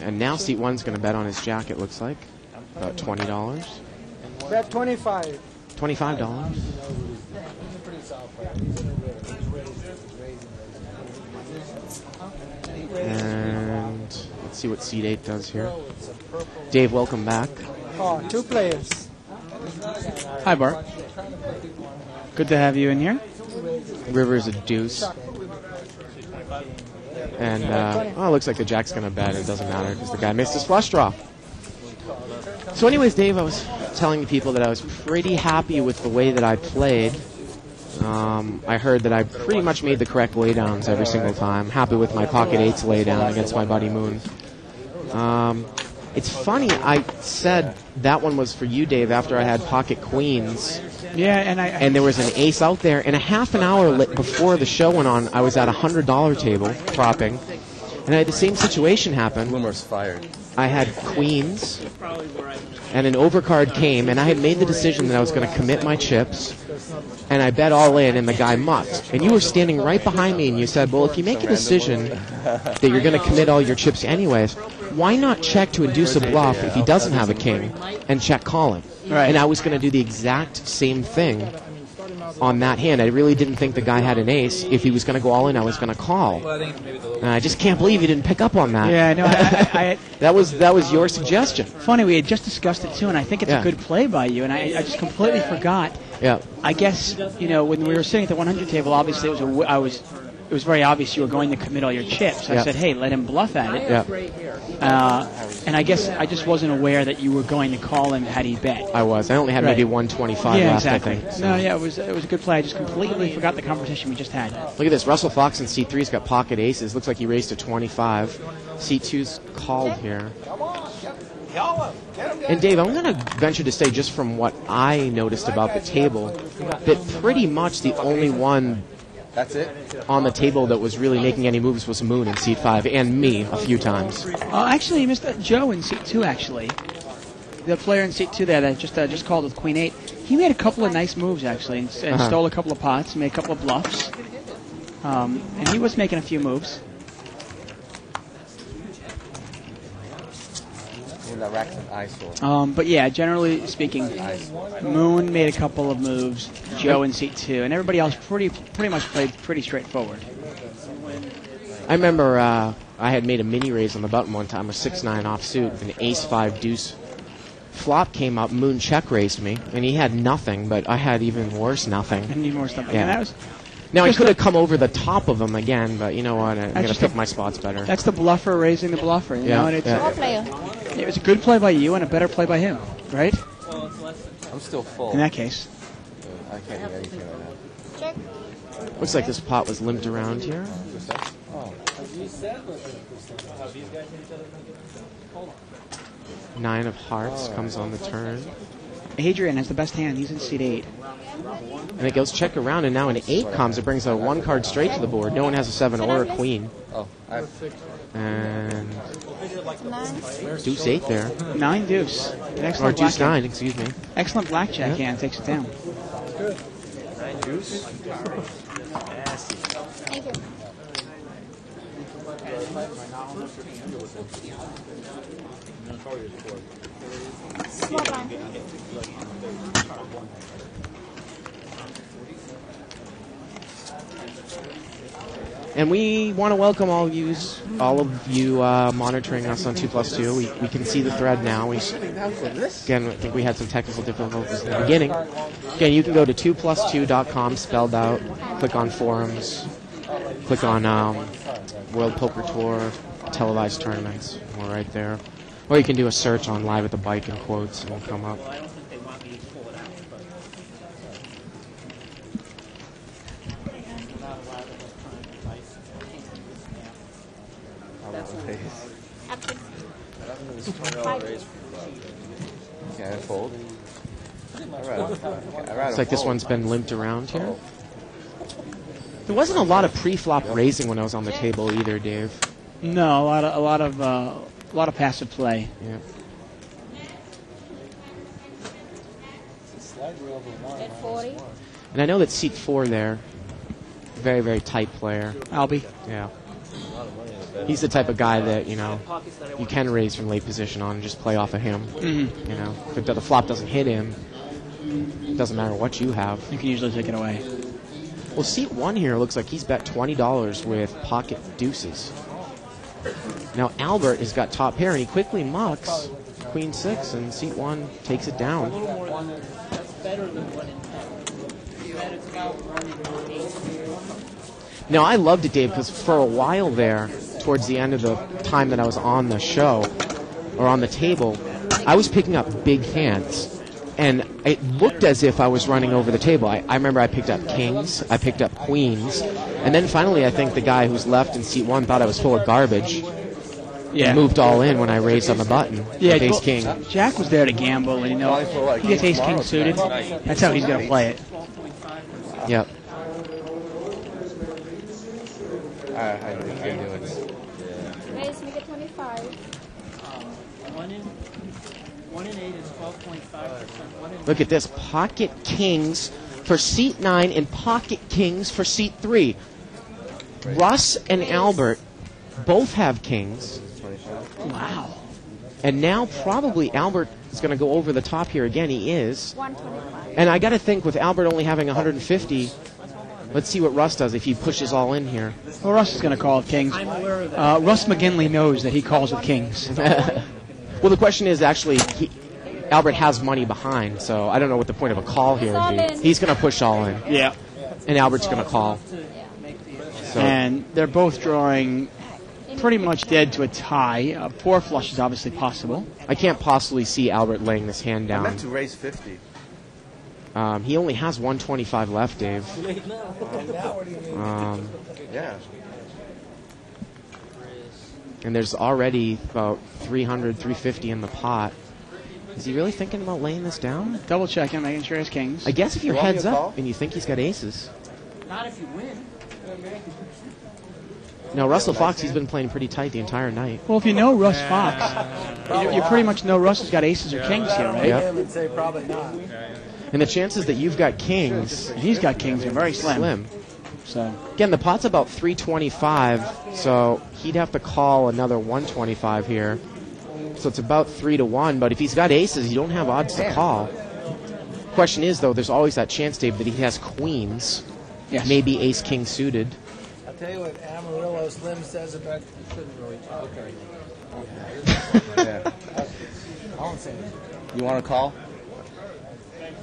And now seat 1's going to bet on his jack, it looks like. About $20. Bet 25. $25. And let's see what seat 8 does here. Dave, welcome back. Oh, 2 players. Hi, Bart. Good to have you in here. River's a deuce. And, it looks like the jack's going to bet. It doesn't matter because the guy missed his flush draw. So anyways, Dave, I was telling the people that I was pretty happy with the way that I played. I heard that I pretty much made the correct laydowns every single time. Happy with my pocket 8's laydown against my buddy Moon. It's funny, I said that one was for you, Dave, after I had pocket queens. Yeah, and there was an ace out there. And a half an hour before the show went on, I was at a $100 table, propping. And I had the same situation happen. Bloomer's fired. I had queens, and an overcard came, and I had made the decision that I was going to commit my chips, and I bet all in, and the guy mucked. And you were standing right behind me, and you said, well, if you make a decision that you're going to commit all your chips anyways, why not check to induce a bluff if he doesn't have a king, and check calling? Right. And I was going to do the exact same thing on that hand. I really didn't think the guy had an ace. If he was going to go all in, I was going to call. And I just can't believe you didn't pick up on that. Yeah, no, that was your suggestion. Funny, we had just discussed it too, and I think it's a good play by you, and I just completely forgot. Yeah. I guess, when we were sitting at the 100 table, obviously it was very obvious you were going to commit all your chips. I said, hey, let him bluff at it. Yeah. And I guess I just wasn't aware that you were going to call him had he bet. I was. I only had maybe 125 left, exactly. I think. So. No, yeah, it was a good play. I just completely forgot the conversation we just had. Look at this. Russell Fox in seat 3's got pocket aces. Looks like he raised to 25. Seat 2's called here. And Dave, I'm going to venture to say, just from what I noticed about the table, that pretty much the only one That's it? On the table that was really making any moves was Moon in seat 5, and me a few times. Actually, you missed Joe in seat 2, actually. The player in seat 2 there that just called with Queen 8. He made a couple of nice moves, actually, and stole a couple of pots, made a couple of bluffs. And he was making a few moves. that rack's an eyesore. But yeah, generally speaking, Moon made a couple of moves, Joe in seat 2, and everybody else pretty much played pretty straightforward. I remember I had made a mini raise on the button one time, a 6-9 offsuit with an ace-5 deuce. Flop came up, Moon check raised me, and he had nothing, but I had even worse nothing. And even worse nothing. Yeah. And that was now, I could have come over the top of him again, but you know what? I'm going to pick my spots better. That's the bluffer raising the bluffer. You know? And it's it was a good play by you and a better play by him, right? I'm still full. In that case. I can't do anything right now. Check. Looks like this pot was limped around here. Oh. 9 of hearts comes on the turn. Adrian has the best hand. He's in seat 8. And it goes check around, and now an 8 comes. It brings a 1 card straight to the board. No one has a 7 or a queen. Oh, I have And deuce 8 there. 9 deuce. Or deuce 9, excuse me. Excellent blackjack hand. Takes it down. Good. 9 deuce. Thank you. Small blind. And we want to welcome all of you monitoring us on 2+2. We can see the thread now. Again, I think we had some technical difficulties in the beginning. Again, you can go to 2plus2.com, spelled out, click on forums, click on World Poker Tour, televised tournaments. We're right there. Or you can do a search on Live at the Bike in quotes, and it'll come up. Can I fold? Looks like this one's been limped around here. There wasn't a lot of pre-flop raising when I was on the table either, Dave. No, a lot of passive play. Yeah. At 40. And I know that seat 4 there, very, very tight player. Albie. Yeah. He's the type of guy that, you know, you can raise from late position on and just play off of him. Mm-hmm. You know, if the flop doesn't hit him, it doesn't matter what you have. You can usually take it away. Well, seat 1 here looks like he's bet $20 with pocket deuces. Now Albert has got top pair, and he quickly mucks queen 6, and seat 1 takes it down. That's better than 1 in 10. You had it about 1 in 8. Now, I loved it, Dave, because for a while there, towards the end of the time that I was on the show, or on the table, I was picking up big hands. And it looked as if I was running over the table. I remember I picked up kings, I picked up queens, and then finally I think the guy who's left in seat 1 thought I was full of garbage. Yeah. And moved all in when I raised on the button. Yeah, ace king. Jack was there to gamble, and you know, he gets ace king suited. That's how he's going to play it. Yep. I can't do it. Raise, make it 25. 1 in 8 is 12.5%. Look at this. Pocket kings for seat 9 and pocket kings for seat 3. Russ and Albert both have kings. Wow. And now probably Albert is going to go over the top here again. He is. 125. And I got to think with Albert only having 150, let's see what Russ does if he pushes all in here. Well, Russ is going to call with kings. Russ McGinley knows that he calls with kings. Well, the question is actually, Albert has money behind, so I don't know what the point of a call here would be. He's going to push all in. Yeah. And Albert's going to call. So. And they're both drawing pretty much dead to a tie. 4 flush is obviously possible. I can't possibly see Albert laying this hand down. I meant to raise 50. He only has 125 left, Dave. Yeah. And there's already about 300, 350 in the pot. Is he really thinking about laying this down? Double checking, making sure his kings. I guess if your head's up and you think he's got aces. Not if you win. No, Russell Fox, he's been playing pretty tight the entire night. Well, if you know Russ Fox, you pretty much know Russ has got aces or kings here, right? I would say probably not. And the chances that you've got kings... He's got kings are very slim. So again, the pot's about 325, so he'd have to call another 125 here. So it's about 3-1, but if he's got aces, you don't have odds to call. Question is, though, there's always that chance, Dave, that he has queens. Yes. Maybe ace-king suited. I'll tell you what Amarillo Slim says about... You shouldn't really... Okay. Yeah. I won't say anything. You want to call?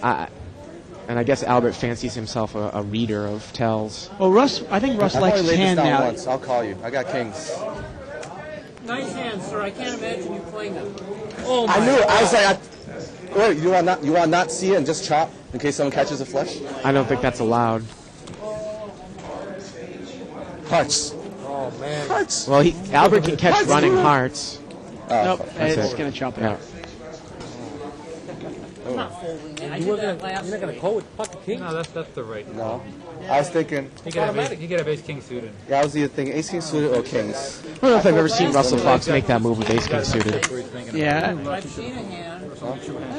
And I guess Albert fancies himself a reader of tells. Well, I think Russ likes his hand now. Once. I'll call you. I got kings. Nice hand, sir. I can't imagine you playing them. Oh my I knew it. I was God. like, wait, you want to not see it and just chop in case someone catches a flush? I don't think that's allowed. Hearts. Oh, man. Hearts. Well, Albert can catch running hearts. Nope, That's it's it. going to chop it Yeah. out. I'm not folding it. I You did weren't that gonna, last you're not going to call with pocket king? No, that's the right. No. I was thinking... You get a base king suited. Yeah, I was either thinking ace king suited or kings. I don't know if I've ever seen Russell Fox make that move with ace-king suited. Yeah. I've seen a hand.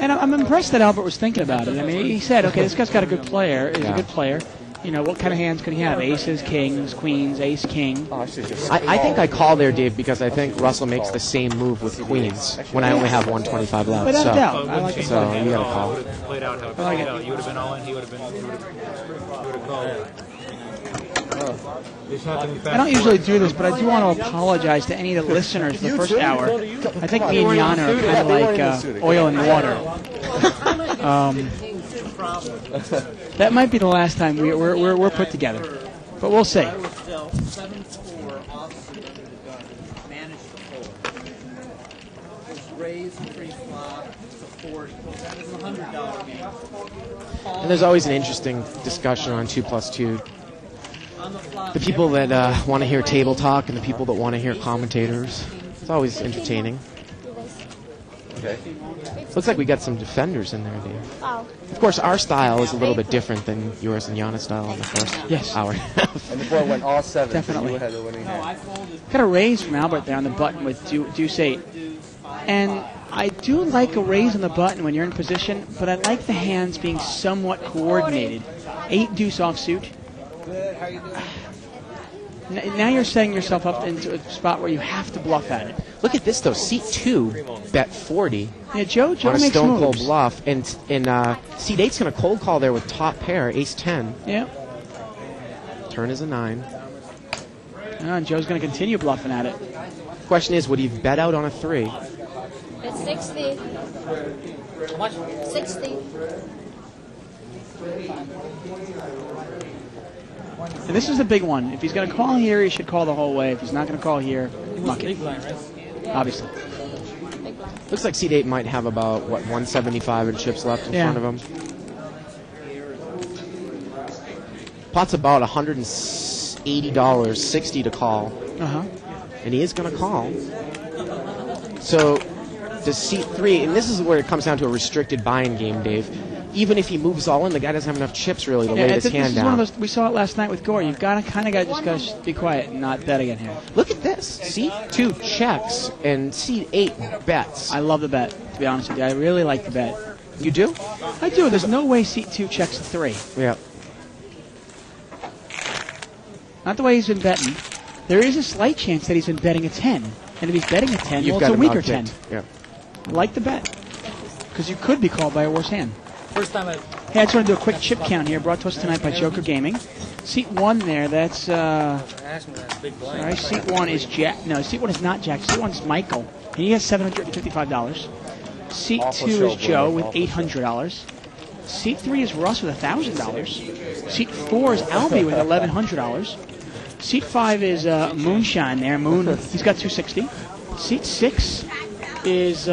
And I'm impressed that Albert was thinking about it. I mean, he said, okay, this guy's got a good player. He's a good player. You know, what kind of hands could he have? Aces, kings, queens, ace, king. Oh, I should just... I think I call there, Dave, because I think Russell makes the same move with queens when I only have 125 left. Without a doubt. I like it. So you got to call. Played out how it played out. You would have been all in. He would have been. He would have called. I don't usually do this, but I do want to apologize to any of the listeners for the first hour. I think me and Yana are kind of like oil and water. That might be the last time we're put together, but we'll see. I was dealt 7-4 offsuit under the gun. Managed to fold. It was raised pre-flop to 40. That was a $100 game. And there's always an interesting discussion on 2+2. On the flop, The people that want to hear table talk and the people that want to hear commentators. It's always entertaining. Okay. Looks like we got some defenders in there, Dave. Wow. Of course, our style is a little bit different than yours and Yana's style in the first hour. And the board went all 7. Definitely. So you had the winning hand. Got a raise from Albert there on the button with deuce 8. And I do like a raise on the button when you're in position, but I like the hands being somewhat coordinated. 8 deuce offsuit. Good. How you doing? Now you're setting yourself up into a spot where you have to bluff at it. Look at this, though. Seat 2 bet 40 Yeah, Joe on a makes stone cold moves. bluff. And Seat 8's going to cold call there with top pair, ace 10. Yeah. Turn is a 9. And Joe's going to continue bluffing at it. Question is, would he bet out on a 3? It's 60. How much? 60. And this is the big one. If he's going to call here, he should call the whole way. If he's not going to call here, muck it. Obviously. Looks like Seat 8 might have about, 175 in chips left in front of him. Pot's about $180, 60 to call. Uh-huh. And he is going to call. So, does Seat 3, and this is where it comes down to a restricted buy-in game, Dave. Even if he moves all in, the guy doesn't have enough chips really to lay his hand down. One of those, we saw it last night with Gore. You've got to just gotta be quiet and not bet again here. Look at this. Seat 2 checks and Seat 8 bets. I love the bet, to be honest with you. I really like the bet. You do? I do. There's no way Seat 2 checks a 3. Yeah. Not the way he's been betting. There is a slight chance that he's been betting a 10. And if he's betting a 10, You've well, it's got a weaker him 10. outkicked. Yeah. I like the bet. Because you could be called by a worse hand. First time I... Hey, I just want to do a quick chip count here, brought to us tonight by Joker Gaming. Seat 1 there, that's, sorry, Seat 1 is Jack. No, Seat 1 is not Jack. Seat 1 is Michael. And he has $755. Seat 2 is Joe with $800. Seat 3 is Russ with $1,000. Seat 4 is Albie with $1,100. Seat 5 is Moonshine there. Moon, he's got $260. Seat 6 is...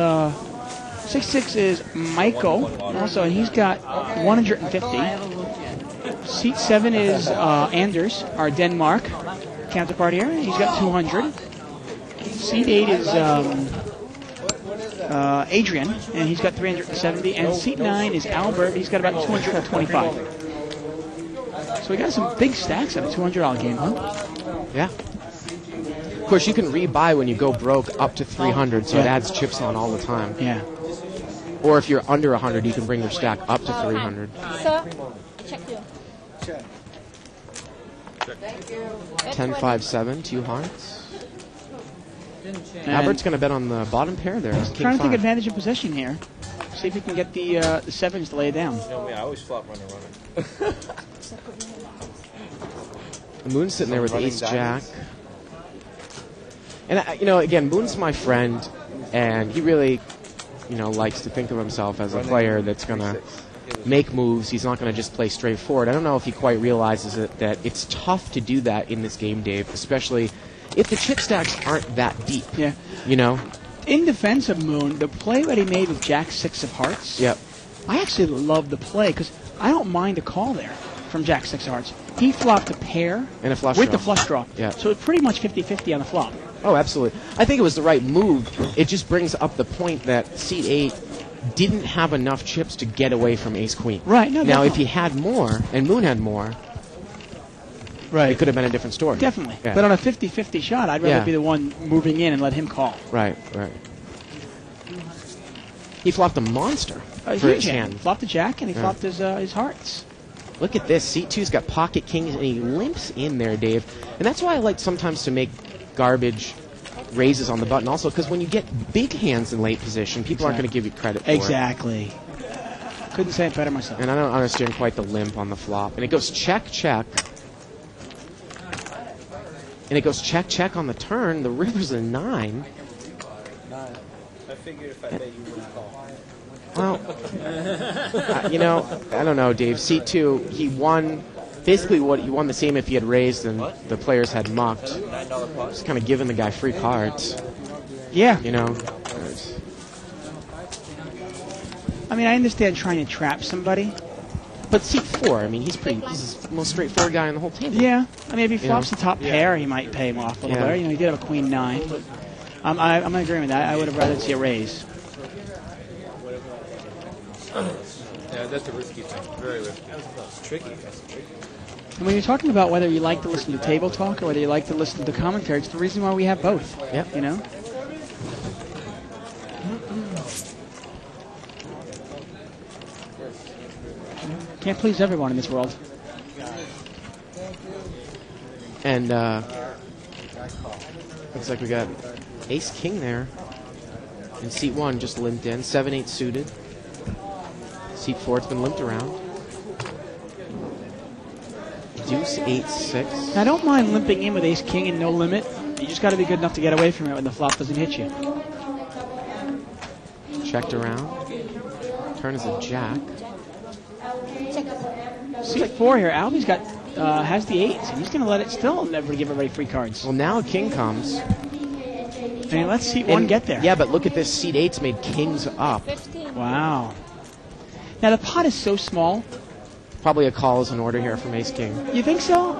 6-6 is Michael, also, and he's got $150. Seat 7 is Anders, our Denmark counterpart here. He's got $200. Seat 8 is Adrian, and he's got $370. And Seat 9 is Albert. He's got about $225. So we got some big stacks at a $200 game, huh? Yeah. Of course, you can rebuy when you go broke up to 300, so it adds chips on all the time. Yeah. Or if you're under 100, you can bring your stack up to 300. Sir, check you. Check. 10-5-7, 2 hearts. Albert's going to bet on the bottom pair there. King Trying to take 5. advantage of position here. See if he can get the sevens to lay it down. You know me, I always flop runner. The Moon's sitting there with ace jack. And, again, Moon's my friend, and he really, likes to think of himself as a player that's going to make moves. He's not going to just play straight forward. I don't know if he quite realizes that it's tough to do that in this game, Dave, especially if the chip stacks aren't that deep. Yeah. In defense of Moon, the play that he made with Jack 6 of hearts, yep. I actually love the play because I don't mind a call there from Jack 6 of hearts. He flopped a pair and a flush with draw. the flush draw. Yeah. So it's pretty much 50-50 on the flop. Oh, absolutely. I think it was the right move. It just brings up the point that seat 8 didn't have enough chips to get away from ace-queen. Right. No, now, definitely. if he had more, and Moon had more, right, it could have been a different story. Definitely. Yeah. But on a 50-50 shot, I'd rather be the one moving in and let him call. Right. He flopped a monster for his hand. He flopped a jack, and he flopped his hearts. Look at this. Seat 2's got pocket kings, and he limps in there, Dave. And that's why I like sometimes to make garbage raises on the button also, because when you get big hands in late position, people aren't going to give you credit for it. Exactly. Couldn't say it better myself. And I don't understand quite the limp on the flop. And it goes check, check. And it goes check, check on the turn. The river's a 9. 9. I figured if I bet you wouldn't call. Well, I don't know, Dave. Seat 2, he won. Basically, he won the same if he had raised and the players had mucked. Just kind of giving the guy free cards. Yeah. I understand trying to trap somebody. But seat 4, he's the most straightforward guy on the whole table. Yeah. If he flops the top pair, he might pay him off a little better. He did have a queen 9. But I'm in agreement with that. I would have rather see a raise. Yeah, that's a risky thing. Very risky. It's tricky. And when you're talking about whether you like to listen to table talk or whether you like to listen to commentary, it's the reason why we have both. Yep. Can't please everyone in this world. And looks like we got ace king there. And seat 1 just limped in. 7-8 suited. Seat 4, it's been limped around. Deuce 8-6. I don't mind limping in with ace king and no limit. You just got to be good enough to get away from it when the flop doesn't hit you. Checked around. Turn is a jack. Seat 4 here. Albie's got has the 8s, and he's going to let it still never give everybody free cards. Well, now king comes. Let's seat 1 get there. Yeah, but look at this. Seat 8's made kings up. Wow. Now, the pot is so small. Probably a call is in order here from ace king. You think so?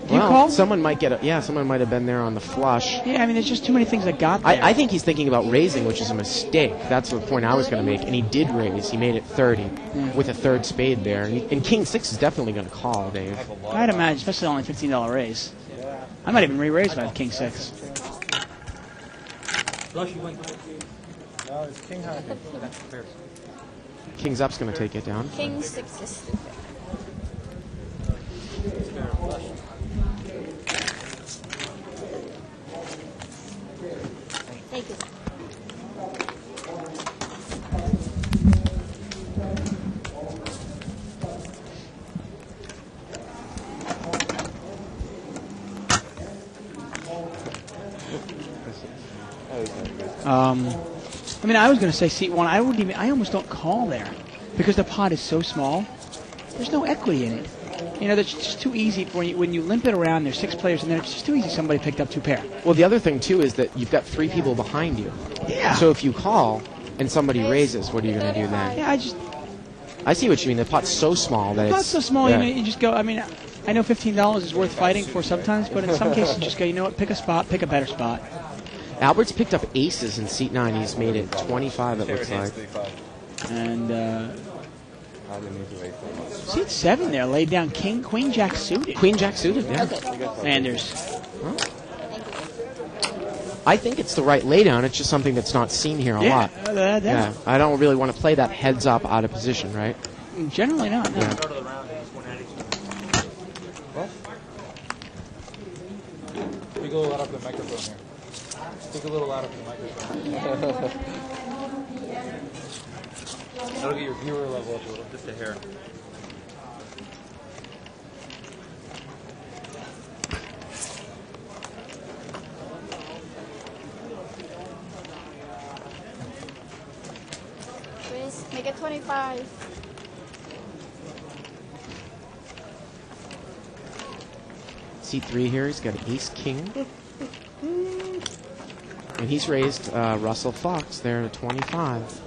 Do you Well, call? someone might someone might have been there on the flush. Yeah, there's just too many things that got there. I think he's thinking about raising, which is a mistake. That's the point I was going to make. And he did raise. He made it 30 with a third spade there. And king 6 is definitely going to call, Dave. I'd imagine, especially only $15 raise. I might even re-raise by king 6. Flush, you went. No, it's king high. King's up's going to take it down. King 6 is stupid. Thank you. I was going to say seat 1. I almost don't call there because the pot is so small. There's no equity in it. That's just too easy when you limp it around. There's 6 players in there. It's just too easy. Somebody picked up 2 pair. Well, the other thing too is that you've got 3 people behind you. Yeah. So if you call and somebody raises, what are you going to do then? Yeah, I see what you mean. The pot's so small that the pot's so small. Yeah. You just go. I know $15 is worth fighting for sometimes, but in some cases, just go. You know what? Pick a spot. Pick a better spot. Albert's picked up aces in seat 9. He's made it 25. It looks like. And seat 7 there, laid down king, queen, jack suited. Queen, jack suited. Yeah. Okay. Anders. Well, I think it's the right laydown. It's just something that's not seen here a lot. Yeah. I don't really want to play that heads up out of position, right? Generally not. No. Yeah. We go right up the microphone here. Speak a little louder for the microphone. That'll get your viewer level up a little, just a hair. Please make it 25. C3 here, he's got ace king. And he's raised Russell Fox there to 25.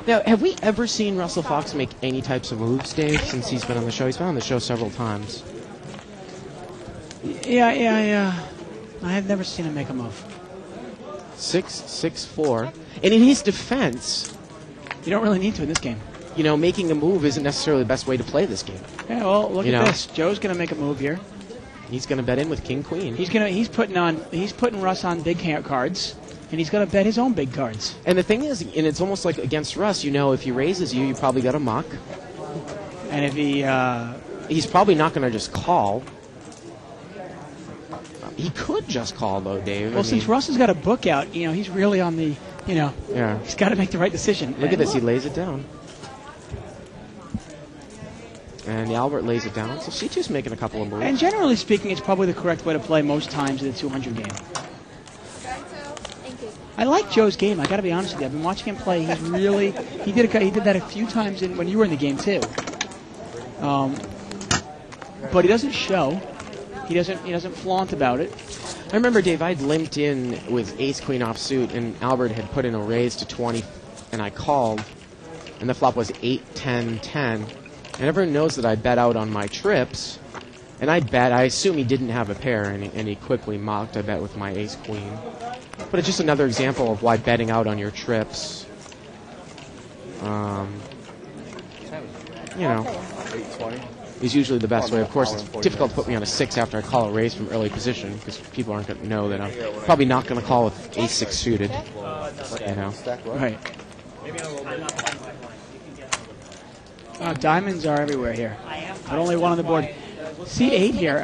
Now, have we ever seen Russell Fox make any types of moves, Dave, since he's been on the show? He's been on the show several times. Yeah. I have never seen him make a move. 6-6-4. And in his defense, you don't really need to in this game. You know, making a move isn't necessarily the best way to play this game. Yeah, well, look at this. Joe's going to make a move here. He's going to bet in with King Queen. He's putting Russ on big cards, and he's going to bet his own big cards. And the thing is, and it's almost like against Russ, you know, if he raises you probably got a muck. And if he's probably not going to just call. He could just call though, Dave. Well, since Russ has got a book out, you know, he's really on the, yeah. He's got to make the right decision. Look at this, he lays it down. And Albert lays it down. So C2's making a couple of moves. And generally speaking, it's probably the correct way to play most times in the 200 game. Thank you. I like Joe's game. I got to be honest with you. I've been watching him play. He's really he did that a few times when you were in the game too. But he doesn't show. He doesn't flaunt about it. I remember, Dave, I'd limped in with ace queen offsuit, and Albert had put in a raise to 20, and I called, and the flop was 8, 10, 10. And everyone knows that I bet out on my trips, and I assume he didn't have a pair, and he quickly mocked. I bet with my ace queen. But it's just another example of why betting out on your trips, is usually the best way. Of course, it's difficult to put me on a 6 after I call a raise from early position, because people aren't going to know that I'm probably not going to call with ace 6 suited. Right. Diamonds are everywhere here, but only one on the board. C8 here.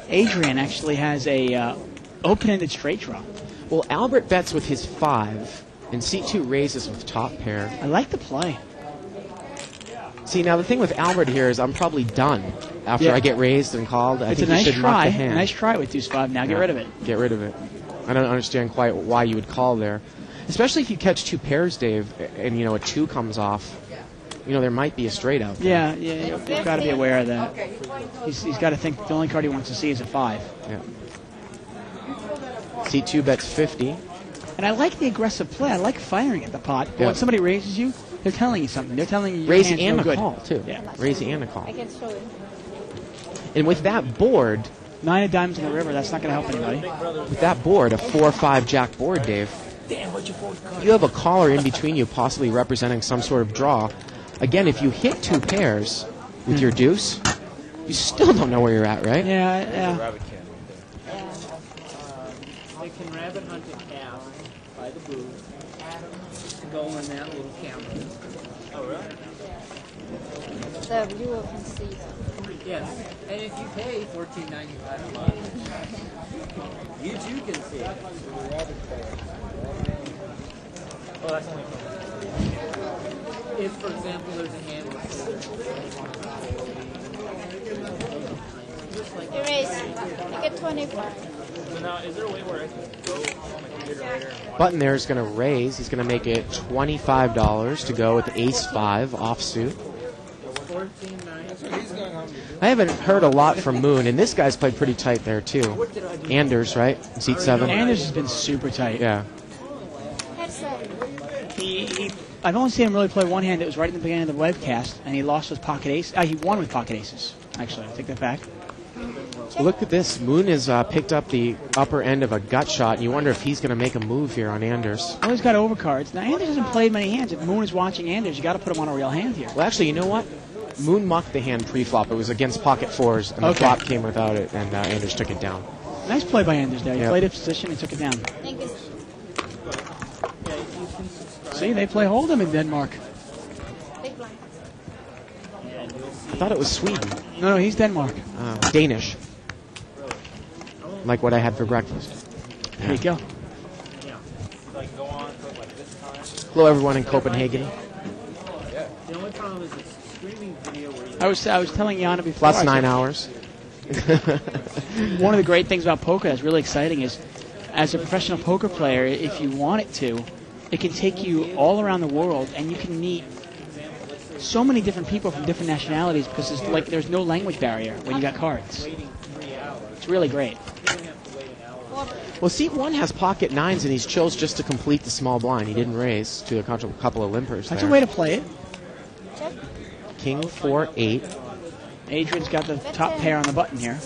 Adrian actually has a open-ended straight draw. Well, Albert bets with his 5, and C2 raises with top pair. I like the play. See, now the thing with Albert here is I'm probably done after I get raised and called. It's a nice try. A nice try with deuce 5. Now get rid of it. Get rid of it. I don't understand quite why you would call there, especially if you catch 2 pairs, Dave, and a 2 comes off. There might be a straight out there. Yeah, you've got to be aware of that. He's got to think the only card he wants to see is a 5. Yeah. C2 bets 50. And I like the aggressive play. I like firing at the pot. But when somebody raises you, they're telling you something. They're telling you your raise hand's and no a good. call, too. Yeah. Raise and a call. I can show you. And with that board... 9 of diamonds in the river, that's not going to help anybody. With that board, a 4-5 jack board, Dave, you have a caller in between you possibly representing some sort of draw. Again, if you hit 2 pairs with your deuce, you still don't know where you're at, right? Yeah. They can rabbit hunt a calf by the booth to go in that little camera. Oh, really? The viewer can see them. Yes, and if you pay $14.95 a month, you too can see it. Oh, that's only if, for example, there's a hand with Erase. Make it 25. So now, is there a way where I can go on my computer later? Button there is going to raise. He's going to make it $25 to go with ace 5 offsuit. I haven't heard a lot from Moon, and this guy's played pretty tight there, too. Anders, right? Seat 7. Anders has been super tight. Yeah. I've only seen him really play one hand that was right at the beginning of the webcast, and he lost with pocket ace. He won with pocket aces, actually. I take that back. Look at this. Moon has picked up the upper end of a gut shot, and you wonder if he's going to make a move here on Anders. Well, he's got overcards. Now, Anders hasn't played many hands. If Moon is watching Anders, you got to put him on a real hand here. Well, actually, you know what? Moon mucked the hand pre-flop. It was against pocket 4s, and the flop came without it, and Anders took it down. Nice play by Anders there. He played his position and took it down. Thank you. See, they play Hold'em in Denmark. I thought it was Sweden. No, he's Denmark. Danish. Like what I had for breakfast. There you go. Hello, everyone in Copenhagen. The only problem is it's streaming video where you... I was telling Yana before. Plus 9 hours. One of the great things about poker that's really exciting is, as a professional poker player, if you want it to, it can take you all around the world, and you can meet so many different people from different nationalities because there's no language barrier when you got cards. It's really great. Well, seat 1 has pocket 9s, and he's chills just to complete the small blind. He didn't raise to a couple of limpers. That's there. a way to play it. King 4-8. Adrian's got the top pair on the button here.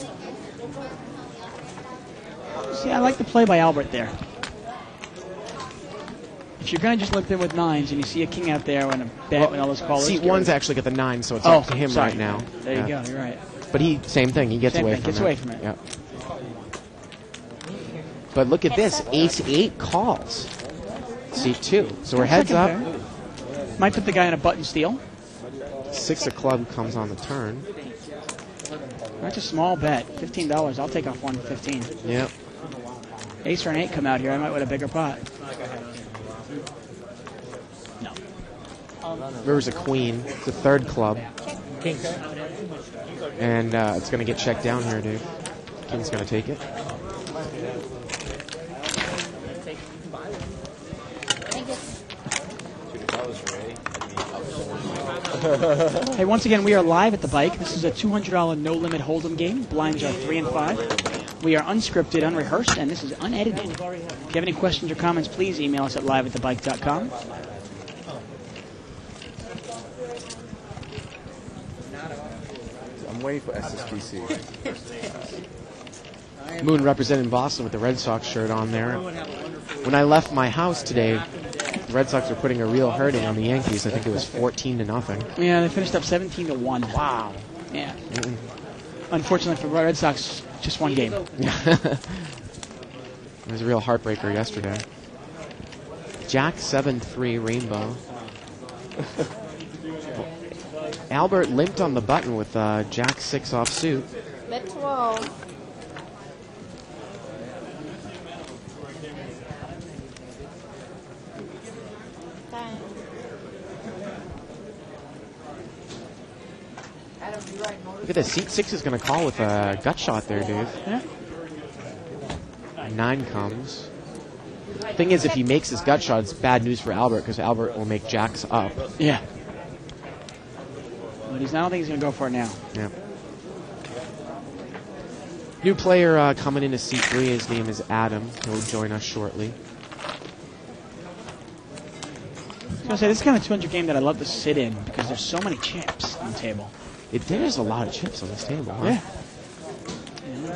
See, I like the play by Albert there. If you're going to just limp in with 9s and you see a king out there and a bet when all those callers... Seat 1's actually got the 9, so it's up to him right now. There you go, you're right. But same thing, he gets away from it. Yep. But look at this, ace-8 calls. Seat 2. So we're heads up. Might put the guy in a button steal. 6 of club comes on the turn. That's a small bet. $15. I'll take off 1 for 15. Yep. Ace or an 8 come out here. I might win a bigger pot. No. River's a queen. It's a 3rd club. King. And it's going to get checked down here, Dave. King's going to take it. Hey, once again, we are live at the bike. This is a $200 no-limit hold'em game. Blinds are 3 and 5. We are unscripted, unrehearsed, and this is unedited. If you have any questions or comments, please email us at liveatthebike.com. I'm waiting for SSPC. Moon representing Boston with the Red Sox shirt on there. When I left my house today, the Red Sox were putting a real hurting on the Yankees. I think it was 14-0. Yeah, they finished up 17-1. Wow. Yeah. Unfortunately for the Red Sox, just one game. It was a real heartbreaker yesterday. Jack 7-3 rainbow. Albert limped on the button with Jack 6 offsuit. Bet 12. Look at this. Seat 6 is going to call with a gut shot there, Dave. Yeah. 9 comes. Thing is, if he makes his gut shot, it's bad news for Albert because Albert will make jacks up. Yeah. But I don't think he's going to go for it now. Yeah. New player coming into seat 3. His name is Adam. He'll join us shortly. I was going to say, this is kind of a 200 game that I love to sit in because there's so many chips on the table. There's a lot of chips on this table, huh? Yeah.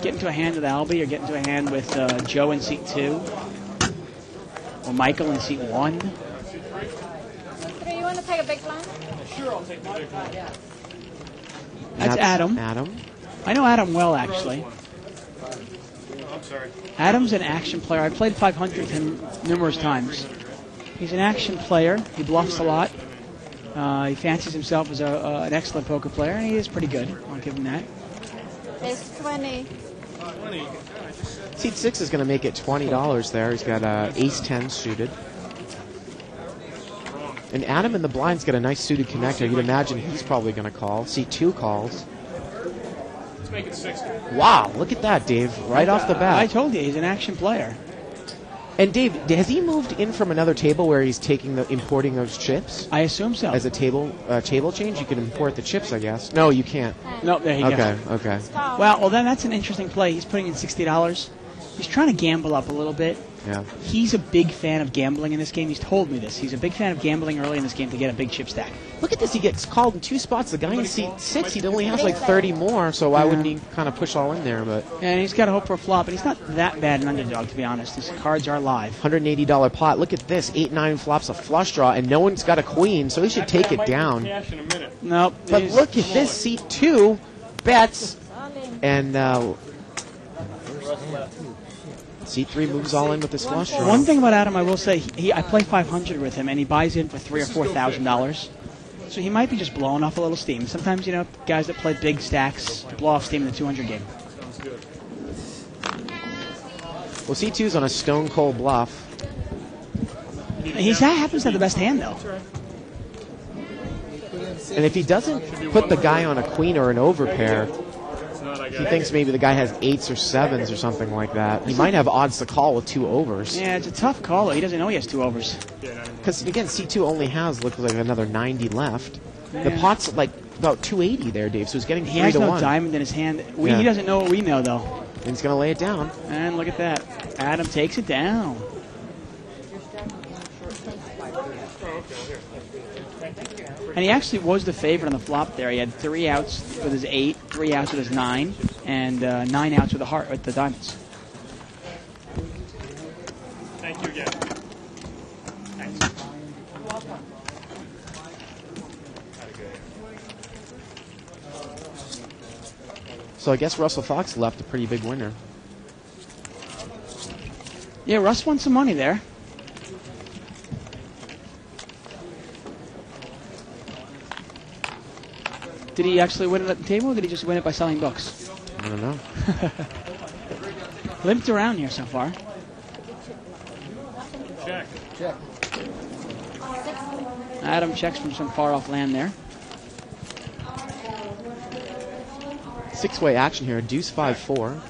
Get into a hand with Albie or get into a hand with Joe in seat 2 or Michael in seat 1. Do you want to take a big blind? Sure, I'll take my big one. That's Adam. Adam. I know Adam well, actually. I'm sorry. Adam's an action player. I've played 500 with him numerous times. He's an action player. He bluffs a lot. He fancies himself as an excellent poker player, and he is pretty good. I'll give him that. It's 20. Seat 6 is going to make it $20 there. He's got ace-10 suited. And Adam in the blind's got a nice suited connector. You'd imagine he's probably going to call. Seat 2 calls. Let's make it 60. Wow, look at that, Dave. Right off the bat. I told you, he's an action player. And Dave, has he moved in from another table where he's importing those chips? I assume so. As a table change, you can import the chips, I guess. No, you can't. No, there you go. Okay. Well, then that's an interesting play. He's putting in $60. He's trying to gamble up a little bit. Yeah. He's a big fan of gambling in this game. He's told me this. He's a big fan of gambling early in this game to get a big chip stack. Look at this. He gets called in 2 spots. The guy in seat 6, he only has like 30 more, so why wouldn't he kind of push all in there? But and he's got to hope for a flop, but he's not that bad an underdog, to be honest. His cards are live. $180 pot. Look at this. 8-9 flops a flush draw, and no one's got a queen, so he should take it down. Nope. But look at this. Seat 2 bets, and seat 3 moves all in with this flush draw. One thing about Adam, I will say, I play 500 with him, and he buys in for $3,000 or $4,000. So he might be just blowing off a little steam. Sometimes, guys that play big stacks blow off steam in the 200 game. Well, C2's on a stone cold bluff. He happens to have the best hand, though. And if he doesn't put the guy on a queen or an overpair, he thinks maybe the guy has 8s or 7s or something like that. He might have odds to call with 2 overs. Yeah, it's a tough call. He doesn't know he has 2 overs. Because, again, C2 only has, looks like another 90 left. Yeah. The pot's like about 280 there, Dave, so he's getting 3 He has to no 1. diamond in his hand. He doesn't know what we know, though. And he's going to lay it down. And look at that. Adam takes it down. And he actually was the favorite on the flop there. He had 3 outs with his 8, 3 outs with his 9, and 9 outs with the diamonds. Thank you again. Thanks. So I guess Russell Fox left a pretty big winner. Yeah, Russ won some money there. Did he actually win it at the table, or did he just win it by selling books? I don't know. Limped around here so far. Check. Check. Adam checks from some far-off land there. 6-way action here, deuce 5-4.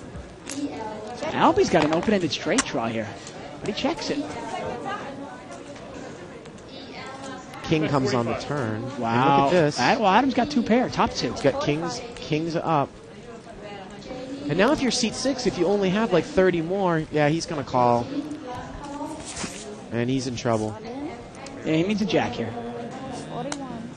Albie's got an open-ended straight draw here, but he checks it. King comes on the turn. Wow. And look at this. Well, Adam's got 2 pair, top 2. He's got kings up. And now if you're seat 6, if you only have like 30 more, yeah, he's going to call. And he's in trouble. Yeah, he needs a jack here. 41.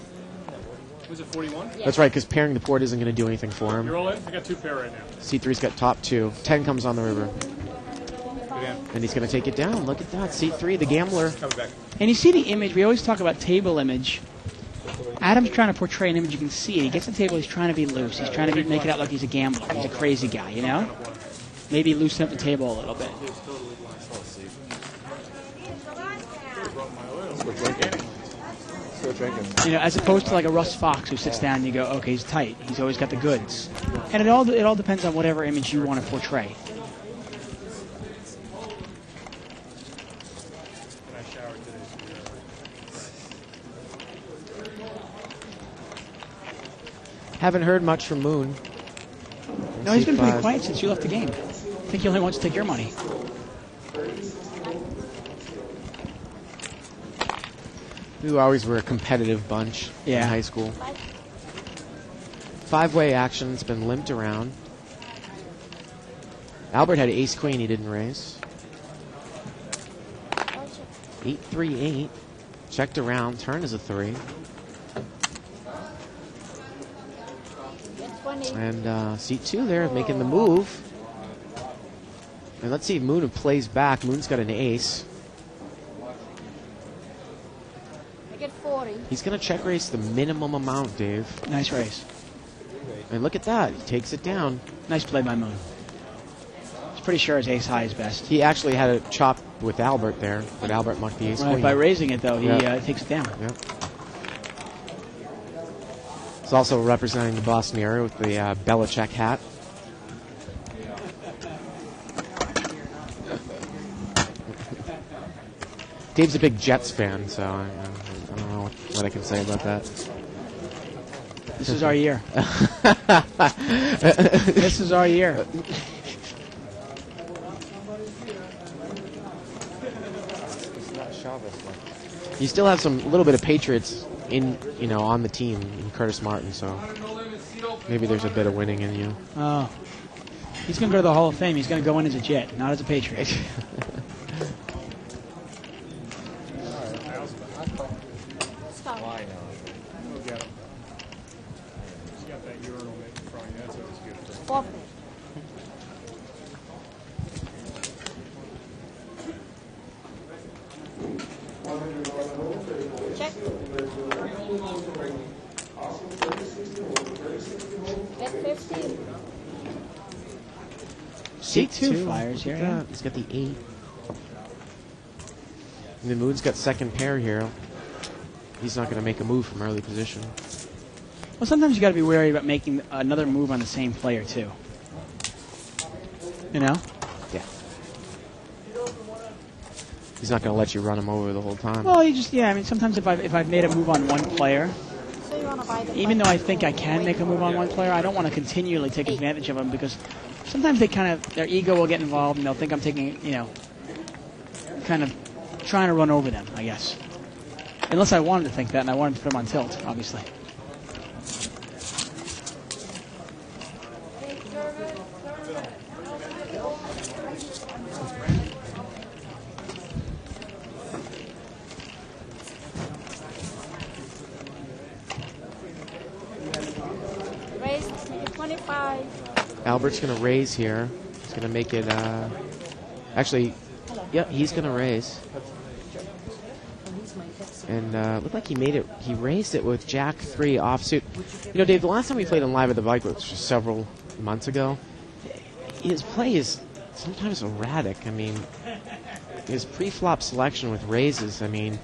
Was it 41? That's right, because pairing the port isn't going to do anything for him. You're all in? I got 2 pair right now. C3's got top 2. 10 comes on the river. Good hand. And he's going to take it down. Look at that. C3, the gambler. Coming back. And you see the image. We always talk about table image. Adam's trying to portray an image. You can see it. He gets the table. He's trying to be loose. He's trying to make it out like he's a gambler. He's a crazy guy, you know? Maybe loosen up the table a little bit. Still drinking. You know, as opposed to like a Russ Fox who sits down and you go, okay, he's tight. He's always got the goods. And it all depends on whatever image you want to portray. Haven't heard much from Moon. No, he's been pretty quiet since you left the game. I think he only wants to take your money. We always were a competitive bunch in high school. 5-way action's been limped around. Albert had ace-queen, he didn't raise. 8-3-8. Checked around, turn is a 3. And C2 there making the move. And let's see if Moon plays back. Moon's got an ace. I get 40. He's going to check raise the minimum amount, Dave. Nice raise. And look at that. He takes it down. Nice play by Moon. He's pretty sure his ace high is best. He actually had a chop with Albert there, but Albert mucked the ace queen. By raising it, though, he takes it down. Yep. He's also representing the Boston area with the Belichick hat. Dave's a big Jets fan, so I don't know what I can say about that. This is our year. This is our year. You still have some little bit of Patriots on the team in Curtis Martin, so maybe there's a bit of winning in you. Oh. He's going to go to the Hall of Fame. He's going to go in as a Jet, not as a Patriot. Check. Get 50. C2 fires here. Yeah, he's got the 8. And the Moon's got second pair here. He's not going to make a move from early position. Well, sometimes you got to be wary about making another move on the same player too. You know? Yeah. He's not going to let you run him over the whole time. Well, you just, I mean, sometimes if I've made a move on one player, even though I think I can make a move on one player, I don't want to continually take advantage of them because sometimes their ego will get involved and they'll think I'm taking, kind of trying to run over them, I guess. Unless I wanted to think that and I wanted to put them on tilt, obviously. Raise 25. Albert's going to raise here. He's going to make it, actually, yep, he's going to raise. And looked like he raised it with Jack 3 offsuit. Dave, the last time we played on Live at the Bike, which was several months ago, his play is sometimes erratic. I mean, his pre-flop selection with raises, I mean,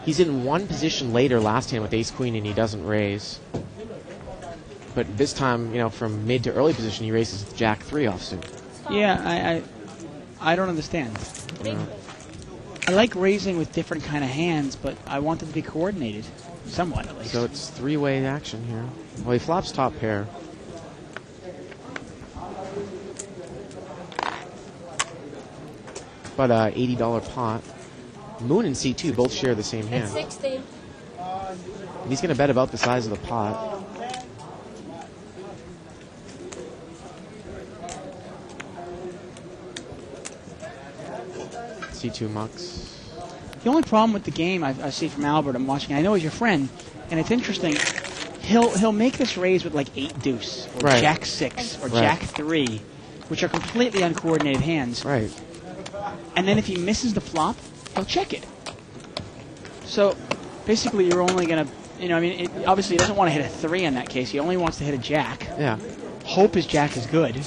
he's in one position later last hand with ace-queen and he doesn't raise. But this time, from mid to early position, he raises with Jack 3 offsuit. Yeah, I don't understand. I like raising with different kind of hands, but I want them to be coordinated, somewhat at least. So it's three-way action here. Well, he flops top pair. But $80 pot. Moon and C2 both share the same hand. It's 60. He's going to bet about the size of the pot. C2 mucks. The only problem with the game I see from Albert, I'm watching, I know he's your friend, and it's interesting, he'll make this raise with like 8 deuce, or right. Jack 6, or Jack 3, which are completely uncoordinated hands. Right. And then if he misses the flop, he'll check it. So basically you're only going to, obviously he doesn't want to hit a 3 in that case, he only wants to hit a Jack. Yeah. Hope his Jack is good.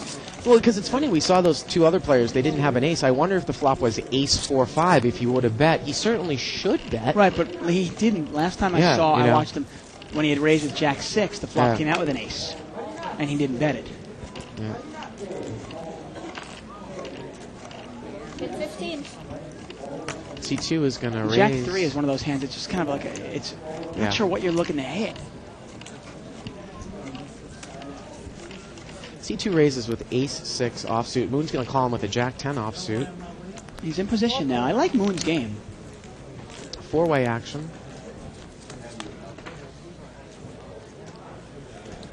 Well, because it's funny, we saw those two other players, they didn't have an ace. I wonder if the flop was ace 4-5 if he would have bet. He certainly should bet. Right, but he didn't. Last time I watched him, when he had raised with Jack 6, the flop came out with an ace. And he didn't bet it. Yeah. Hit 15. C2 is going to raise. Jack 3 is one of those hands, it's just kind of like, it's not sure what you're looking to hit. C2 raises with ace 6 offsuit. Moon's going to call him with a Jack 10 offsuit. He's in position now. I like Moon's game. 4-way action.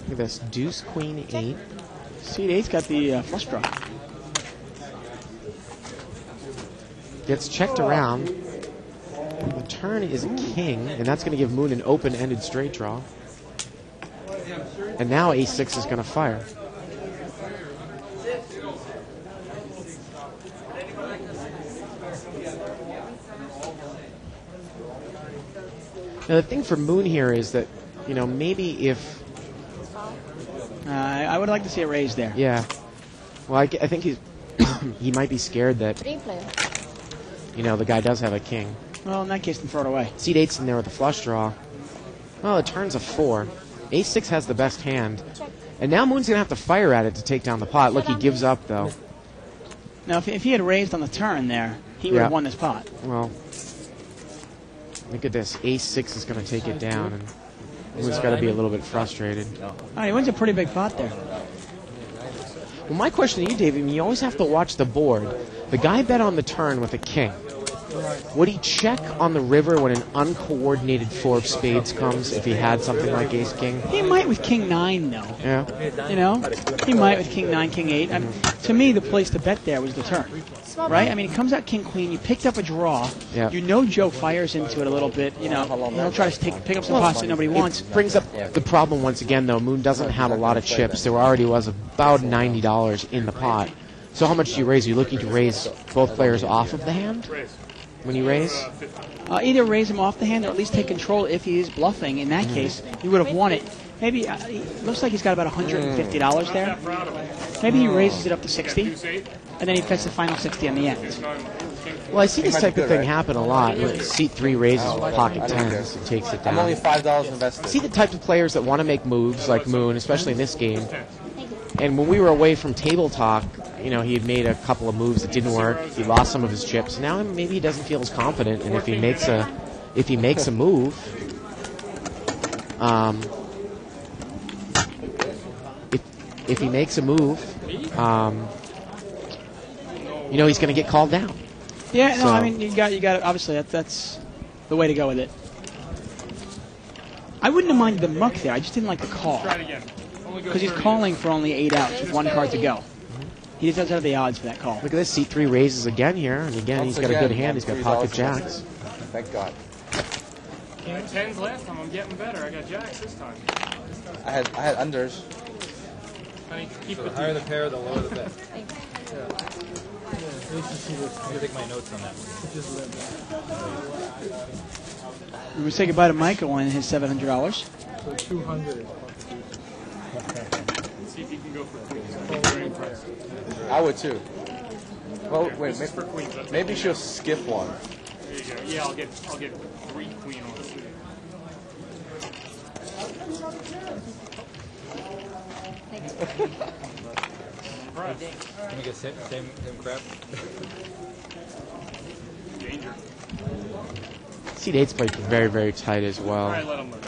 Look at this. Deuce, queen, 8. Seat 8's got the flush draw. Gets checked around. The turn is a king, and that's going to give Moon an open-ended straight draw. And now ace 6 is going to fire. Now, the thing for Moon here is that, maybe if... I would like to see a raise there. Yeah. Well, I think he might be scared that, the guy does have a king. Well, in that case, then throw it away. Seat 8's in there with a flush draw. Well, it turns a 4. Ace 6 has the best hand. And now Moon's going to have to fire at it to take down the pot. Look, he gives up, though. Now, if he had raised on the turn there, he would have won this pot. Well... Look at this. Ace 6 is going to take it down, and Moon's got to be a little bit frustrated. He wins a pretty big pot there. Well, my question to you, David, you always have to watch the board. The guy bet on the turn with a king. Would he check on the river when an uncoordinated 4 of spades comes if he had something like ace king? He might with king 9, though. Yeah. He might with king 9, king 8. To me, the place to bet there was the turn. Right? I mean, it comes out king queen. You picked up a draw. Yeah. Joe fires into it a little bit. He'll try to pick up some pots that nobody wants. It brings up the problem once again, though. Moon doesn't have a lot of chips. There already was about $90 in the pot. So how much do you raise? Are you looking to raise both players off of the hand when you raise? Either raise him off the hand or at least take control if he is bluffing. In that case, he would have won it. Maybe it looks like he's got about $150 there. Maybe he raises it up to 60, and then he bets the final 60 on the end. Well, I see this type of thing happen a lot. Seat 3 raises with pocket 10s and takes it down. I'm only $5 invested. I see the type of players that want to make moves like Moon, especially in this game. And when we were away from Table Talk, you know, he had made a couple of moves that didn't work. He lost some of his chips. Now maybe he doesn't feel as confident, and if he makes a move, if he makes a move, you know, he's going to get called down. Yeah, no, I mean, you got obviously that's the way to go with it. I wouldn't have minded the muck there. I just didn't like the call. Because he's calling for only 8 outs with 1 card to go. He just doesn't have the odds for that call. Look at this. Seat 3 raises again here. And again, he's got a good hand. He's got pocket jacks. Thank God. I had 10s last time. I'm getting better. I got jacks this time. I had unders. Honey, keep So it the higher the pair, the lower the bet. Yeah. I'm going to take my notes on that one. We say goodbye to Michael and his $700. So 200. See if you can go for queens. I'm very impressed. I would too. Well, Yeah, wait, this is for queens. That's maybe what she'll skip one. There you go. Yeah, I'll get 3 queen on suit. Can we get same crap? Danger. Seat 8's played very, very tight as well. All right, let him live.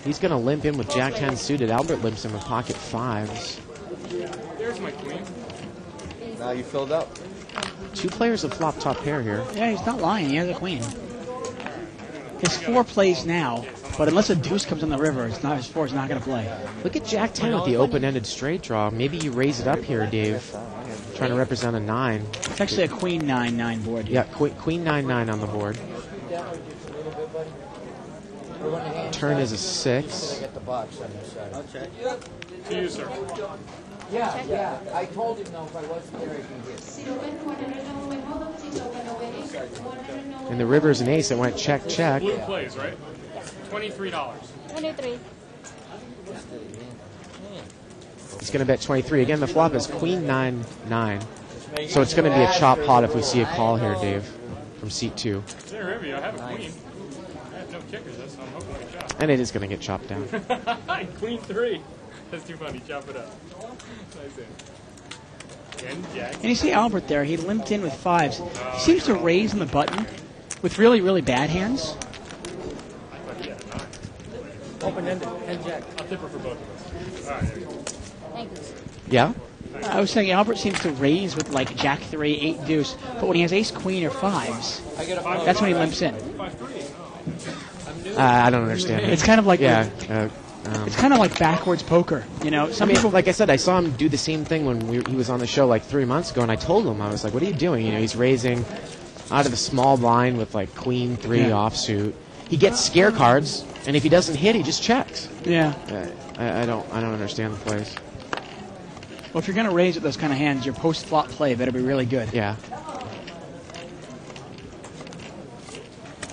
He's going to limp in with Jack 10 suited. Albert limps in with pocket 5s. There's my queen. Now you filled up. 2 players have flopped top pair here. Yeah, he's not lying. He has a queen. His 4 plays now, but unless a deuce comes on the river, his 4 is not going to play. Look at Jack 10 with the open-ended straight draw. Maybe you raise it up here, Dave. Trying to represent a 9. It's actually a queen 9-9 board. Yeah, queen 9-9 on the board. Turn is a 6. Get the box on this side. I'll check. To you, sir. Yeah. I told him, no, if I wasn't there, I'd be here. And the river's an ace. It went check, check. Blue plays, right? $23. 23. He's going to bet 23. Again, the flop is queen 9-9. So it's going to be a chop pot if we see a call here, Dave, from seat 2. There, Rivy, I have a queen. I have no kickers, so I'm hoping I chop. And it is going to get chopped down. Queen 3. That's too funny. Chop it up. Nice in. Again, jack. And you see Albert there. He limped in with 5s. He seems to raise on the button with really, really bad hands. Open-ended. And jack. I'll tip her for both of us. All right, there you go. Thanks. Yeah? I was saying Albert seems to raise with like Jack 3, 8 deuce, but when he has ace queen or 5s, that's when he limps in. I don't understand it. It's kind of like it's kind of like backwards poker, you know. Some people, like I said, I saw him do the same thing when he was on the show like 3 months ago, and I told him, I was like, "What are you doing?" You know, he's raising out of the small blind with like queen 3 offsuit. He gets scare cards, and if he doesn't hit, he just checks. Yeah. I don't understand the plays. Well, if you're going to raise with those kind of hands, your post-flop play better be really good. Yeah.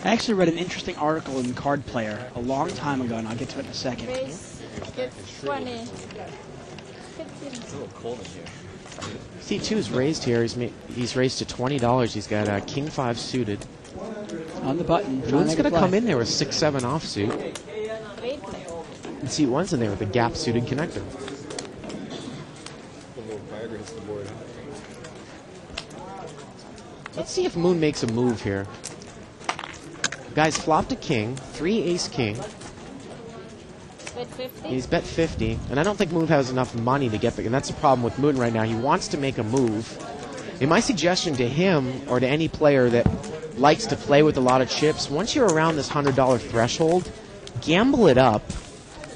I actually read an interesting article in Card Player a long time ago, and I'll get to it in a second. Raise, get 20. 15. It's a little cold in here. C2's raised here. He's raised to $20. He's got king 5 suited. On the button. Moon's going to come in there with 6-7 offsuit. Great play. And seat 1's in there with a gap suited connector. Let's see if Moon makes a move here. Guy's flopped a king, 3 ace king. Bet 50. He's bet 50, and I don't think Moon has enough money to get there. And that's the problem with Moon right now. He wants to make a move. And my suggestion to him or to any player that likes to play with a lot of chips, once you're around this $100 threshold, gamble it up.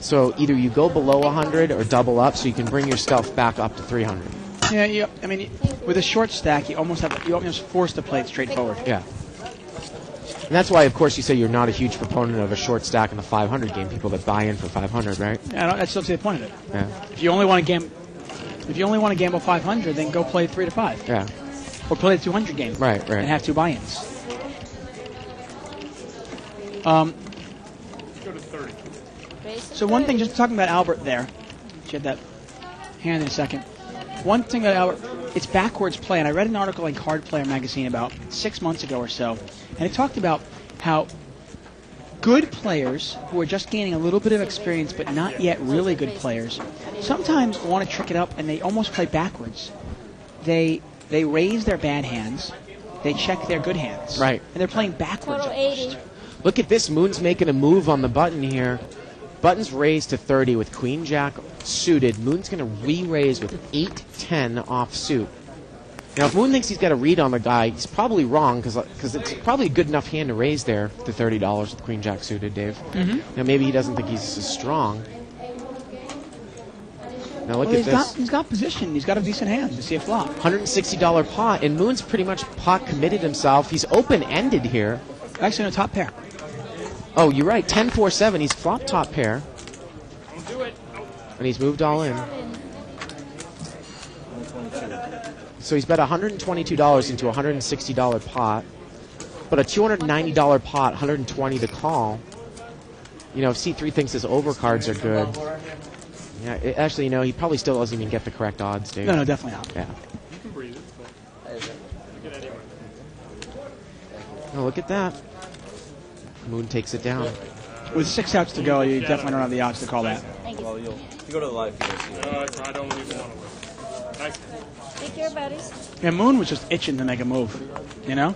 So either you go below 100 or double up, so you can bring your stuff back up to 300. Yeah, I mean, with a short stack, you almost forced to play it straightforward. Yeah. And that's why, of course, you say you're not a huge proponent of a short stack in the 500 game. People that buy in for 500, right? Yeah, that's still the point of it. Yeah. If you only want to gamble 500, then go play 3 to 5. Yeah. Or play the 200 game. Right. And have 2 buy-ins. Go to 30. So one thing, just talking about Albert there, she had that hand in a second. One thing about Albert, it's backwards play, and I read an article in Card Player magazine about 6 months ago or so, and it talked about how good players who are just gaining a little bit of experience but not yet really good players sometimes want to trick it up and they almost play backwards. They raise their bad hands, they check their good hands. Right. And they're playing backwards almost. Look at this. Moon's making a move on the button here. Button's raised to 30 with Queen Jack suited. Moon's going to re-raise with 8-10 offsuit. Now, if Moon thinks he's got a read on the guy, he's probably wrong because it's probably a good enough hand to raise there to $30 with Queen Jack suited, Dave. Now, maybe he doesn't think he's as strong. Now, look at this. He's got position. He's got a decent hand to see a flop. $160 pot, and Moon's pretty much pot committed himself. He's open-ended here. Actually, no, top pair. Oh, you're right. 10-4-7. He's flop top pair. And he's moved all in. So he's bet $122 into a $160 pot. But a $290 pot, $120 to call. You know, if C3 thinks his overcards are good. Yeah, actually, you know, he probably still doesn't even get the correct odds, Dave. No, definitely not. Yeah. You can breathe it, but you get anywhere. Oh, look at that. Moon takes it down. With 6 outs to go, you definitely don't have the odds to call that. Well, you go to the live feed. No, I don't even want to win. Nice. Take care, buddies. Yeah, Moon was just itching to make a move, you know?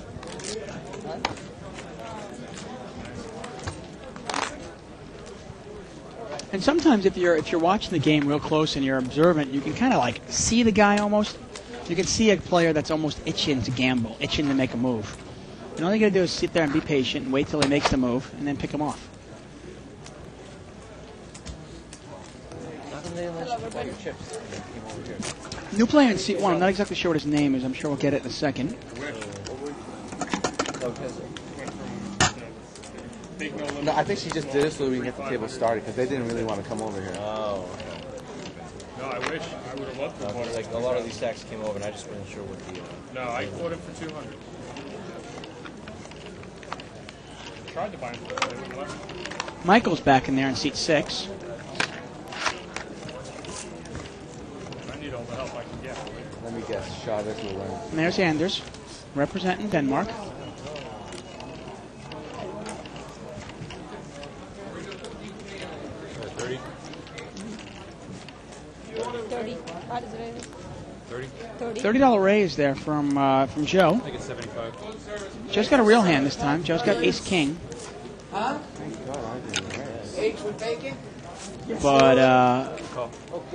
And sometimes if you're watching the game real close and you're observant, you can kind of like see the guy almost. You can see a player that's almost itching to gamble, itching to make a move. And all you got to do is sit there and be patient and wait till he makes the move and then pick him off. New player in seat 1. I'm not exactly sure what his name is. I'm sure we'll get it in a second. No, I think she just did it so we can get the table started because they didn't really want to come over here. Oh. No, I wish. I would have loved to. No, like a lot of these stacks came over, and I just wasn't sure what the. No, I bought it for 200. Tried to buy him for 11. Michael's back in there in seat 6. I need all the help I can get. Let me guess. Chavez will win. And there's Anders, representing Denmark. $30 raise there from Joe. I think it's 75. Joe's got a real hand this time. Joe's got ace king. Huh? H with bacon? But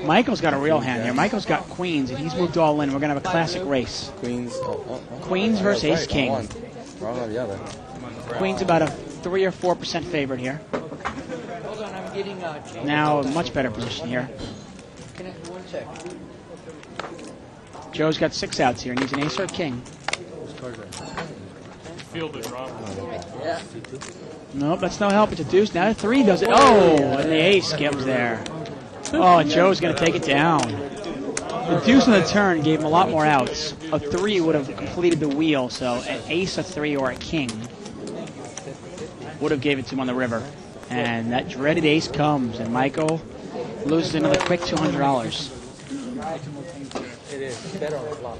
Michael's got a real hand here. Michael's got queens, and he's moved all in. We're going to have a classic race. Queens versus ace king. Wrong on the other. Queen's about a 3 or 4% favorite here. Hold on, I'm getting Now a much better position here. Can I, 1 second. Joe's got 6 outs here. Needs an ace or a king. Fielded, Rob. Yeah. Nope, that's no help. It's a deuce. Now a 3 does it. Oh, and the ace skims there. Oh, and Joe's going to take it down. The deuce on the turn gave him a lot more outs. A 3 would have completed the wheel, so an ace, a 3, or a king would have gave it to him on the river. And that dreaded ace comes, and Michael loses another quick $200. It is better on the flop.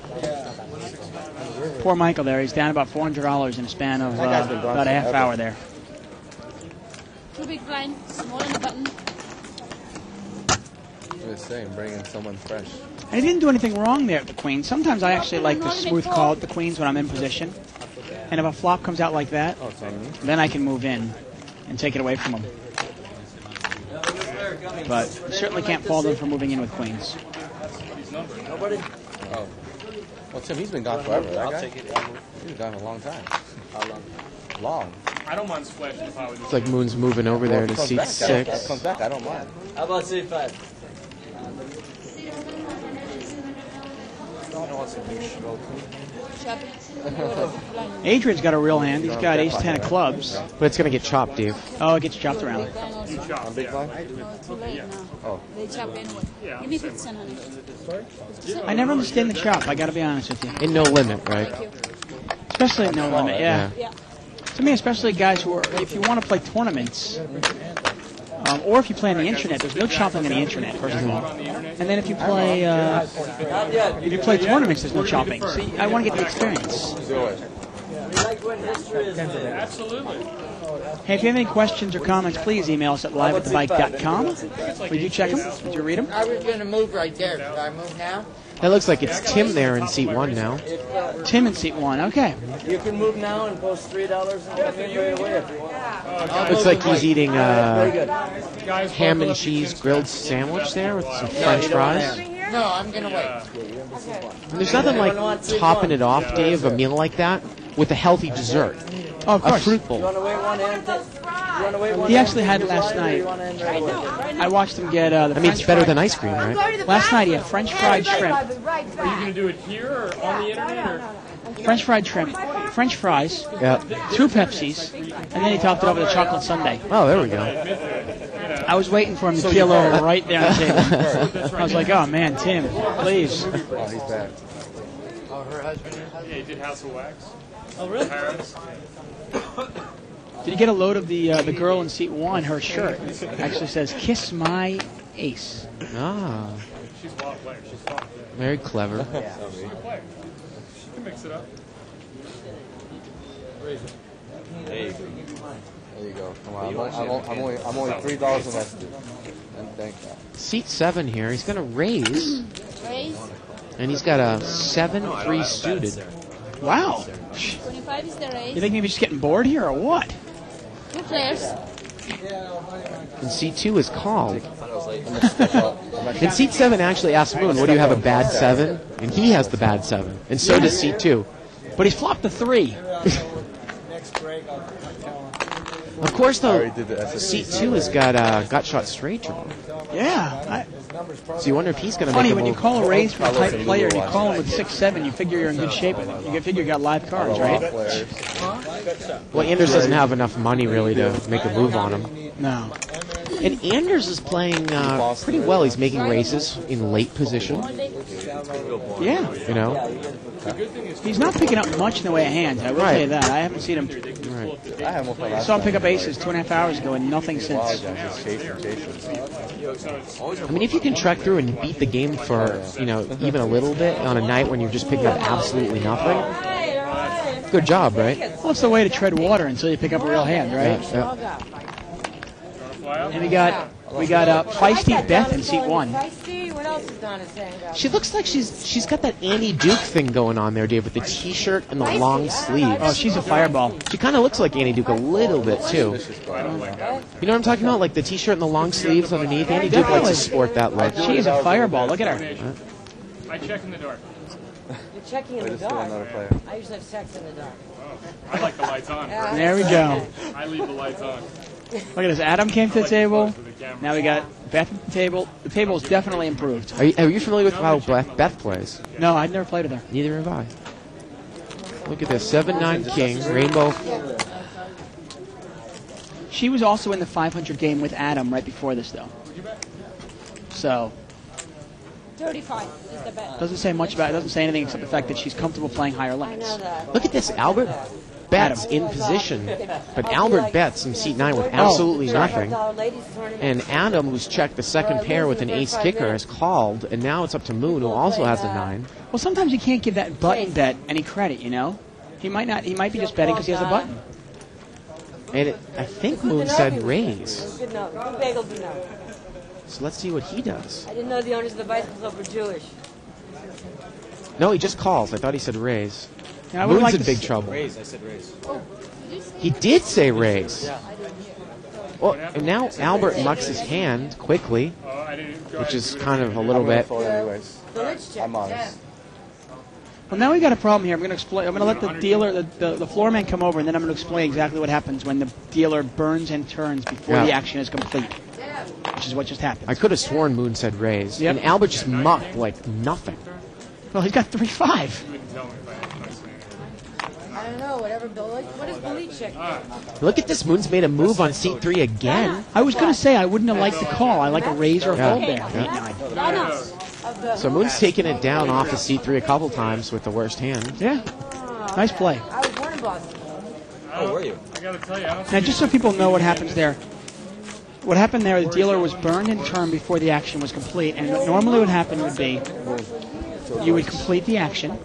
Poor Michael there. He's down about $400 in a span of about a half hour there. 2 big blind, small in the button. I'm just saying, bring in someone fresh. And he didn't do anything wrong there at the queen. Sometimes I actually like to smooth call at the queens when I'm in position. And if a flop comes out like that, then I can move in and take it away from him. But certainly can't fault him for moving in with queens. Nobody? Oh. Well, Tim, he's been gone forever. That I'll guy? take it. He's been gone a long time. How long? Long. I don't mind splashing if I was. It's like Moon's moving over there to Comes seat back, 6. Comes back, I don't mind. How about C5? Adrian's got a real hand. He's got ace 10 of clubs. But it's going to get chopped, Dave. Oh, it gets chopped around. You chop. On big blind? Too late now. Oh. They chop anyway. Give me 50 cents, honey. I never understand the chop, I got to be honest with you. In no limit, right? Especially at no limit, yeah. Yeah. To me, especially guys who are, if you want to play tournaments, or if you play on the internet, there's no chopping on the internet, first of all. And then if you play tournaments, there's no chopping. See, I want to get the experience. We like when history is Absolutely. Hey, if you have any questions or comments, please email us at liveatthebike.com. Did you check them? Did you read them? I was going to move right there. Should I move now? It looks like it's Tim there in seat 1 now. Tim in seat 1, okay. You can move now and post $3 and come in right away if you want. Looks like he's eating ham and cheese grilled sandwich there with some French fries. No, I'm going to wait. And there's nothing like topping it off, Dave, a meal like that, with a healthy dessert. Oh, of course. A fruit bowl. You want to wait one end? You want to wait one He end? actually had it last night. I watched him get the I mean, it's better than ice cream, right? Last night he had French fried shrimp. Are you going to do it here or on the internet? Or? French fried shrimp, French fries, Yeah. 2 Pepsis, and then he topped it over with a chocolate sundae. Oh, there we go. I was waiting for him to keel over right there on the table. I was like, oh man, Tim, please. Oh, he's back. Oh, her husband? Yeah, he did House of Wax. Oh, really? Paris. Did you get a load of the girl in seat 1? Her shirt actually says "Kiss My Ace." Ah, She's a ball player. She's a ball player. very clever. She's a good player. She can mix it up. There you go. Come on, I'm only $3 invested. And thank God. Seat 7 here. He's going to raise, Raise. and he's got a 7-3 suited. Wow. 25 is the raise. You think maybe just getting bored here or what? 2 players. And seat 2 is called. And seat 7 actually asked Moon, what do you have, a bad 7? And he has the bad 7. And so does seat 2. But he's flopped the 3. Of course, though, seat 2 has got gut shot straight draw. Yeah. So you wonder if he's going to Funny, make a when you move. call a raise from a type player, you call him with 6-7, you figure you're in good shape. You figure you got live cards, right? Well, Anders doesn't have enough money, really, to make a move on him. No. And Anders is playing pretty well. He's making races in late position. Yeah. You know? He's not picking up much in the way of hands, I will tell you that. I haven't seen him. I saw him pick up aces 2.5 hours ago and nothing since. I mean, if you can trek through and beat the game for, even a little bit on a night when you're just picking up absolutely nothing, good job, right? Well, it's the way to tread water until you pick up a real hand, right? Yeah. And we got Feisty Beth in seat 1. What else is Donna saying about She looks like she's got that Annie Duke thing going on there, Dave, with the T-shirt and the long sleeves. Oh, she's a fireball. She kind of looks like Annie Duke a little bit, too. You know what I'm talking about? Like the T-shirt and the long sleeves underneath. Annie Duke likes to sport that look. She is a fireball. Look at her. I check in the dark. You're checking in the dark. I usually have sex in the dark. I like the lights on. There we go. I leave the lights on. Look at this. Adam came to the table. Now we got Beth at the table. The table is definitely improved. Are you familiar with how Beth plays? No, I've never played with her. Neither have I. Look at this. 7-9 king. Rainbow. She was also in the 500 game with Adam right before this, though. So 35 is the bet. doesn't say much about it. Doesn't say anything except the fact that she's comfortable playing higher limits. Look at this. Albert bets in position, but Albert bets in seat 9 with absolutely nothing. And Adam, who's checked the second pair with an ace kicker, has called, and now it's up to Moon, who also has a 9. Well, sometimes you can't give that button bet any credit, you know? He might not. He might be just betting because he has a button. And I think Moon said raise. Good note. Good bagel, good note. So let's see what he does. I didn't know the owners of the bicycle club were Jewish. No, he just calls. I thought he said raise. Yeah, I would Moon's like in to big s- trouble. Raise, I said raise. He did say raise. Yeah. Well, and now Albert mucks his hand quickly, which is kind of a little bit. I'm honest. Well, now we got a problem here. I'm going to explain. I'm going to let the dealer, the floor man, come over, and then I'm going to explain exactly what happens when the dealer burns and turns before the action is complete, which is what just happened. I could have sworn Moon said raise, Yep. and Albert just mucked like nothing. Well, he's got 3-5. I don't know, whatever Bill. What does Belichick do? Look at this. Moon's made a move on seat 3 again. I was going to say I wouldn't have liked the call. I like a raise or a Yeah. fold there. Yeah. So Moon's taken it down off of seat 3 a couple times with the worst hand. Yeah. Nice play. I was born in Boston. Oh, were you? I gotta tell you, I don't Now, just so people know what happens there. What happened there, the dealer was burned and turned before the action was complete. And normally what happened would be you would complete the action,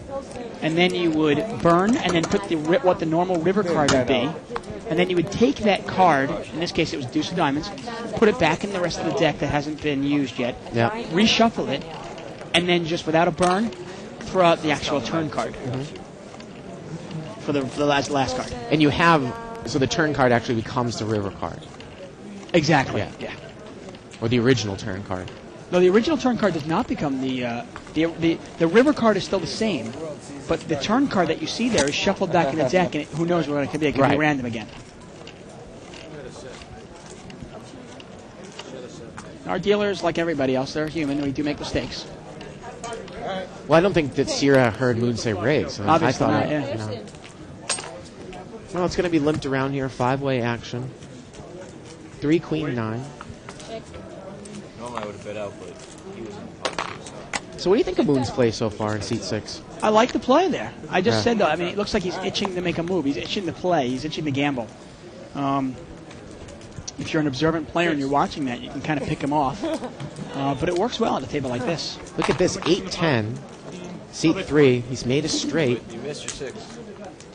and then you would burn and then put what the normal river card would be, and then you would take that card, in this case it was deuce of diamonds, put it back in the rest of the deck that hasn't been used yet, reshuffle it, and then just without a burn, throw out the actual turn card for the last card. And you have, so the turn card actually becomes the river card. Exactly. Yeah. Or the original turn card. No, the original turn card does not become the river card is still the same, but the turn card that you see there is shuffled back in the deck, and who knows what it could be? It could be random again. Our dealers, like everybody else, they're human. We do make mistakes. Well, I don't think that Sierra heard Moon say raise. So Obviously I thought not, yeah. Well, it's going to be limped around here. 5-way action. 3 queen 9. Normally I would have bet out, but he was in the pocket. So what do you think of Moon's play so far in seat 6? I like the play there. I just said, though, I mean, it looks like he's itching to make a move. He's itching to play. He's itching to gamble. If you're an observant player and you're watching that, you can kind of pick him off. But it works well at a table like this. Look at this, 8-10. Seat 3. He's made a straight. You missed your 6.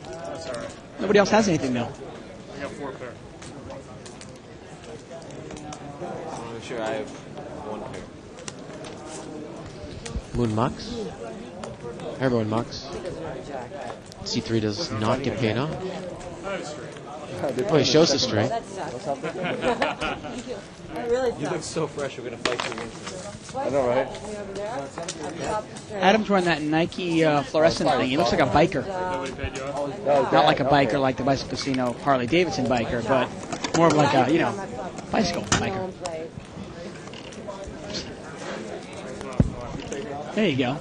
That's all right. Nobody else has anything, though. I got 4 pair. I'm not sure I have 1 pair. Moon mucks. Everyone mucks. C3 does not get paid off. Oh, he shows the straight. You look so fresh. We're going to fight you against I know, right? Adam's wearing that Nike fluorescent thing. He looks like a biker. Not like a biker like the Bicycle Casino Harley Davidson biker, but more of like a, bicycle biker. There you go.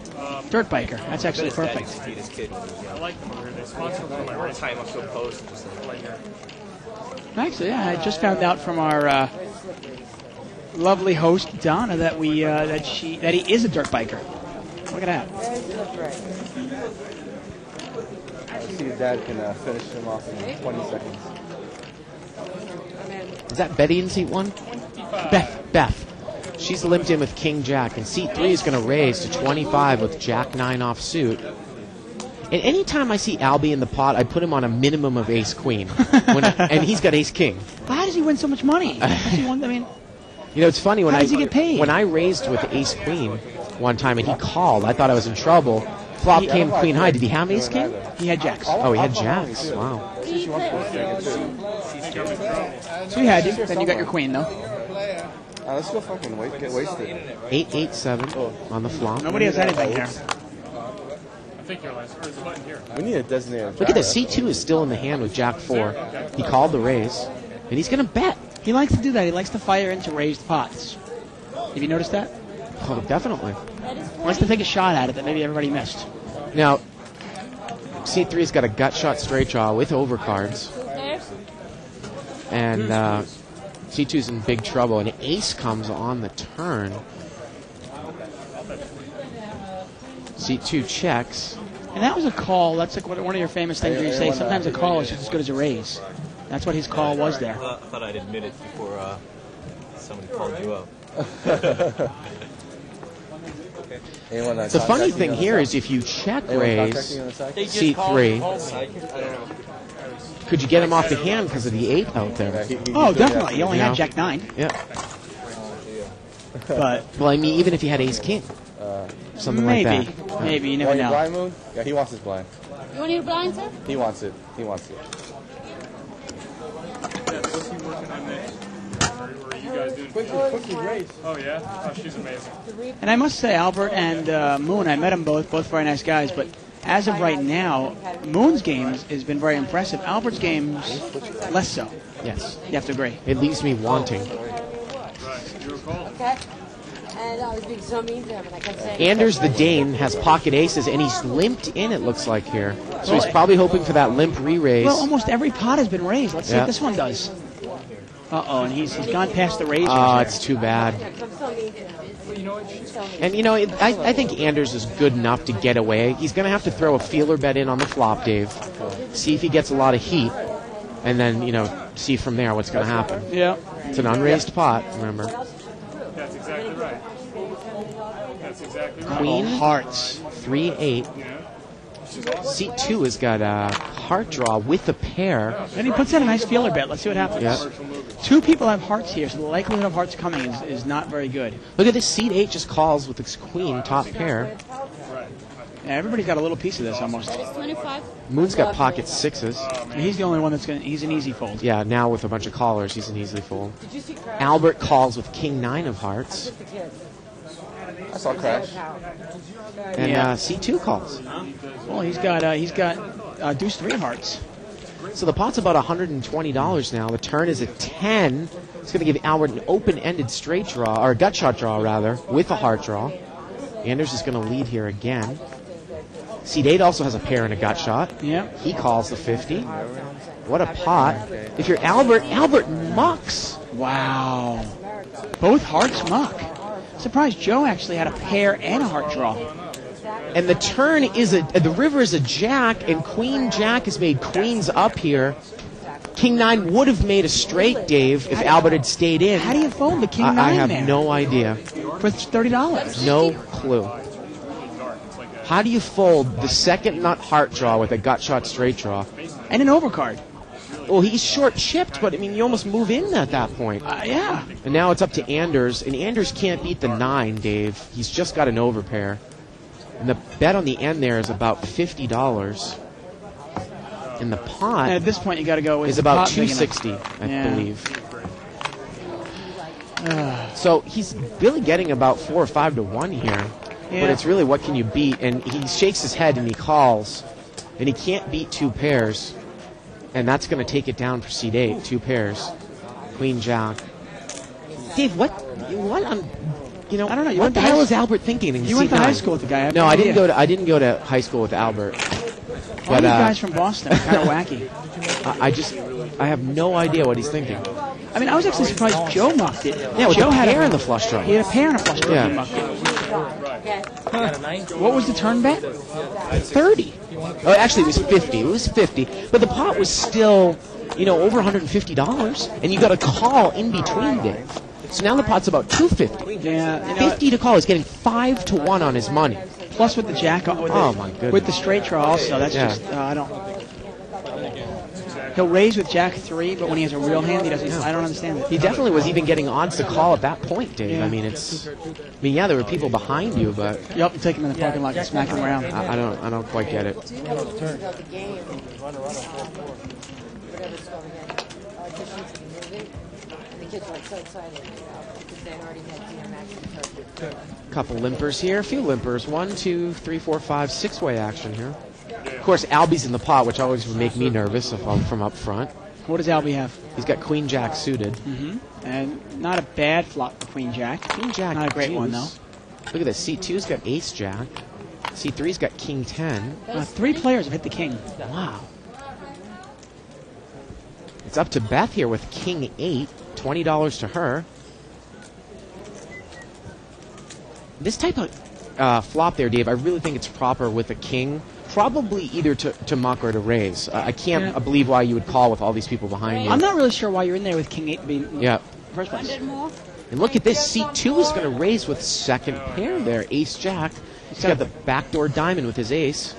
Dirt biker. That's actually perfect. I like them over here. They sponsor them for my race. Time up so close. Actually, yeah, I just found out from our lovely host Donna that he is a dirt biker. Look at that. Let's see if Dad can finish him off in 20 seconds. Is that Betty in seat 1? Beth. She's limped in with King Jack, and seat 3 is going to raise to 25 with Jack 9 off suit. And anytime I see Albie in the pot, I put him on a minimum of Ace Queen, and he's got Ace King. How does he win so much money? It's funny when how does he get paid? When I raised with Ace Queen one time and he called, I thought I was in trouble. Flop came Queen High. Did he have Ace King? He had Jacks. Oh, he had Jacks. Wow. So you had you. Then you got your Queen though. Let's go fucking get wasted. 8-8-7 on the flop. Nobody has anything here. I think you're last. Or is the button here? We need a designated. Look at this. C2 is still in the hand with Jack 4. He called the raise, and he's going to bet. He likes to do that. He likes to fire into raised pots. Have you noticed that? Oh, definitely. He likes to take a shot at it that maybe everybody missed. Now, C3's got a gut shot straight draw with overcards. And C2's in big trouble. And ace comes on the turn. C2 checks. And that was a call. That's like one of your famous things where you say sometimes a call is just as good as a raise. That's what his call was there. I thought I'd admit it before somebody called you up. The funny thing here is if you check raise C3, could you get him off the hand because of the 8 out there? Oh, definitely. He only had Jack 9. Yeah. But well, I mean, even if he had Ace King, something like that. Maybe, you never know. Blind Moon? Yeah, he wants his blind. You want your blind, sir? He wants it. He wants it. What's he working on next? Or are you guys doing? Oh yeah. Oh, she's amazing. And I must say, Albert and Moon, I met them both very nice guys, but as of right now, Moon's game has been very impressive. Albert's game's less so. Yes. You have to agree. It leaves me wanting. Okay. And I was being so mean to him, and I kept saying... Anders the Dane has pocket aces, and he's limped in, it looks like, here. So he's probably hoping for that limp re-raise. Well, almost every pot has been raised. Let's see what this one does. Uh-oh, and he's gone past the raise. Oh, it's too bad. And, I think Anders is good enough to get away. He's going to have to throw a feeler bet in on the flop, Dave. See if he gets a lot of heat, and then, see from there what's going to happen. Yeah. It's an unraised pot, remember. That's exactly right. That's exactly right. Queen hearts. 3-8. Seat 2 has got a heart draw with a pair. And he puts in a nice feeler bet. Let's see what happens. Yeah. 2 people have hearts here, so the likelihood of hearts coming is not very good. Look at this. Seat 8 just calls with its queen, top pair. Yeah, everybody's got a little piece of this almost. 25. Moon's got pocket 6s. And he's the only one that's he's an easy fold. Yeah, now with a bunch of callers, he's an easy fold. Albert calls with king 9 of hearts. I saw Crash. And Seat 2 calls. Well, he's got deuce 3 of hearts. So the pot's about $120 now. The turn is at 10. It's going to give Albert an open-ended straight draw, or a gut shot draw, rather, with a heart draw. Anders is going to lead here again. Seat 8 also has a pair and a gut shot. Yeah. He calls the 50. What a pot. If you're Albert mucks. Wow. Both hearts muck. Surprised Joe actually had a pair and a heart draw. And the turn is the river is a jack, and Queen Jack has made queens up here. King 9 would have made a straight, Dave, if Albert had stayed in. How do you fold the King 9 I have there? no idea. For $30. No clue. How do you fold the second nut heart draw with a gut shot straight draw? And an overcard. Well, he's short chipped, but I mean, you almost move in at that point. Yeah. And now it's up to Anders, and Anders can't beat the 9, Dave. He's just got an overpair. And the bet on the end there is about $50. And the pot and at this point, you got to go with is about $260, I believe. So he's really getting about 4 or 5 to 1 here. Yeah. But it's really what can you beat? And he shakes his head and he calls. And he can't beat 2 pairs. And that's going to take it down for seat 8, 2 pairs. Queen Jack. Dave, what on... You know, I don't know. What the hell is Albert thinking in You went to seat high 9? school with the guy. No, I didn't go to high school with Albert. All you guys from Boston are kind of wacky. I have no idea what he's thinking. I mean, I was actually surprised Joe mucked it. Yeah, with Joe a had pair in the flush draw. He had a pair and a flush draw. Yeah. He mucked it. What was the turn bet? 30. Oh, actually, it was 50. It was 50. But the pot was still, over $150. And you got a call in between, Dave. So now the pot's about $250. Yeah. 50 to call is getting 5 to 1 on his money. Plus with the jack, my goodness. with the straight draw also. That's just I don't. He'll raise with Jack 3, but when he has a real hand, he doesn't. I don't understand it. He definitely was even getting odds to call at that point, Dave. Yeah. There were people behind you, but Yep, you take him in the parking lot and smack him around. I don't quite get it. Couple limpers here, a few limpers. 1, 2, 3, 4, 5, 6-way action here. Of course, Albie's in the pot, which always would make me nervous if I'm from up front. What does Albie have? He's got Queen Jack suited. Mm-hmm. And not a bad flop for Queen Jack. Queen Jack, not a great one though. Look at this. C2's got Ace Jack. C3's got King 10. 3 players have hit the king. Wow. It's up to Beth here with King 8. $20 to her. This type of flop there, Dave, I really think it's proper with a king. Probably either to muck or to raise. I can't believe why you would call with all these people behind you. I'm not really sure why you're in there with King 8 being first place. And look at this. Seat 2 is going to raise with second pair there. Ace Jack. He's got the backdoor diamond with his ace.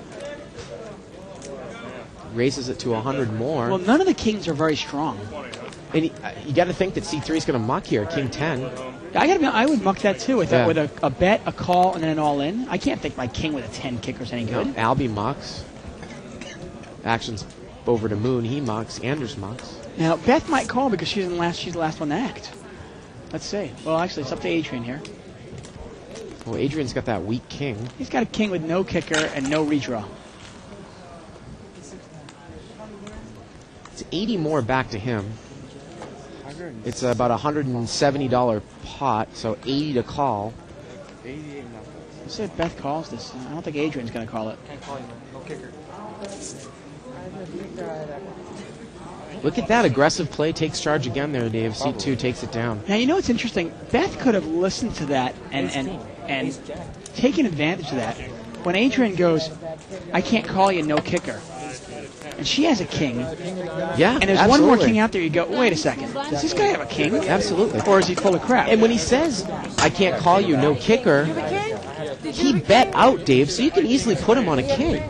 Raises it to 100 more. Well, none of the kings are very strong. And you got to think that C3 is going to muck here. King 10. I would muck that too with a bet, a call, and then an all-in. I can't think my king with a 10 kicker's any good. Albie mucks. Action's over to Moon. He mucks. Anders mucks. Now Beth might call because she's the last one to act. Let's see. Well, actually, it's up to Adrian here. Well, Adrian's got that weak king. He's got a king with no kicker and no redraw. It's 80 more back to him. It's about a $170 pot, so 80 to call. Let's see if Beth calls this. I don't think Adrian's going to call it. Can't call you, no kicker. Look at that aggressive play. Takes charge again there, Dave. C2 takes it down. Now, you know what's interesting? Beth could have listened to that and taken advantage of that. When Adrian goes, I can't call you, no kicker. And she has a king. Yeah, and there's one more king out there. You go, wait a second. Does this guy have a king? Absolutely. Or is he full of crap? And when he says, I can't call you, no kicker, he bet out, Dave, so you can easily put him on a king.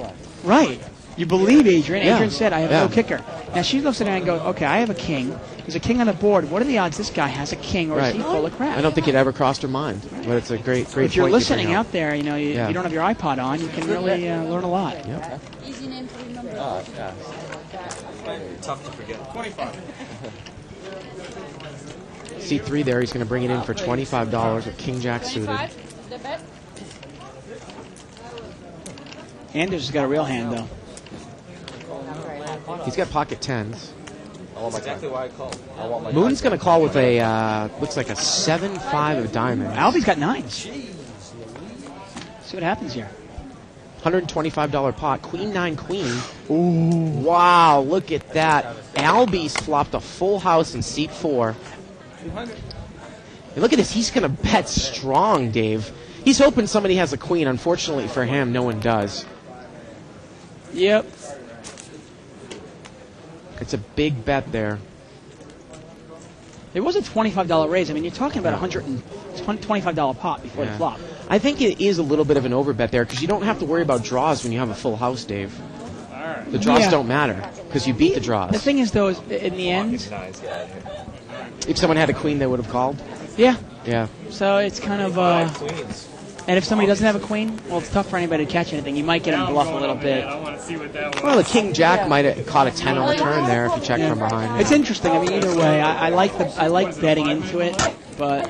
Right. You believe Adrian. Yeah. Adrian said, I have Yeah. no kicker. Now she looks at it and goes, okay, I have a king. There's a king on the board. What are the odds this guy has a king, or is he full of crap? I don't think it ever crossed her mind, but it's a great If you're point listening you bring out there, you know, you don't have your iPod on, you can really learn a lot. Yep. Easy name to remember. Oh, yeah. Tough to forget. 25. C3 there, he's going to bring it in for $25 with King Jack suited. 25, the bet. Anders has got a real hand, though. He's got pocket tens. That's exactly why I called. I want my Moon's going to call with a, looks like a 7-5 of diamonds. Albie's got nines. See what happens here. $125 pot. Queen 9 queen. Ooh. Wow, look at that. Albie's flopped a full house in seat 4. And look at this. He's going to bet strong, Dave. He's hoping somebody has a queen. Unfortunately for him, no one does. Yep. It's a big bet there. It was a $25 raise. I mean, you're talking about $125 pot before the flop. I think it is a little bit of an overbet there because you don't have to worry about draws when you have a full house, Dave. The draws don't matter because you beat the draws. The thing is, though, is in the end, if someone had a queen, they would have called. Yeah. Yeah. So it's kind of, and if somebody doesn't have a queen, well, it's tough for anybody to catch anything. You might get them bluff a little bit. I want to see what that was. Well, the King Jack might have caught a 10 on the turn there if you check from behind. It's interesting. I mean, either way, I like betting into it, but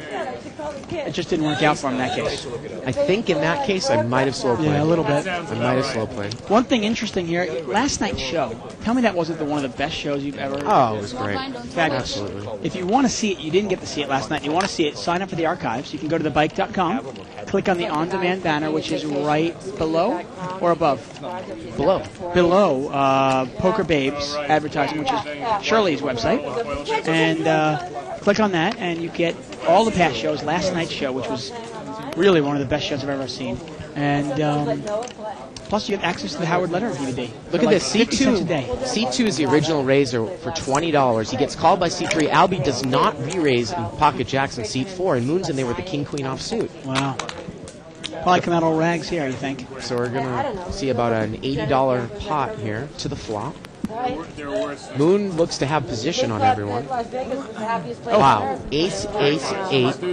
it just didn't work out for him in that case. I think in that case, I might have slow played. Yeah, a little bit. I might have slow played. One thing interesting here, last night's show, tell me that wasn't one of the best shows you've ever... Oh, it was great. Fabulous. Absolutely. If you want to see it, you didn't get to see it last night, you want to see it, sign up for the archives. You can go to thebike.com, click on the on-demand banner, which is right below or above? Below. Below Poker Babes advertising, which is Shirley's website. And click on that, and you get all the past shows, last night's show, which was really one of the best shows I've ever seen. And plus, you get access to the Howard Letter DVD. Look at this. $50 a day. C2 is the original raiser for $20. He gets called by C3. Albie does not re-raise in pocket jacks in seat 4, and Moon's in there with the king-queen offsuit. Wow. Probably come out all rags here, you think? So we're going to see about an $80 pot here to the flop. Moon looks to have position on everyone. Wow. Ace, ace, 8. Let's do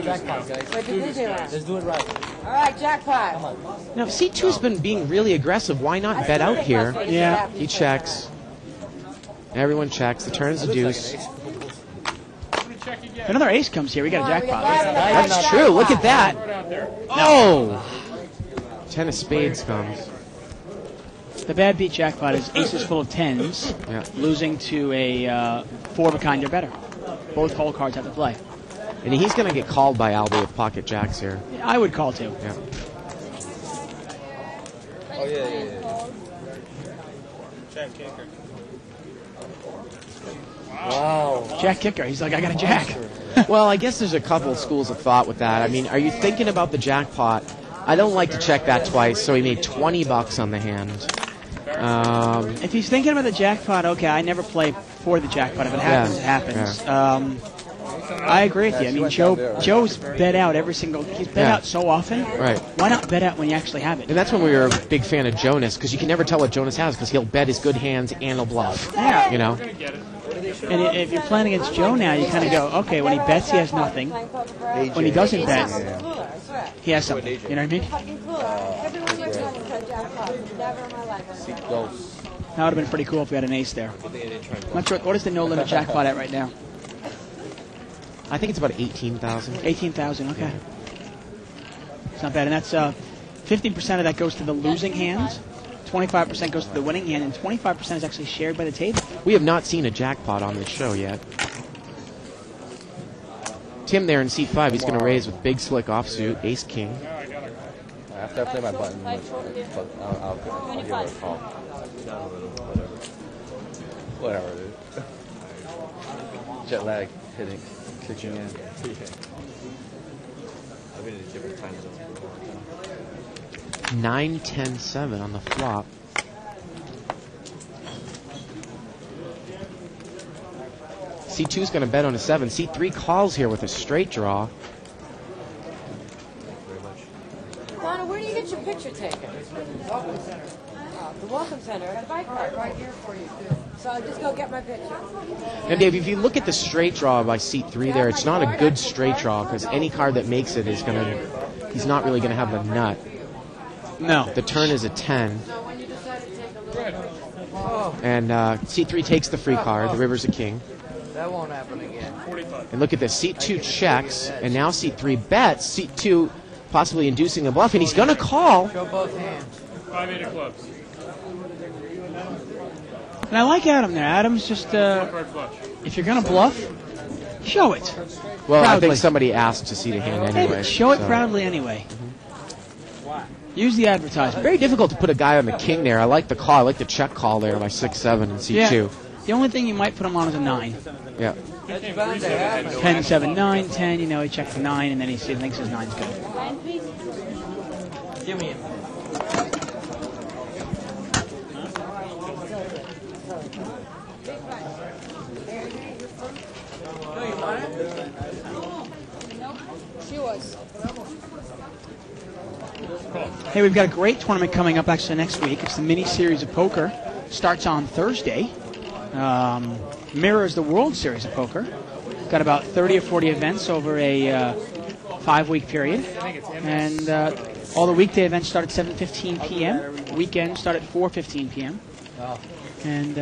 it right. All right, jackpot. Now, C2's been being really aggressive. Why not bet out here? Yeah. He checks. Everyone checks. The turn's a deuce. If another ace comes here, we got a jackpot. That's true. Look at that. Oh! 10 of spades comes. The bad beat jackpot is aces full of tens, losing to a 4 of a kind or better. Both call cards have to play. And he's going to get called by Albie with pocket jacks here. I would call too. Yeah. Oh, yeah. Jack kicker. Wow. Jack kicker. He's like, I got a jack. Well, I guess there's a couple schools of thought with that. I mean, are you thinking about the jackpot? I don't like to check that twice, so he made $20 on the hand. If he's thinking about the jackpot, okay, I never play for the jackpot. If it happens, it happens. Yeah. I agree with you. I mean, Joe's bet out every single... He's bet out so often. Right. Why not bet out when you actually have it? And that's when we were a big fan of Jonas, because you can never tell what Jonas has, because he'll bet his good hands and he'll bluff. Yeah. You know? And if you're playing against Joe now, you kind of go, okay, when he bets, he has nothing. When he doesn't bet, he has something. You know what I mean? That would have been pretty cool if we had an ace there. Not sure. What is the no-limit jackpot at right now? I think it's about 18,000. 18,000, okay. It's not bad. And that's 15% of that goes to the losing hands, 25% goes to the winning hand, and 25% is actually shared by the table. We have not seen a jackpot on this show yet. Tim there in seat 5, he's going to raise with big slick offsuit, ace king. After I play my button, I'll give her a call. Whatever, dude. Jet lag hitting, kicking in. I've been in a different time zone. 9-10-7 on the flop. C2 is going to bet on a 7. C3 calls here with a straight draw. Donna, where do you get your picture taken? The Welcome Center. I got a bike cart right here for you. So just go get my picture. And Dave, if you look at the straight draw by seat 3 there, it's not a good straight draw because any card that makes it is he's not really gonna have the nut. No. The turn is a 10. And seat 3 takes the free card. The river's a king. That won't happen again. And look at this. Seat 2 checks, and now seat 3 bets. Seat 2 possibly inducing a bluff, and he's going to call. Show both hands. 5-8 of clubs. And I like Adam there. Adam's just, if you're going to bluff, show it. Well, proudly. I think somebody asked to see the hand anyway. Hey, but show it proudly anyway. Use the advertisement. Very difficult to put a guy on the king there. I like the call. I like the check call there by 6-7 in seat 2. The only thing you might put him on is a 9. Yeah. 10, 7, 9, 10. You know, he checks the 9, and then he thinks his 9's good. Give me him. She was. Hey, we've got a great tournament coming up actually next week. It's the mini series of poker. Starts on Thursday. Mirrors the World Series of Poker. Got about 30 or 40 events over a 5-week period. And all the weekday events start at 7:15 p.m. Weekends start at 4:15 p.m. And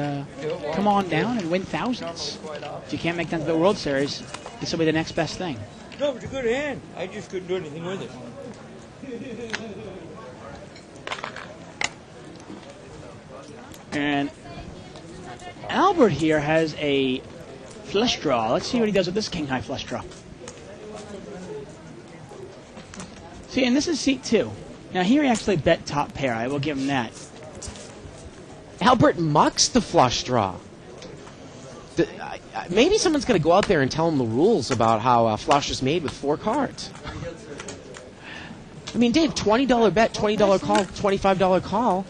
come on down and win thousands. If you can't make that to the World Series, this will be the next best thing. No, it's a good hand. I just couldn't do anything with it. And Albert here has a flush draw. Let's see what he does with this king high flush draw. See, and this is seat 2. Now here he actually bet top pair. I will give him that. Albert mucks the flush draw. Maybe someone's going to go out there and tell him the rules about how a flush is made with 4 cards. I mean, Dave, $20 bet, $20 call, $25 call.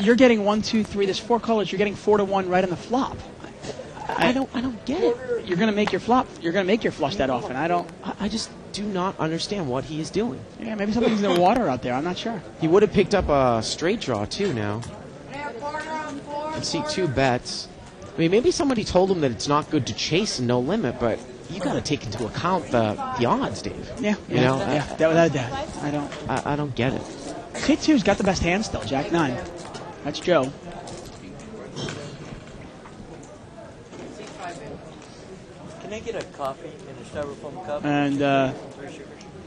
You're getting 1, 2, 3. There's 4 colors. You're getting 4 to 1 right on the flop. I don't get it. You're going to make your flop. You're going to make your flush that often. I just do not understand what he is doing. Yeah, maybe something's in the water out there. I'm not sure. He would have picked up a straight draw too now. And seat 2 bets. I mean, maybe somebody told him that it's not good to chase and no limit, but you got to take into account the odds, Dave. Yeah, you know, without a doubt. I don't get it. Seat 2's got the best hand still. Jack 9. That's Joe. Can I get a coffee in a styrofoam cup? And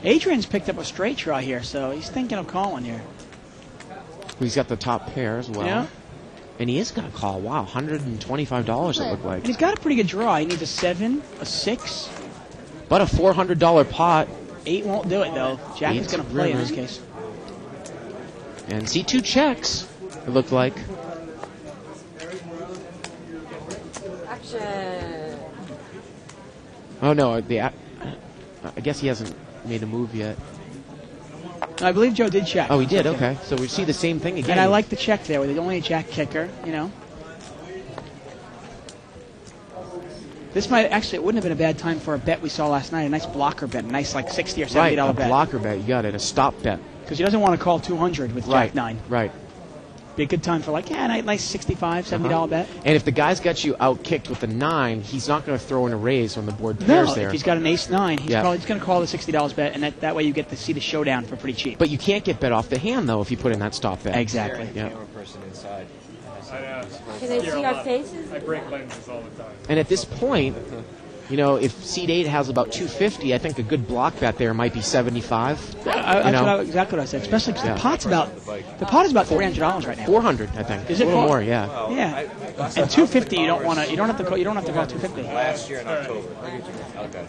Adrian's picked up a straight draw here, so he's thinking of calling here. He's got the top pair as well. Yeah. And he is going to call. Wow, $125 it looked like. And he's got a pretty good draw. He needs a 7, a 6. But a $400 pot. 8 won't do it, though. Jack is going to play in this case. And C2 checks, it looked like. Action. Oh, no, I guess he hasn't made a move yet. I believe Joe did check. Oh, he did? Okay. So we see the same thing again. And I like the check there with only a jack kicker, you know. This might actually, it wouldn't have been a bad time for a bet we saw last night. A nice blocker bet, a nice like $60 or $70 right, a bet. Blocker bet, you got it, a stop bet. Because he doesn't want to call 200 with Jack 9. Right. Be a good time for like, a nice $65, $70 bet. And if the guy's got you out kicked with the 9, he's not going to throw in a raise when the board pairs there. If he's got an ace 9, he's going to call the $60 bet, and that way you get to see the showdown for pretty cheap. But you can't get bet off the hand though if you put in that stop bet. Exactly. Yeah. Person inside. Can they see our faces? I break lenses all the time. And at this point, you know, if seat 8 has about 250, I think a good block bet there might be 75. That's exactly what I said. Especially because the pot is about $300 right now. 400, I think. Is it a little more? Yeah. Yeah. And 250, you don't have to call 250. Last year in October. Okay.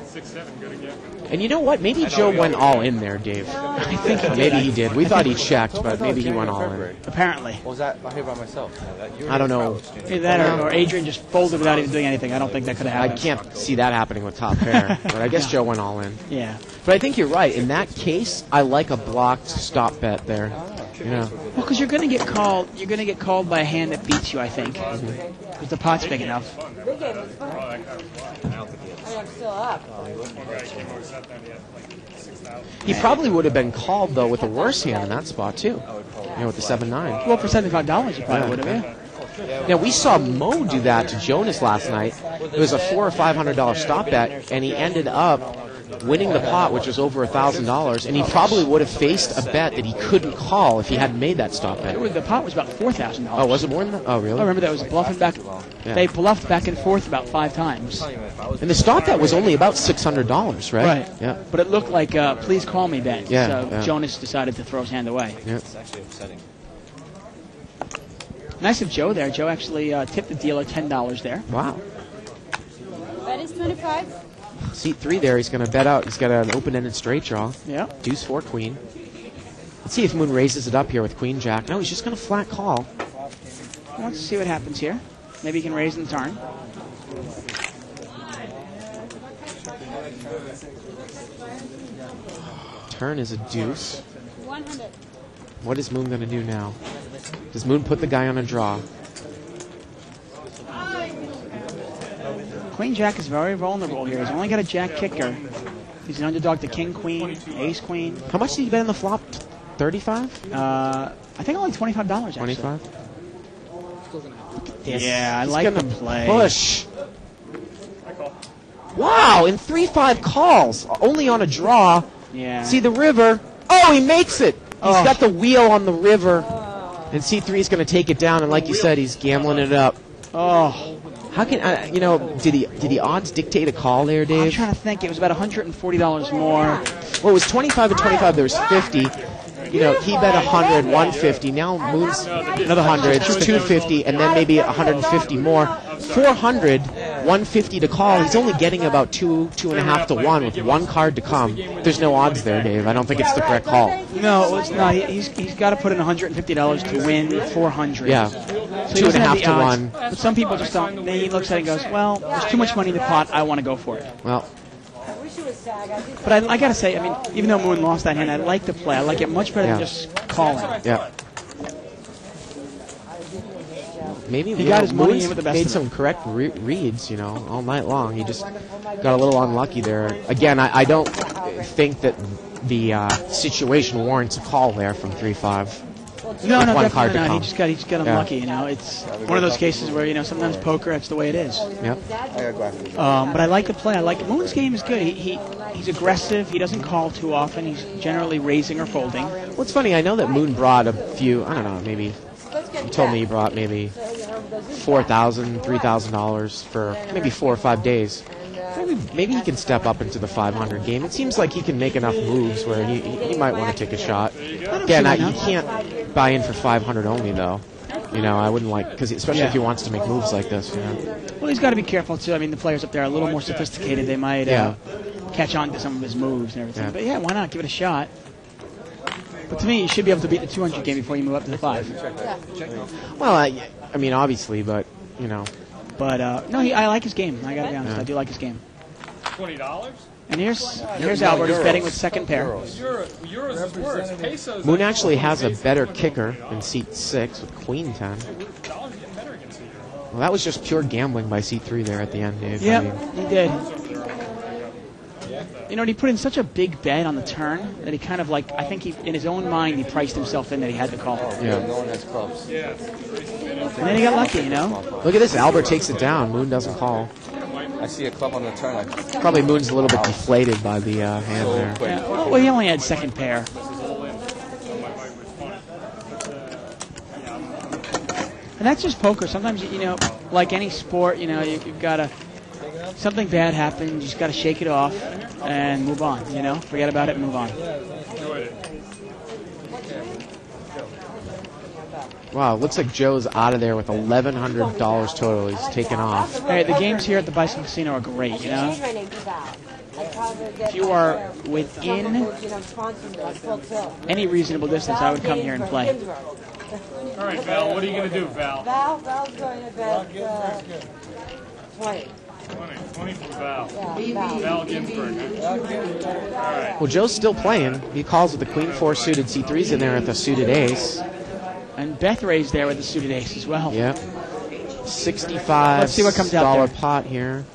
6-7, good again. And you know what? Maybe Joe went all in there, Dave. I think maybe he did. We thought he checked, but maybe he went all in. Apparently. Was that here by myself? I don't know. Either that or Adrian just folded without even doing anything. I don't think that could have happened. I can't see that happening with top pair, but I guess Joe went all in. Yeah. But I think you're right. In that case, I like a blocked stop bet there. Yeah. Well, because you're going to get called. You're going to get called by a hand that beats you, I think. Because the pot's big enough. Big game was fun. I'm still up. He probably would have been called though with a worse hand in that spot too. with the 7-9. Well, for $75, you probably would have, yeah. Now, we saw Mo do that to Jonas last night. It was a $400 or $500 stop bet, and he ended up winning the pot, which was over $1,000, and he probably would have faced a bet that he couldn't call if he hadn't made that stop bet. The pot was about $4,000. Oh, was it more than that? Oh, really? I remember that was bluffing back. Yeah. They bluffed back and forth about 5 times. And the stop bet was only about $600, right? Right. Yeah. But it looked like please call me bet. Yeah, So yeah. Jonas decided to throw his hand away. Yeah. It's actually upsetting. Nice of Joe there. Joe actually tipped the dealer $10 there. Wow. Bet is 25. Seat 3 there, he's going to bet out. He's got an open-ended straight draw. Yeah. Deuce 4 queen. Let's see if Moon raises it up here with queen jack. No, he's just going to flat call. Let's see what happens here. Maybe he can raise in the turn. Turn is a deuce. 100. What is Moon going to do now? Does Moon put the guy on a draw? Queen Jack is very vulnerable here. He's only got a Jack kicker. He's an underdog to King Queen, Ace Queen. How much did he bet in the flop? 35? I think only $25 actually. 25? Yeah, I He's like the gonna play. Push. Wow, in 3-5 calls, only on a draw. Yeah. See the river. Oh, he makes it. He's Oh. got the wheel on the river. And C3 is going to take it down, and like you said, he's gambling it up. Oh. How can did the odds dictate a call there, Dave? I'm trying to think. It was about $140 more. Well, it was 25 and 25. There was 50. He bet 100, 150. Now Moon's another 100, 250, and then maybe 150 more. 400, 150 to call. He's only getting about 2.5 to 1 with one card to come. There's no odds there, Dave. I don't think it's the correct call. No, it's not. He's got to put in $150 to win 400. Yeah. So he doesn't have 2.5 the to odds. 1. But some people just don't. He looks at it and goes, well, there's too much money in the pot. I want to go for it. Well. But I got to say, I mean, even though Moon lost that hand, I like the play. I like it much better than just calling. Yeah. Maybe he got his money in with the best made of some correct reads, all night long. He just got a little unlucky there. Again, I don't think that the situation warrants a call there from 3-5. No, one card to not. come. He just got unlucky. It's one of those cases where sometimes poker, that's the way it is. Yep. But I like the play. I like it. Moon's game is good. He's aggressive. He doesn't call too often. He's generally raising or folding. Well, it's funny. I know that Moon brought a few. I don't know. Maybe he told me he brought maybe $4,000, $3,000 for maybe 4 or 5 days. Maybe he can step up into the 500 game. It seems like he can make enough moves where he might want to take a shot. Again, you can't buy in for 500 only, though. I wouldn't because especially if he wants to make moves like this. Well, he's got to be careful too. I mean, the players up there are a little more sophisticated. They might catch on to some of his moves and everything. But why not give it a shot? But to me, you should be able to beat the 200 game before you move up to the 5. Well, I mean, obviously, but But no, I like his game. I gotta be honest, I do like his game. $20? And here's Albert. He's betting with second pair. Euros is worse. Pesos. Moon actually has a better kicker in seat 6 with Queen 10. Well, that was just pure gambling by seat 3 there at the end, Dave. Yeah, he did. He put in such a big bet on the turn that he kind of I think in his own mind, he priced himself in that he had to call. Yeah. No one has clubs. And then he got lucky, Look at this. Albert takes it down. Moon doesn't call. I see a club on the turn. Probably Moon's a little bit deflated by the hand there. Yeah, well, he only had second pair. And that's just poker. Sometimes, like any sport, you've got to... Something bad happens, you just got to shake it off and move on, Forget about it and move on. Wow, it looks like Joe's out of there with $1,100 total. He's taken off. Hey, the games here at the Bison Casino are great, If you are within any reasonable distance, I would come here and play. All right, Val, what are you going to do, Val? Val's going to bet 20. 20 from Val. Val Ginsburg. All right. Well, Joe's still playing. He calls with the Queen 4 suited. C3's in there with the suited ace. And Beth Ray's there with the suited ace as well. Yep. $65 Let's see what comes out there. pot here.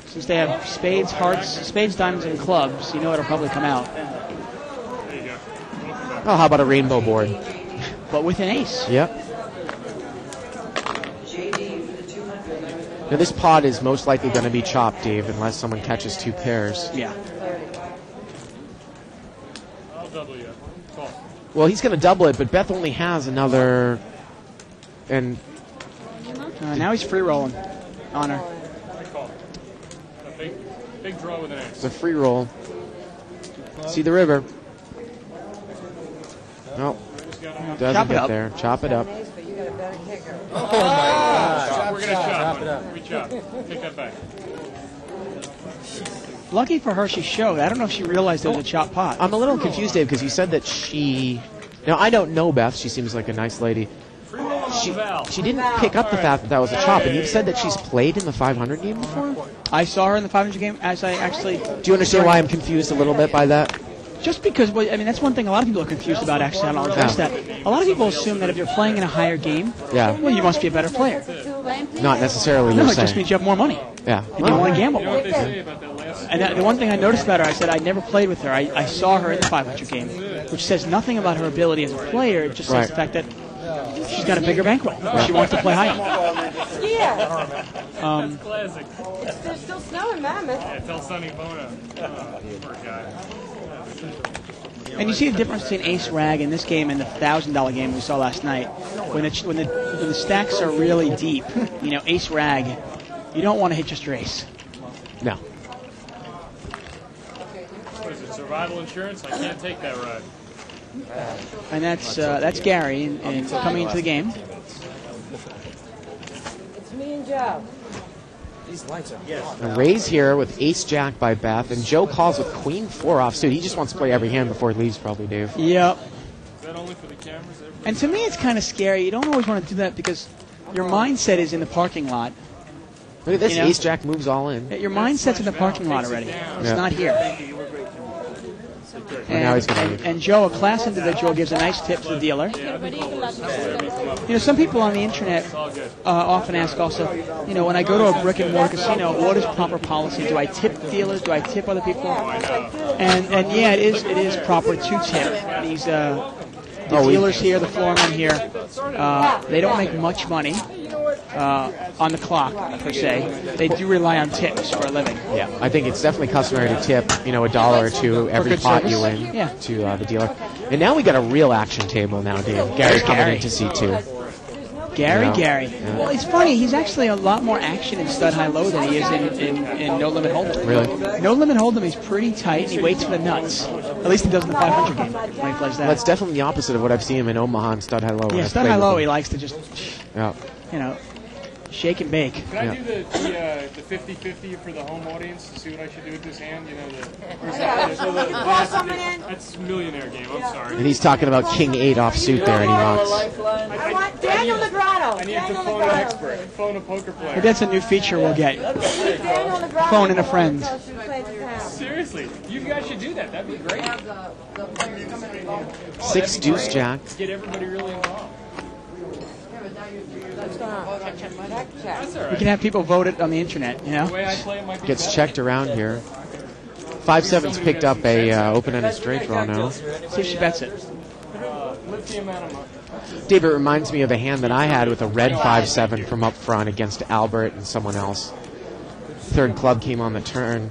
Since they have spades, hearts, spades, diamonds, and clubs, it'll probably come out. Oh, how about a rainbow board? but with an ace. Yep. Now this pot is most likely going to be chopped, Dave, unless someone catches 2 pairs. Yeah. I'll double you. Call. Well, he's going to double it, but Beth only has another... And now he's free rolling on her. I call. A big draw with an ace. it's a free roll. See the river. No. Doesn't get there. Chop it up. Oh my God. We're going to chop it up. We chop. Take that back. Lucky for her, she showed. I don't know if she realized it was a chop pot. I'm a little confused, Dave, because you said that she... Now, I don't know Beth. She seems like a nice lady. She didn't pick up the fact that that was a chop, and you said that she's played in the 500 game before? I saw her in the 500 game as I actually... Do you understand why I'm confused a little bit by that? Just because, well, I mean, that's one thing a lot of people are confused about, actually, and I'll address that. A lot of people assume that if you're playing in a higher game, well, you must be a better player. Not necessarily, No, you're it just saying. means you have more money. Yeah. And you want to gamble You know more. what they say about that last... And the one thing I noticed about her, I said I never played with her. I saw her in the 500 game, which says nothing about her ability as a player. It just says the fact that she's got a bigger bankroll. She wants to play higher. Yeah. That's classic. There's still snow in Mammoth. Yeah, tell Sonny Bono. Poor guy. And you see the difference between Ace Rag in this game and the $1,000 game we saw last night. When the stacks are really deep, you know, Ace Rag, you don't want to hit just your ace. No. What is it, survival insurance? I can't take that ride. And that's Gary and coming into the game. It's me and Joe. These lights are A raise here with ace-jack by Beth, and Joe calls with queen-4 offsuit. He just wants to play every hand before he leaves, probably, Dave. Yep. Is that only for the cameras? And to me, it's kind of scary. You don't always want to do that because your mindset is in the parking lot. Look at this, You know? ace-jack moves all in. Your mindset's in the parking lot already. It's not here. And now he's gonna leave. And Joe, a class individual, gives a nice tip to the dealer. You know, some people on the internet often ask also, you know, when I go to a brick and mortar casino, what is proper policy? Do I tip dealers? Do I tip other people? And yeah, it is proper to tip. These the dealers here, the floormen here, they don't make much money on the clock, per se. They do rely on tips for a living. Yeah, I think it's definitely customary to tip, you know, $1 or $2 every good pot service. you win Yeah. to the dealer. And now we got a real action table now, Dave. Gary's coming into C2. Gary, Yeah. Gary. Yeah. Well, it's funny. He's actually a lot more action in stud high low than he is in no limit hold'em. Really? No limit hold'em, he's pretty tight and he waits for the nuts. At least he does in the 500 game when he plays that. That's definitely the opposite of what I've seen him in Omaha and stud high low. when Yeah, I've stud played high with low, him. he likes to just, Yeah. you know, shake and bake. Can I do the 50-50 for the home audience to see what I should do with this hand? You know, that's a millionaire game. I'm sorry. And he's talking about king 8 offsuit there, and he rocks. I want Daniel Negrado. I need to phone an expert, phone a poker player. Maybe that's a new feature we'll get. Daniel Negrado. Phone in a friend. Seriously, you guys should do that. That'd be great. 6 deuce jack. Get everybody really involved. That's all We right. can have people vote it on the internet, you The know? way I play it might be Gets better. checked around here. 5-7's picked up a open-ended straight draw now. See if she bets it. Lift the amount of money. Dave, it reminds me of a hand that I had with a red 5-7 from up front against Albert and someone else. Third club came on the turn,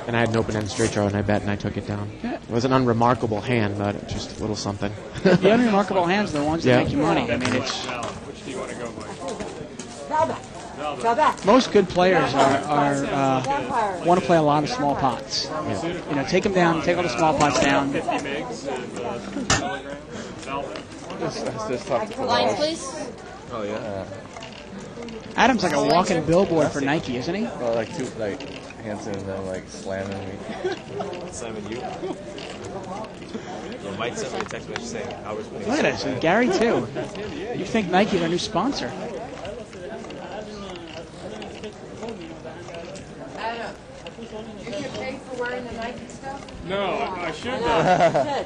and I had an open-ended straight draw, and I bet, and I took it down. It was an unremarkable hand, but just a little something. The unremarkable hands are the ones that Yeah. make you money. I mean, it's Which do you want to go by? most good players want to play a lot of small pots. You know, take them down, take all the small pots down. 50 megs of telegram. Velvet. Lines, please. Oh yeah. Adam's like a walking billboard for Nike, isn't he? Well, like Hanson and them like slamming me. Slamming you? Yeah, Mike sent me a text message saying I was winning. Look at this, and Gary too. You think Nike's our new sponsor? Adam, you get paid for wearing the Nike stuff? No, I should though.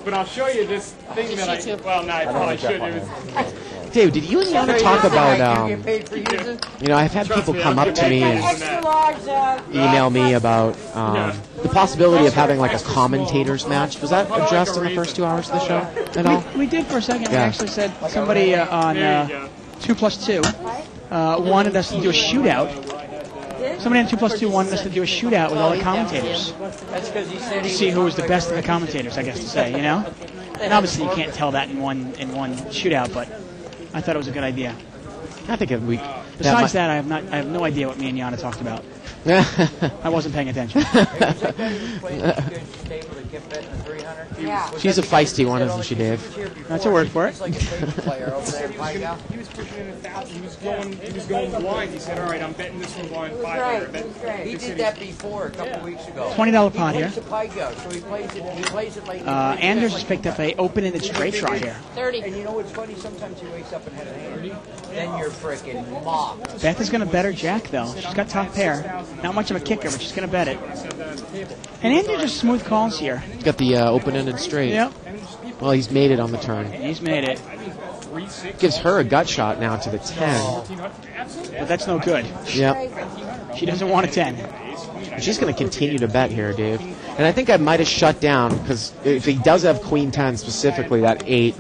But I'll show you this thing that I. Well, no, I probably should. It was Dave, did you and Yana talk about, I've had people come up to me and email me about the possibility of having like a commentators match. Was that addressed in the first 2 hours of the show at all? We did for a second. We actually said somebody on 2+2 wanted us to do a shootout. Somebody on 2+2 wanted us to do a shootout with all the commentators. To see who was the best of the commentators, I guess to say, And obviously you can't tell that in one shootout, but I thought it was a good idea. I think Besides that, I have no idea what me and Yana talked about. I wasn't paying attention. She's a feisty one, isn't she, Dave? That's a word for it. He was pushing in 1,000. He was going blind. He said, "All right, I'm betting this one blind 500." He did that before a couple weeks ago. $20 pot here. So he plays it like. Anders has picked up a open-ended straight draw here. 30. And you know what's funny? Sometimes he wakes up and has a hand. Then you're freaking mocked. Beth is going to bet her jack, though. She's got top pair. Not much of a kicker, but she's going to bet it. And Andrew just smooth calls here. He's got the open-ended straight. Yep. Well, he's made it on the turn. He's made it. Gives her a gut shot now to the 10. But that's no good. Yep. She doesn't want a 10. She's going to continue to bet here, Dave. And I think I might have shut down, because if he does have Queen 10 specifically, that 8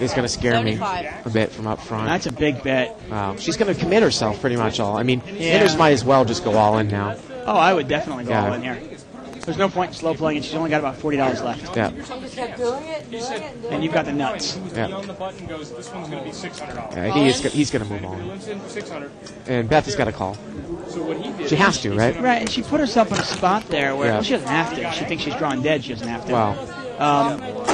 is going to scare me a bit from up front. That's a big bet. Wow. She's going to commit herself pretty much all. I mean, hitters might as well just go all in now. Oh, I would definitely go all in here. There's no point in slow playing, and she's only got about $40 left. Yeah. And you've got the nuts. Yeah. On the button goes, this one's going to be $600. Yeah, he's going to move on. 600. And Beth has got to call. So what he did, she has to, right? Right, and she put herself in a spot there where well, she doesn't have to. She thinks she's drawing dead. She doesn't have to. Wow.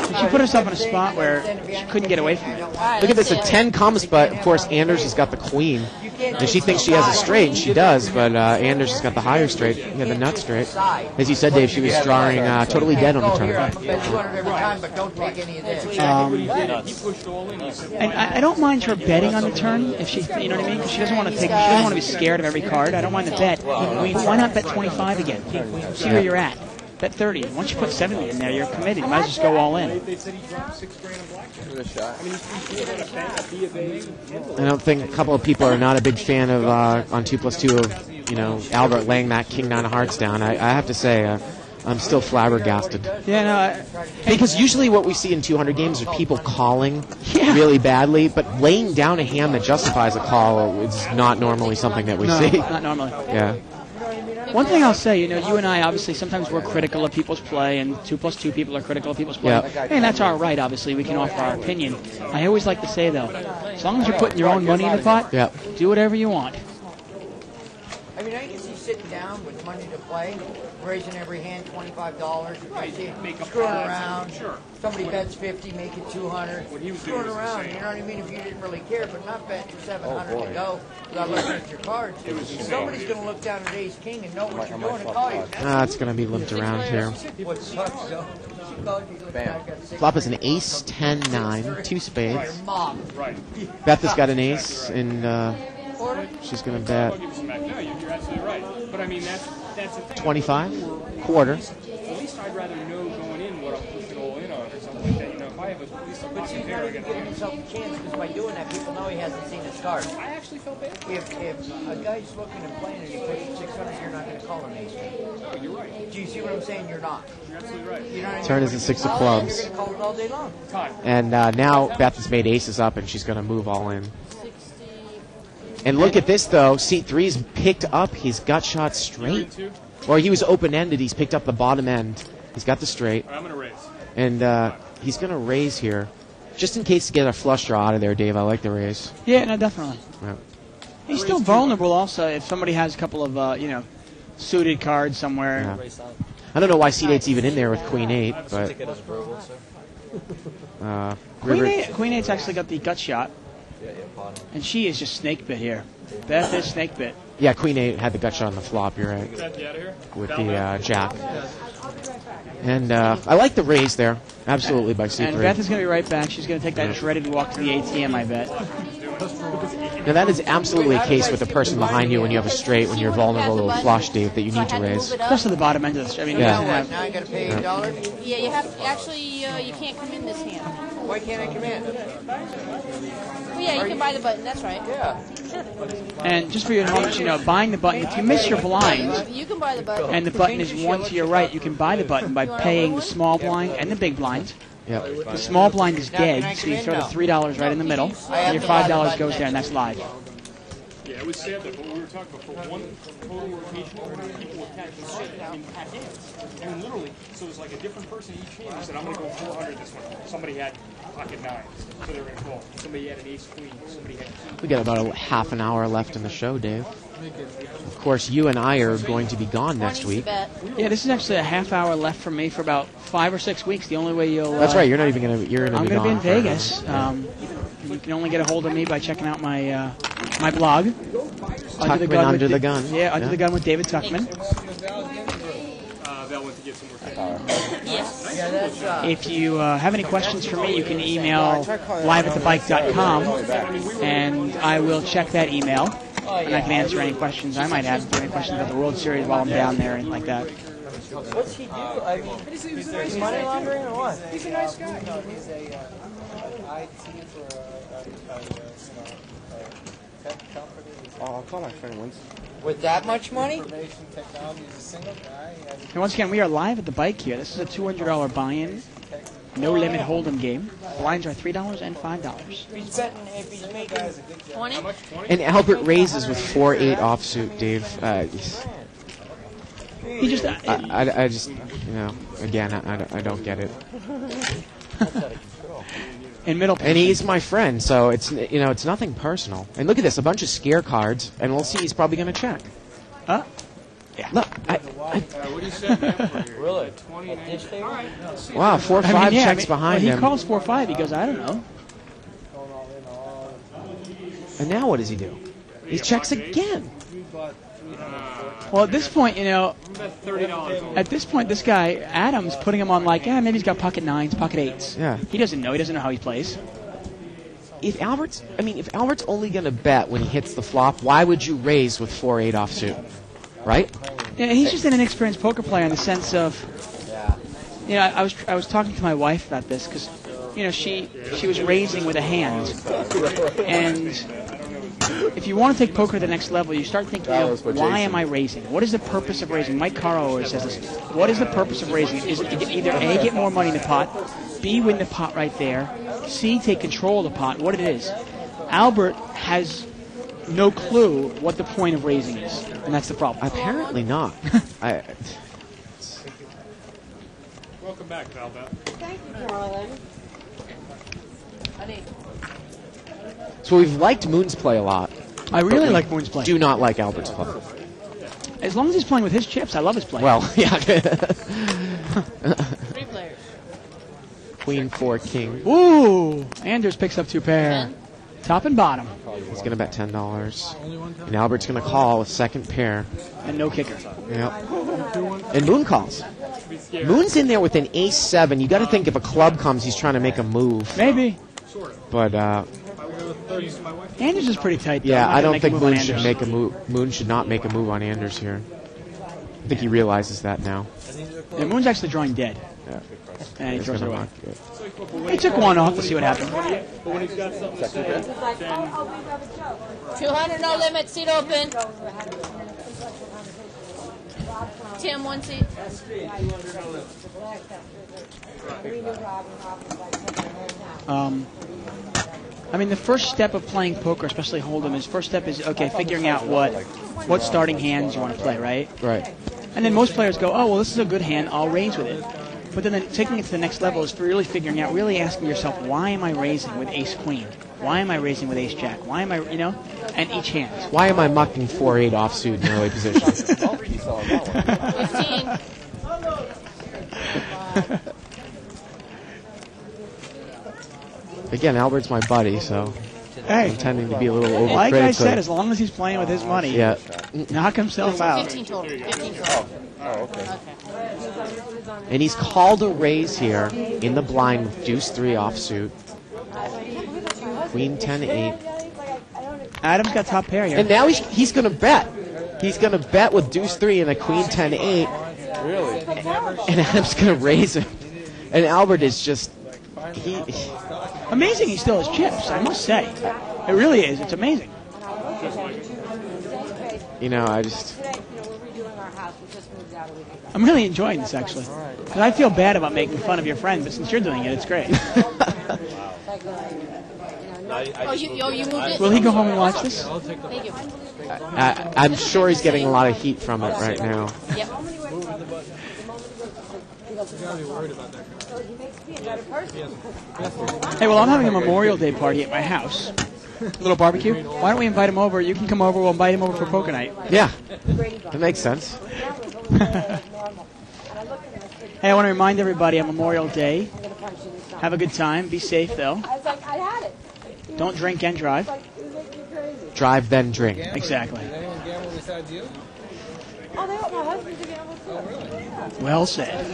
She put herself in a spot where she couldn't get away from it. Look at this, a 10 comes, but of course Anders has got the queen. And she thinks she has a straight, and she does, but Anders has got the higher straight. He had the nut straight. As you said, Dave, she was drawing totally dead on the turn. And I don't mind her betting on the turn if she, you know what I mean? Because she doesn't want to take. She doesn't want to be scared of every card. I don't mind the bet. I mean, why not bet 25 again? See where you're at. Bet 30. Once you put 70 in there, you're committed. You might as well just go all in. I don't think a couple of people are not a big fan of on 2+2 of Albert laying that King 9 of Hearts down. I have to say I'm still flabbergasted. Yeah, no. Because usually what we see in 200 games are people calling really badly, but laying down a hand that justifies a call is not normally something that we see. Not normally. Yeah. One thing I'll say, you and I, obviously, sometimes we're critical of people's play, and 2+2 people are critical of people's play. Yep. And that's our right, obviously. We can offer our opinion. I always like to say, though, as long as you're putting your own money in the pot, do whatever you want. I mean, I can see sitting down with money to play, raising every hand $25. I see screwing around. Somebody bets 50, make it 200. Screwing around, you know what I mean? If you didn't really care, but not betting 700 to go without looking at your cards. Somebody's going to look down at Ace King and know what you're doing and call you. It's going to be limped around here. Flop is an ace, 10, 9, 2 spades. Beth has got an ace, and she's going to bet. You're absolutely right. But I mean, that's the thing. 25? Quarter. At least I'd rather know going in what I'm pushing all in on or something like that. If I have at least a pocket pair, I got to give himself a chance because by doing that, people know he hasn't seen his cards. I actually felt bad. If a guy's looking and playing and he pushes 600, you're not going to call him ace. No, you're right. Do you see what I'm saying? You're not. You're absolutely right. You know what I mean? Turn is a 6 of clubs. You're going to call it all day long. And now Beth has made aces up, and she's going to move all in. And look at this, though. Seat 3's picked up his gut shot straight. Or he was open-ended. He's picked up the bottom end. He's got the straight. I'm going to raise. And he's going to raise here. Just in case to get a flush draw out of there, Dave. I like the raise. Yeah, no, definitely. Yeah. He's still vulnerable also if somebody has a couple of, suited cards somewhere. Yeah. I don't know why Seat 8's even in there with Queen 8, but... Queen 8's actually got the gut shot. And she is just snake bit here. Beth is snake bit. Yeah, Queen 8 had the gut shot on the flop, you're right. With the jack. And I like the raise there. Absolutely by C3. And Beth is going to be right back. She's going to take that just ready to walk to the ATM, I bet. Now that is absolutely a case with the person behind you when you have a straight, when you're vulnerable to a flush, Dave, that you need to raise. Especially the bottom end of the street. I mean, Yeah. Now I got to pay $8? Yeah, you have to, actually, you can't come in this hand. Why can't I come in? Well, yeah, you can buy the button, that's right. Yeah. Sure. And just for your knowledge, buying the button, if you miss your blind, You can buy the button. and the button is one to your right, you can buy the button by paying the small blind and the big blind. Yep. The small blind is dead, so you throw the $3 right in the middle, and your $5 goes there, and that's live. Yeah, it was sad that what we were talking about, for one total rotation, people were catching shit at hands. And literally, so it was like a different person each hand. He said, I'm going to go 400 this one. Somebody had pocket nines, so they were going to call. Somebody had an ace queen, somebody had king. We got about a half an hour left in the show, Dave. Of course, you and I are going to be gone next week. Yeah, this is actually a half hour left for me for about 5 or 6 weeks. The only way you'll... That's right, you're not even going to... I'm going to be in Vegas. You can only get a hold of me by checking out my my blog. Tuchman Under the Gun. Yeah, Under the Gun with David Tuchman. Val went to get some more If you have any questions for me, you can email liveatthebike.com, and I will check that email, and I can answer any questions I might have. If you have any questions about the World Series while I'm down there and like that. What's he do? I mean, he's money laundering or what? He's a nice guy. No, he's a IT for a tech company. I'll call my friend Winston. With that much money? Information technology. He's a single guy. And once again, we are live at the bike here. This is a $200 buy-in, no-limit hold'em game. Blinds are $3 and $5. He's betting if he's making 20? And Albert raises with 4-8 offsuit, Dave. He just... I just, again, I don't get it. In middle And he's my friend, so it's it's nothing personal. And look at this, a bunch of scare cards, and we'll see he's probably going to check. Yeah. Look, What do you say? Really? 20 At this table? wow, 4-5 checks behind he him. calls 4-5. He goes, I don't know. And now what does he do? He checks again. Well, at this point, $30. at this point, this guy, Adam's putting him on like, maybe he's got pocket nines, pocket eights. Yeah. He doesn't know. He doesn't know how he plays. If Albert's only going to bet when he hits the flop, why would you raise with 4-8 offsuit? Right? Yeah, he's just an inexperienced poker player in the sense of, I was talking to my wife about this because, she was raising with a hand, and if you want to take poker to the next level, you start thinking, why am I raising? What is the purpose of raising? Mike Caro always says this. What is the purpose of raising? Is it to either A, get more money in the pot, B, win the pot right there, C, take control of the pot, what it is? Albert has no clue what the point of raising is, and that's the problem. Apparently not. Welcome back, Val. Thank you, darling. So we've liked Moon's play a lot. I really like Moon's play. Do not like Albert's play. As long as he's playing with his chips, I love his play. Well, yeah. 3 players. Queen 4 king. Ooh! Anders picks up 2 pair. Top and bottom. He's going to bet $10. And Albert's going to call a second pair. And no kicker. Yep. And Moon calls. Moon's in there with an ace-7. You got to think if a club comes, he's trying to make a move. Maybe. But Anders is pretty tight. Though. yeah, I don't think Moon Anders should make a move. Moon should not make a move on Anders here. I think he realizes that now. Yeah, Moon's actually drawing dead. Yeah. And he throws it away. Knock it. He took one off to see what happened. But when he's got something to say, then 200, no limit, seat open. Tim, 1 seat. The first step of playing poker, especially Hold'em, figuring out what starting hands you want to play, right? Right. And then most players go, this is a good hand, I'll raise with it. But then taking it to the next level is really figuring out, really asking yourself, why am I raising with ace-queen? Why am I raising with ace-jack? Why am I, and each hand. Why am I mucking 4-8 offsuit in early position? 15. Again, Albert's my buddy, so I'm tending to be a little overcritical. Like I said, as long as he's playing with his money, knock himself out. 15 total. 15 total. Okay. And he's called a raise here in the blind with deuce 3 offsuit. Queen 10-8. Adam's got top pair here. And now he's going to bet. He's going to bet with deuce 3 and a queen 10-8. Really? And Adam's going to raise him. And Albert is just... Amazing he still has chips, I must say. It really is. It's amazing. You know, I just... I'm really enjoying this, actually. Because I feel bad about making fun of your friend, but since you're doing it, it's great. You moved it? Will he go home and watch this? Thank you. I'm sure he's getting a lot of heat from it right now. Yep. Hey, well, I'm having a Memorial Day party at my house. A little barbecue. Why don't we invite him over? You can come over. We'll invite him over for poker night. Yeah, that makes sense. Hey, I want to remind everybody on Memorial Day, have a good time. Be safe, though. Don't drink and drive. Drive, then drink. Exactly. Anyone gamble besides you? Oh, they want my husband to gamble too. Oh, really? Well said.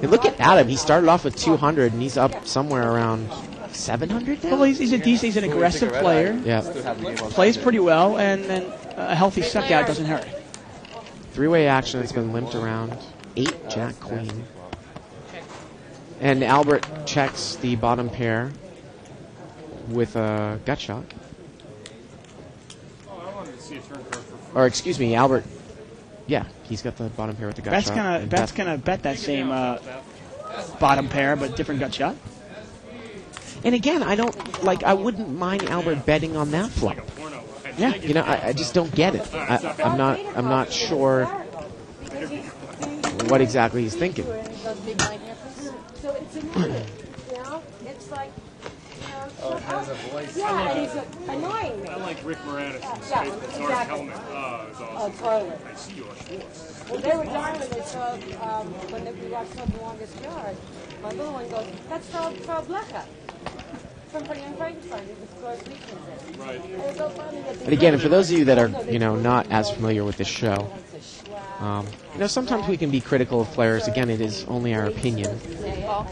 Hey, look at Adam. He started off with 200, and he's up somewhere around 700 now? Well, he's a decent, he's an aggressive player. Yeah. Plays pretty well, and then a healthy suck out doesn't hurt. Three-way action has been limped around. 8 Jack Queen. And Albert checks the bottom pair with a gut shot. Or excuse me, Albert. Yeah, he's got the bottom pair with the gut shot. Bet's gonna bet that same bottom pair, but different gut shot. And again, I wouldn't mind Albert betting on that flop. Yeah, you know, I just don't get it. I'm not sure what exactly he's thinking. So it's annoying, you know? It's like, yeah, and he's annoying me. I like Rick Moranis in Yeah, Space exactly. Helmet. It's awesome. Oh, totally. I see you on Schwartz. Well, they were dying when they saw, when we watched The Longest Yard. My little one goes, that's Frau Blecher. From Pretty and Frankenstein. It was George Leachman's. Right. And it's so funny that And again, for those of you that are, not as familiar with this show, sometimes we can be critical of players. Again, it is only our opinion.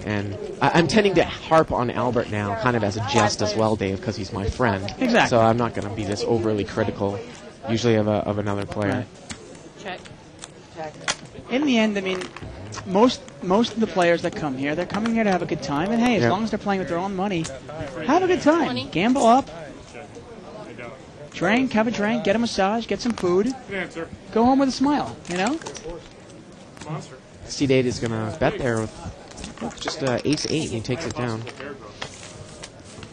And I'm tending to harp on Albert now, kind of as a jest as well, Dave, because he's my friend. Exactly. So I'm not going to be this overly critical, usually of another player. Check. In the end, I mean, most of the players that come here, they're coming here to have a good time. And hey, as long as they're playing with their own money, have a good time. Gamble up. Drink, have a drink, get a massage, get some food. Go home with a smile, you know? C-Date is going to bet there with just ace-8, and he takes it down.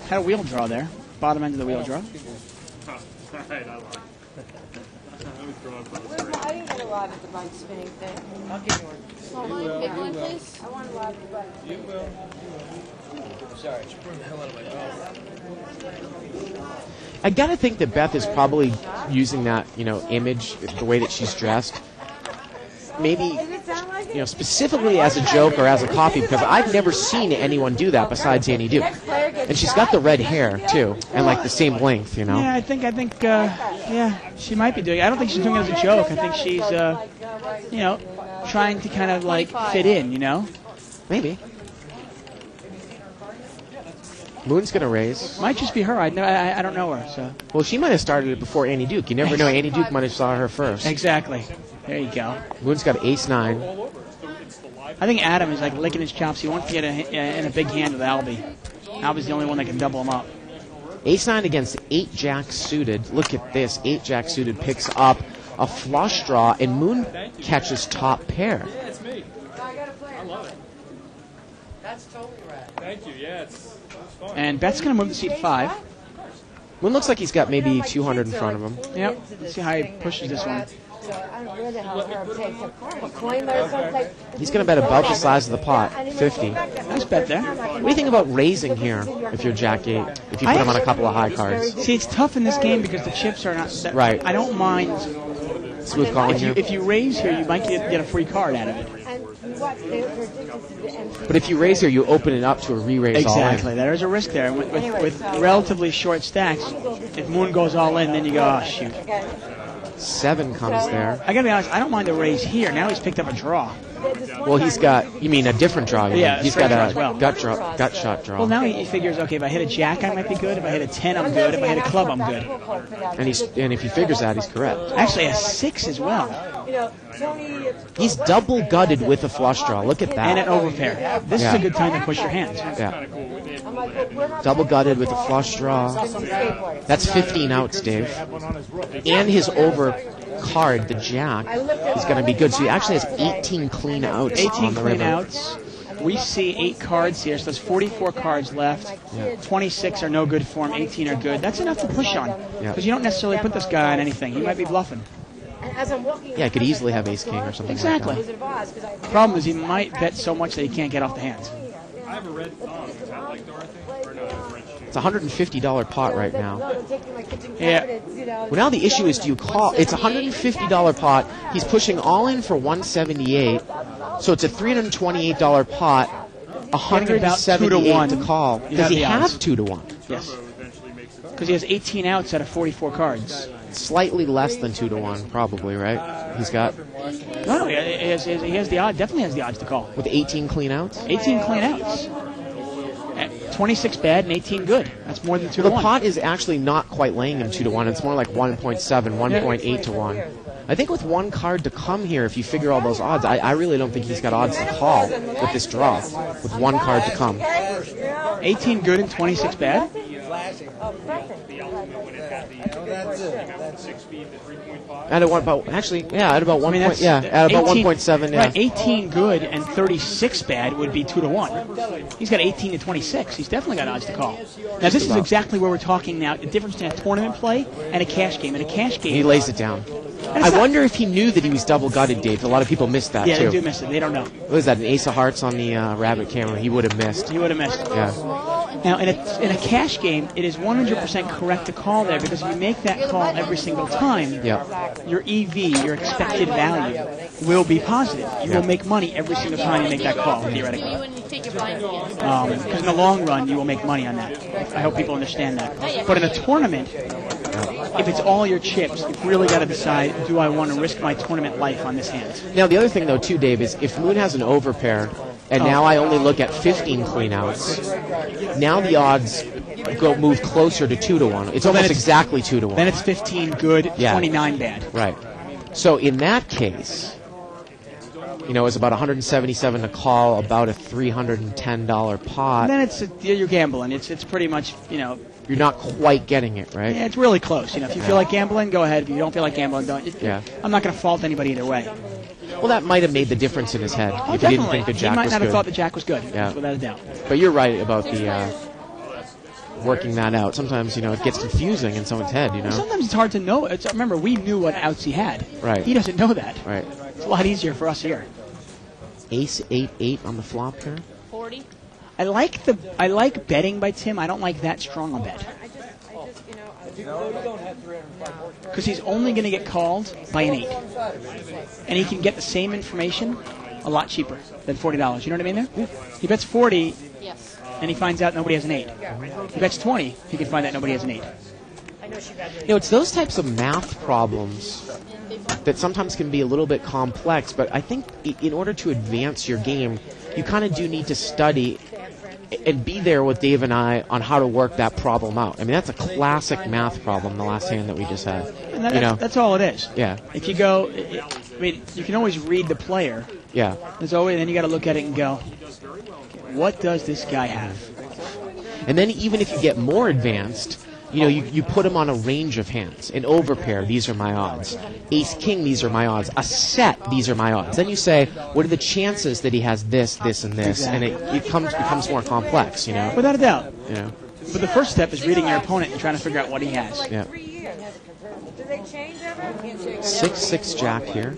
Had a wheel draw there. Bottom end of the wheel draw. I didn't get a lot of the bike spinning thing. I'll give you one. Pick one, please. I want a lot of the bike. You will. Sorry, she burned the hell out of my mouth. I got to think that Beth is probably using that, image, the way that she's dressed. Maybe, specifically as a joke or as a copy, because I've never seen anyone do that besides Annie Duke. And she's got the red hair, too, and, the same length, Yeah, I think, she might be doing it. I don't think she's doing it as a joke. I think she's, trying to kind of, fit in, Maybe. Moon's going to raise. Might just be her. I don't know her. So. Well, she might have started it before Annie Duke. You never know. Annie Duke might have saw her first. Exactly. There you go. Moon's got ace-9. I think Adam is licking his chops. He wants to get in a big hand with Albie. Albie's the only one that can double him up. Ace-9 against 8-Jack suited. Look at this. 8-Jack suited picks up a flush draw, and Moon catches top pair. Yeah, it's me. I got a player. I love it. That's totally right. Thank you. Yeah, it's fun. And Bet's going to move to seat 5. Moon looks like he's got maybe 200 in front of him. Yep. Let's see how he pushes this one. So I don't know where the hell Herb takes a coin, but it's something like. He's going to bet above the size of the pot, 50. Nice bet there. What do you think about raising here if you're Jack 8, if you put him on a couple of high cards? See, it's tough in this game because the chips are not set. Right. I don't mind. Smooth calling here. If you raise here, you might get a free card out of it. But if you raise here, you open it up to a re-raise all in. Exactly. There's a risk there. With relatively short stacks, if Moon goes all in, then you go, oh, shoot. 7 comes there. I got to be honest, I don't mind a raise here. Now he's picked up a draw. Well, he's got, you mean a different draw? Yeah, he's got a as well. gut shot draw. Well, now he figures, okay, if I hit a jack, I might be good. If I hit a 10, I'm good. If I hit a club, I'm good. And if he figures that, he's correct. Actually, a 6 as well. He's double gutted with a flush draw. Look at that. And an overpair. This is a good time to push your hands. Yeah. Double gutted with a flush draw. That's 15 outs, Dave. And his over card, the jack, is going to be good. So he actually has 18 clean outs. 18 clean outs. We see 8 cards here, so there's 44 cards left. Yeah. 26 are no good for him, 18 are good. That's enough to push on. Because you don't necessarily put this guy on anything. He might be bluffing. Yeah, he could easily have ace king or something exactly. like that. Problem is he might bet so much that he can't get off the hands. I have a red thumb. Is that like Dorothy? Or no, red shoe? It's a $150 pot right now. Yeah. Well, now the issue is, do you call? It's a $150 pot. He's pushing all in for 178. So it's a $328 pot. 178 to call. Does he have 2 to 1? Yes. Because he has 18 outs out of 44 cards. Slightly less than 2 to 1, probably, right? He's got. No, he has the odds. Definitely has the odds to call. With 18 clean outs? 18 clean outs. 26 bad and 18 good. That's more than 2 to 1. The pot is actually not quite laying him 2 to 1. It's more like 1.7, 1.8 to 1. I think with one card to come here, if you figure all those odds, I really don't think he's got odds to call with this draw. With one card to come. 18 good and 26 bad? At about at about 1. At about 1.7. Yeah. Right, 18 good and 36 bad would be 2 to 1. He's got 18 to 26. He's definitely got odds to call. Now this is exactly where we're talking now. The difference between a tournament play and a cash game. In a cash game, he lays it down. I wonder if he knew that he was double gutted, Dave. A lot of people missed that too. Yeah, they do miss it. They don't know. What is that? An ace of hearts on the rabbit camera? He would have missed. He would have missed. Yeah. Now, in a cash game, it is 100% correct to call there because if you make that call every single time, your EV, your expected value, will be positive. You will make money every single time you make that call, theoretically. Because in the long run, you will make money on that. I hope people understand that. But in a tournament, if it's all your chips, you've really got to decide, do I want to risk my tournament life on this hand? Now, the other thing, though, too, Dave, is if Moon has an overpair, and now I only look at 15 clean outs, now the odds move closer to 2 to 1. It's almost exactly 2 to 1. Then it's 15 good, 29 bad. Right. So in that case, it's about 177 to call, about a $310 pot. And then you're gambling. It's pretty much, You're not quite getting it, right? Yeah, it's really close. If you feel like gambling, go ahead. If you don't feel like gambling, don't. I'm not going to fault anybody either way. Well, that might have made the difference in his head if he didn't think the jack was good. He might not have thought the jack was good, without a doubt. But you're right about the working that out. Sometimes, it gets confusing in someone's head, Sometimes it's hard to know. Remember, we knew what outs he had. Right. He doesn't know that. Right. It's a lot easier for us here. Ace 8-8 on the flop here. 40. I like betting by Tim. I don't like that strong a bet. Because he's only going to get called by an 8. And he can get the same information a lot cheaper than $40. You know what I mean there? He bets 40, and he finds out nobody has an 8. He bets 20, he can find out nobody has an 8. It's those types of math problems that sometimes can be a little bit complex, but I think in order to advance your game, you kind of do need to study and be there with Dave and I on how to work that problem out. I mean, that's a classic math problem, the last hand that we just had. And that's all it is. Yeah. If you go, you can always read the player. Yeah. Then you got to look at it and go, what does this guy have? And then even if you get more advanced, you put him on a range of hands. An overpair, these are my odds. Ace king, these are my odds. A set, these are my odds. Then you say, what are the chances that he has this, this, and this? Exactly. And it becomes more complex, Without a doubt. But the first step is reading your opponent and trying to figure out what he has. Yeah. Do they change ever? 6-6 jack here.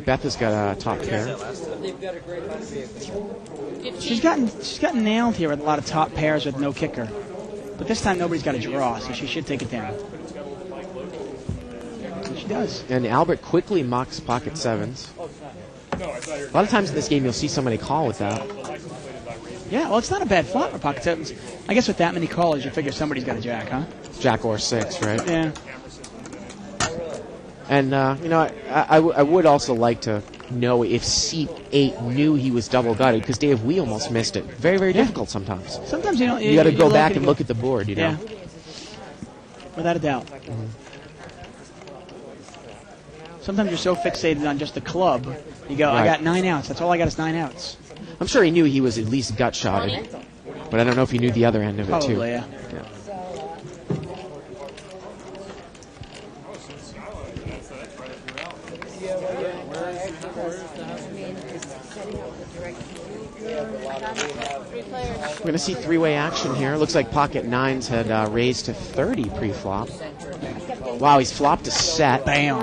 Beth has got a top pair. She's gotten nailed here with a lot of top pairs with no kicker. But this time nobody's got a draw, so she should take it down. And she does. And Albert quickly mucks pocket sevens. A lot of times in this game you'll see somebody call with that. Yeah, well, it's not a bad flop for pocket sevens. I guess with that many callers, you figure somebody's got a jack, huh? Jack or 6, right? Yeah. And, I would also like to know if seat 8 knew he was double gutted, because Dave, we almost missed it. Very, very difficult sometimes. Sometimes you don't. You got to go back and look at the board, you know. Yeah. Without a doubt. Sometimes you're so fixated on just the club, you go, I got 9 outs. That's all I got is 9 outs. I'm sure he knew he was at least gut shotted, but I don't know if he knew the other end of it, too. Probably, yeah. We're going to see three-way action here. Looks like pocket nines had raised to 30 pre-flop. Wow, he's flopped a set. Bam.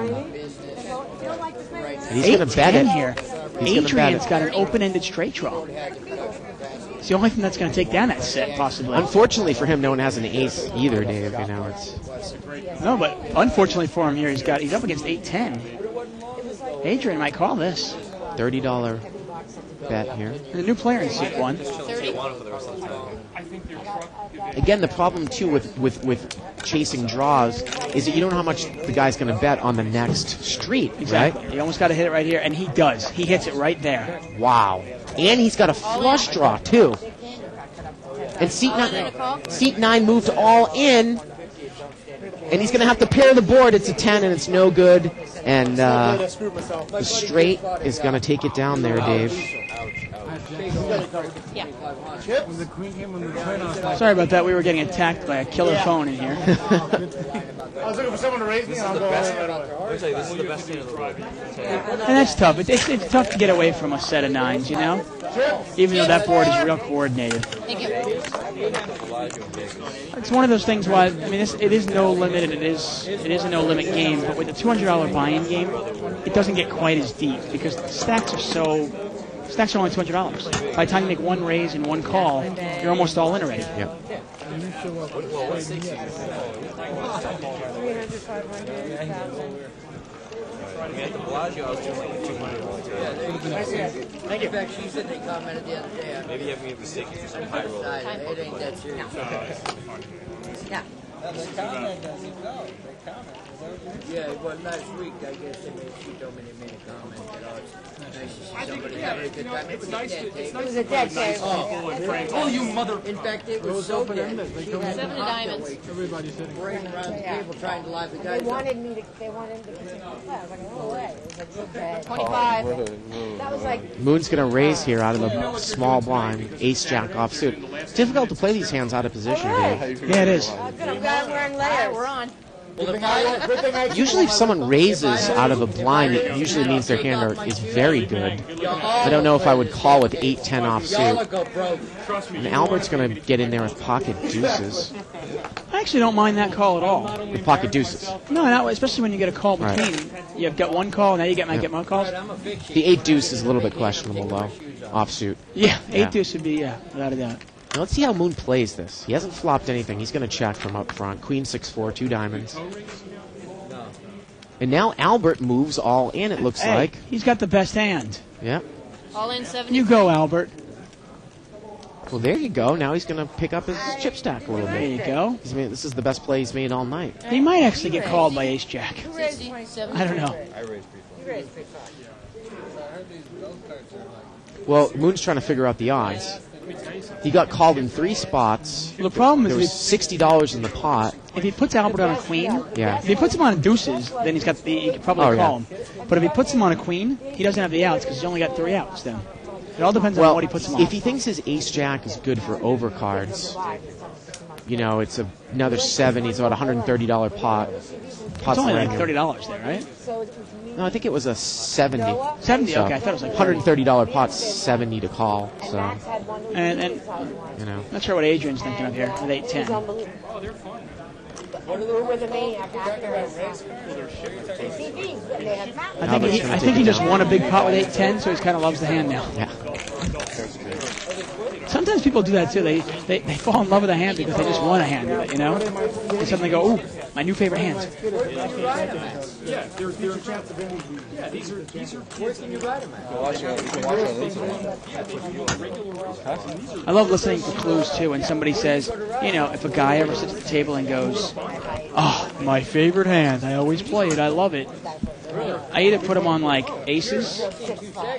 And he's going to bet it here. Adrian's got an open-ended straight draw. It's the only thing that's going to take down that set, possibly. Unfortunately for him, no one has an ace either, Dave. You know, No, but unfortunately for him here, he's up against 8-10. Adrian might call this. $30 bet here. The new player in seat 1. Again, the problem, too, with chasing draws is that you don't know how much the guy's going to bet on the next street, Exactly. right? You almost got to hit it right here, and he does. He hits it right there. Wow. And he's got a flush draw, too. And seat 9 moved all in, and he's going to have to pair the board. It's a 10, and it's no good. And the straight is going to take it down there, Dave. Sorry about that. We were getting attacked by a killer phone in here. I was looking for someone to raise me, and I'll go This is the best thing in the world. And that's tough. It's tough to get away from a set of 9s, you know? Even though that board is real coordinated. It's one of those things why, it is no limit, and it is a no-limit game, but with the $200 buy-in game, it doesn't get quite as deep, because the stacks are only $200. By the time you make one raise and one call, you're almost all in already. Yep. At the Bellagio, I was doing like a 200 Thank you. In fact, she said they commented the other day. Maybe you have me mistaken for some high roller. It ain't that serious. Yeah. Yeah, well, last week, I guess she told me they made a comment that it's nice to see somebody having a good time. It was nice. It was a dead table. Oh, you mother! In fact, it was so dead. She had 7 of diamonds. Everybody's sitting running around the table trying to live the guys They wanted him to continue. I was like, no way. It was a good bet. 25. That was like, Moon's going to raise here out of the small blind. Ace-jack offsuit. It's difficult to play these hands out of position, Dave. Yeah, it is. good. I'm glad I'm wearing layers. We're on. Usually if someone raises out of a blind, it usually means their hand is very good. I don't know if I would call with 8-10 offsuit. And Albert's going to get in there with pocket deuces. I actually don't mind that call at all. With pocket deuces. No, especially when you get a call between. Right. You've got one call, now you might get more calls. The 8 deuce is a little bit questionable, though. Offsuit. Yeah, 8 deuce would be, without a doubt. Now let's see how Moon plays this. He hasn't flopped anything. He's going to check from up front. Queen 6-4, 2 diamonds. And now Albert moves all in, it looks like. He's got the best hand. Yep. All in 7. You go, Albert. Well, there you go. Now he's going to pick up his chip stack a little bit. There you go. This is the best play he's made all night. He might actually get called by ace-jack. 60, 70. I don't know. I raised pretty far. Well, Moon's trying to figure out the odds. He got called in 3 spots. Well, the problem is there was $60 in the pot. If he puts Albert on a queen, if he puts him on deuces, then he could probably call him. But if he puts him on a queen, he doesn't have the outs because he's only got 3 outs then. It all depends on what he puts him on. If he thinks his ace-jack is good for overcards, it's another 7. He's about $130 pot. It's only like $30 there, right? No, I think it was a 70. 70, so okay. I thought it was like $130 pot, 70 to call. So, and not sure what Adrian's thinking of here with 8-10. Oh, they're fun. Who were the maniac after I think he just won a big pot with 8-10, so he kind of loves the hand now. Yeah. Sometimes people do that too. They fall in love with a hand because they just won a hand with it, you know? They suddenly go, ooh, my new favorite hands. Yeah, these are Where can you ride them at? I love listening to clues too when somebody says, if a guy ever sits at the table and goes, oh, My favorite hand. I always play it. I love it. I either put them on like aces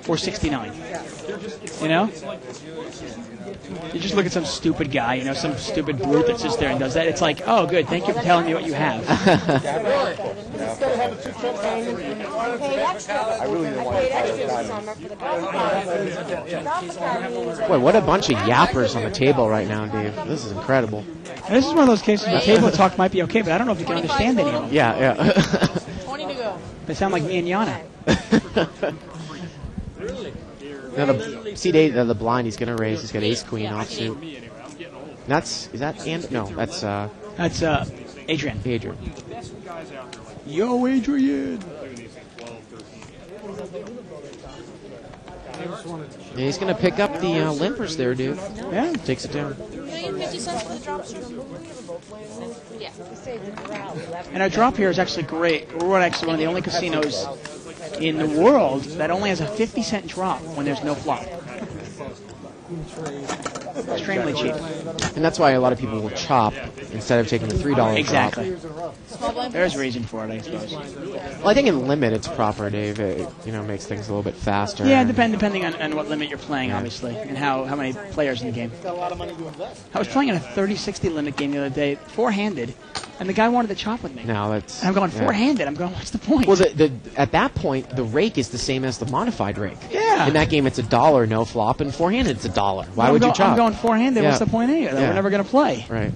or 69. You know? You just look at some stupid guy, you know, some stupid brute that sits there and does that. It's like, oh, good. Thank you for telling me what you have. I really didn't want to. Boy, what a bunch of yappers on the table right now, Dave. This is incredible. And this is one of those cases where table talk might be okay, but I don't know if you can understand any of them. Yeah. 20 to go. They sound like me and Yana. Now the blind he's going to raise. He's got ace queen offsuit. Is that and no? That's Adrian. Yo, Adrian. Yeah, he's going to pick up the limpers there, dude. Yeah. Takes it down. $1,050 for the drop stream. Yeah. And our drop here is actually great. We're actually one of the only casinos in the world that only has a 50-cent drop when there's no flop. Extremely cheap. And that's why a lot of people will chop instead of taking the $3 exactly. drop. There's a reason for it, I suppose. Well, I think in limit it's proper, Dave. It makes things a little bit faster. Yeah, depending on what limit you're playing, obviously, and how many players in the game. I was playing in a 30-60 limit game the other day, four-handed, and the guy wanted to chop with me. No, that's. And I'm going four-handed. I'm going, what's the point? Well, at that point, the rake is the same as the modified rake. Yeah. In that game, it's $1 no flop, and four-handed it's $1. Why would you chop? I'm going four-handed. Yeah. What's the point either? We're never going to play. Right.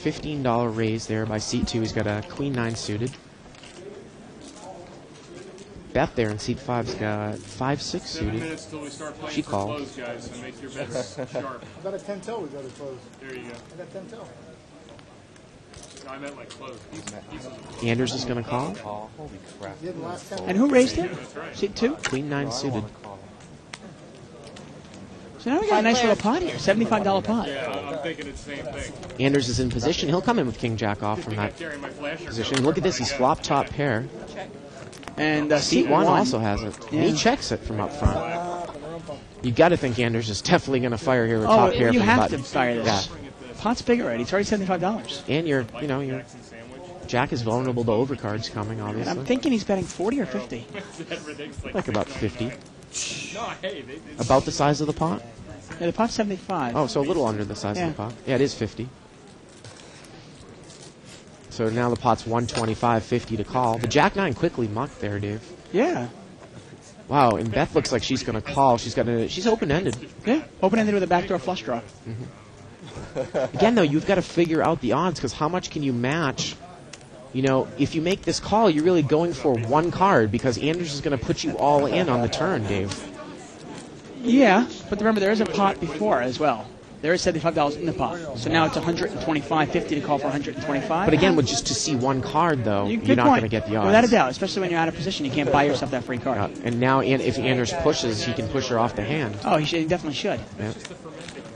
$15 raise there by seat 2. He's got a queen 9 suited. Beth there in seat 5's got 5-6 suited. She called. I got a 10-toe we got to close. There you go. I got 10-toe. I meant like close. Anders is going to call. Holy crap. And who raised him? Seat 2? Queen 9 suited. So now we got a nice little pot here, $75 pot. Yeah, I'm thinking it's the same thing. Anders is in position. He'll come in with King Jack off from that position. Look at this. He's flop top pair. And seat 1 also has it. Yeah. He checks it from up front. You got to think Anders is definitely going to fire here with top pair. You from have the to fire this. Yeah. Pot's big already. It's already $75. And your Jack is vulnerable to overcards coming, obviously. And I'm thinking he's betting 40 or 50. Like about 50. About the size of the pot? Yeah, the pot's 75. Oh, so a little under the size of the pot. Yeah, it is 50. So now the pot's 125, 50 to call. The Jack 9 quickly mucked there, Dave. Yeah. Wow, and Beth looks like she's going to call. She's open-ended. Yeah, open-ended with a backdoor flush draw. Mm-hmm. Again, though, you've got to figure out the odds, because how much can you match? You know, if you make this call, you're really going for one card, because Anders is going to put you all in on the turn, Dave. Yeah, but remember, there is a pot before as well. There is $75 in the pot. So now it's $125.50 to call for $125. But again, with just to see one card, though, you're not going to get the odds. Without a doubt, especially when you're out of position. You can't buy yourself that free card. And now, if Anders pushes, he can push her off the hand. Oh, he definitely should. Yeah.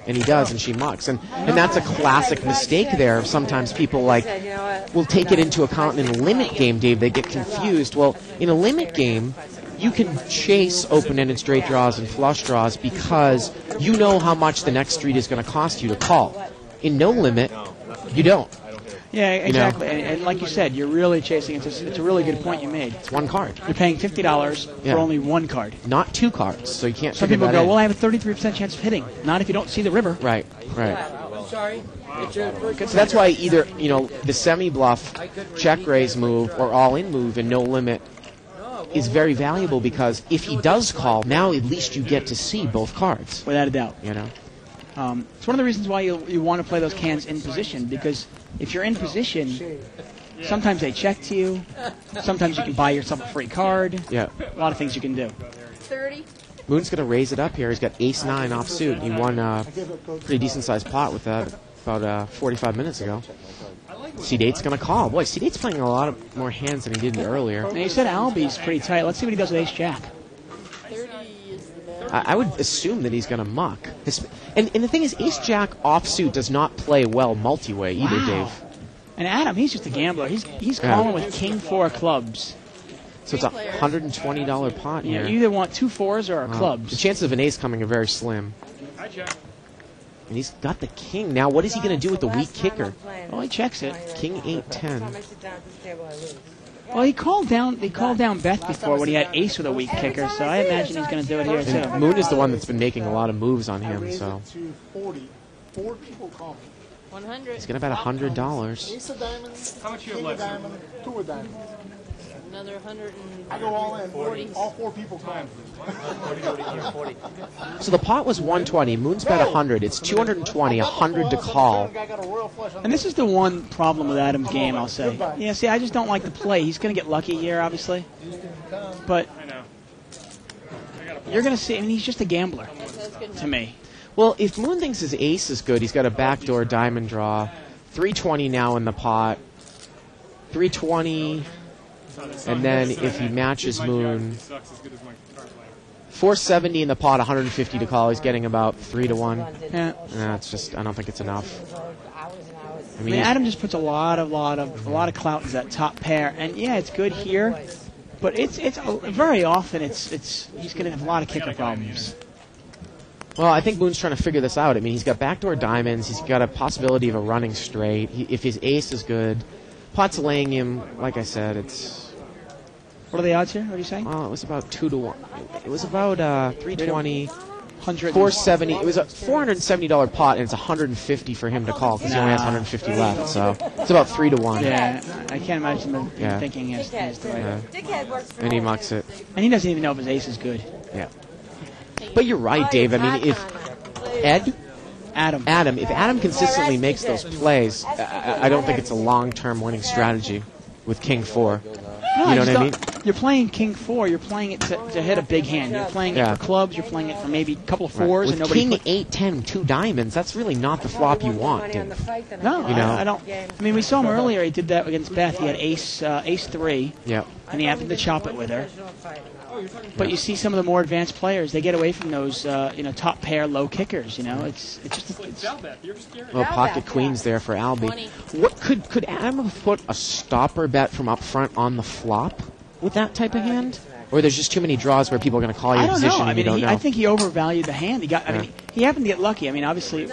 And he does, and she mucks. And that's a classic mistake there. Sometimes people will take it into account in a limit game, Dave. They get confused. Well, in a limit game, you can chase open-ended straight draws and flush draws because you know how much the next street is going to cost you to call. In no limit, you don't. Yeah, exactly. And like you said, you're really chasing. It's a really good point you made. It's one card. You're paying $50 for only one card. Not two cards, so you can't. Some people go, well, I have a 33% chance of hitting. Not if you don't see the river. Right. I'm sorry. So that's why either the semi-bluff check raise move or all-in move in no limit is very valuable, because if he does call, now at least you get to see both cards. Without a doubt. You know. It's one of the reasons why you want to play those cans in position, because if you're in position, sometimes they check to you. Sometimes you can buy yourself a free card. Yeah. A lot of things you can do. 30. Moon's going to raise it up here. He's got ace-9 offsuit. He won a pretty decent-sized pot with that about 45 minutes ago. C8's going to call. Boy, C8's playing a lot more hands than he did earlier. And he said Albie's pretty tight. Let's see what he does with ace-jack. 30 is the I would assume that he's going to muck. And the thing is, ace-jack offsuit does not play well multi-way either, Dave. And Adam, he's just a gambler. He's calling with king 4 clubs. So it's a $120 pot here. You either want 2 4s or a clubs. The chances of an ace coming are very slim. Hi, Jack. And he's got the king. Now, what is he going to do with the weak kicker? Well, he checks it. King 8-10. Well, he called down Beth before when he had ace with a weak kicker, so I imagine he's going to do it here too. And Moon is the one that's been making a lot of moves on him, so 4 people call me. 100. he's going to bet $100. Ace of diamonds. How much you have king of left? diamonds, 2 of diamonds. Another 100. I go all in. All 4 people call me. So the pot was 120. Moon's bet 100. It's 220, 100 to call. And this is the one problem with Adam's game, I'll say. Yeah, see, I just don't like the play. He's going to get lucky here, obviously. But you're going to see, I mean, he's just a gambler to me. Well, if Moon thinks his ace is good, he's got a backdoor diamond draw. 320 now in the pot. 320... And then if he matches Moon, 470 in the pot, 150 to call. He's getting about 3 to 1. Yeah, it's just I don't think it's enough. I mean, Adam just puts a lot of clout into that top pair, and yeah, it's good here, but it's very often it's he's going to have a lot of kicker problems. Well, I think Moon's trying to figure this out. I mean, he's got backdoor diamonds. He's got a possibility of a running straight. If his ace is good, pot's laying him. Like I said, it's. What are the odds here? What are you saying? It was about 2 to 1. It was about 320, 100, 470. It was a $470 pot, and it's 150 for him to call because he only has 150 left. So it's about 3 to 1. Yeah, I can't imagine him thinking he's the right. And he mucks it. And he doesn't even know if his ace is good. Yeah. But you're right, Dave. I mean, if Adam, if Adam consistently makes those plays, I don't think it's a long-term winning strategy with King 4. No, you know what I mean? You're playing King 4. You're playing it to hit a big hand. You're playing it for clubs. You're playing it for maybe a couple of fours. With and nobody King 8-10, 2 diamonds, that's really not the flop you want. No, you know? I don't. I mean, we saw him earlier. He did that against Beth. He had ace 3. Yeah. And he happened to chop it with her. But you see some of the more advanced players, they get away from those, top pair low kickers. It's just. Well, pocket queens there for Albie. What could Adam have put a stopper bet from up front on the flop with that type of hand? Or there's just too many draws where people are going to call your position and you don't know? I think he overvalued the hand. He happened to get lucky. I mean, obviously,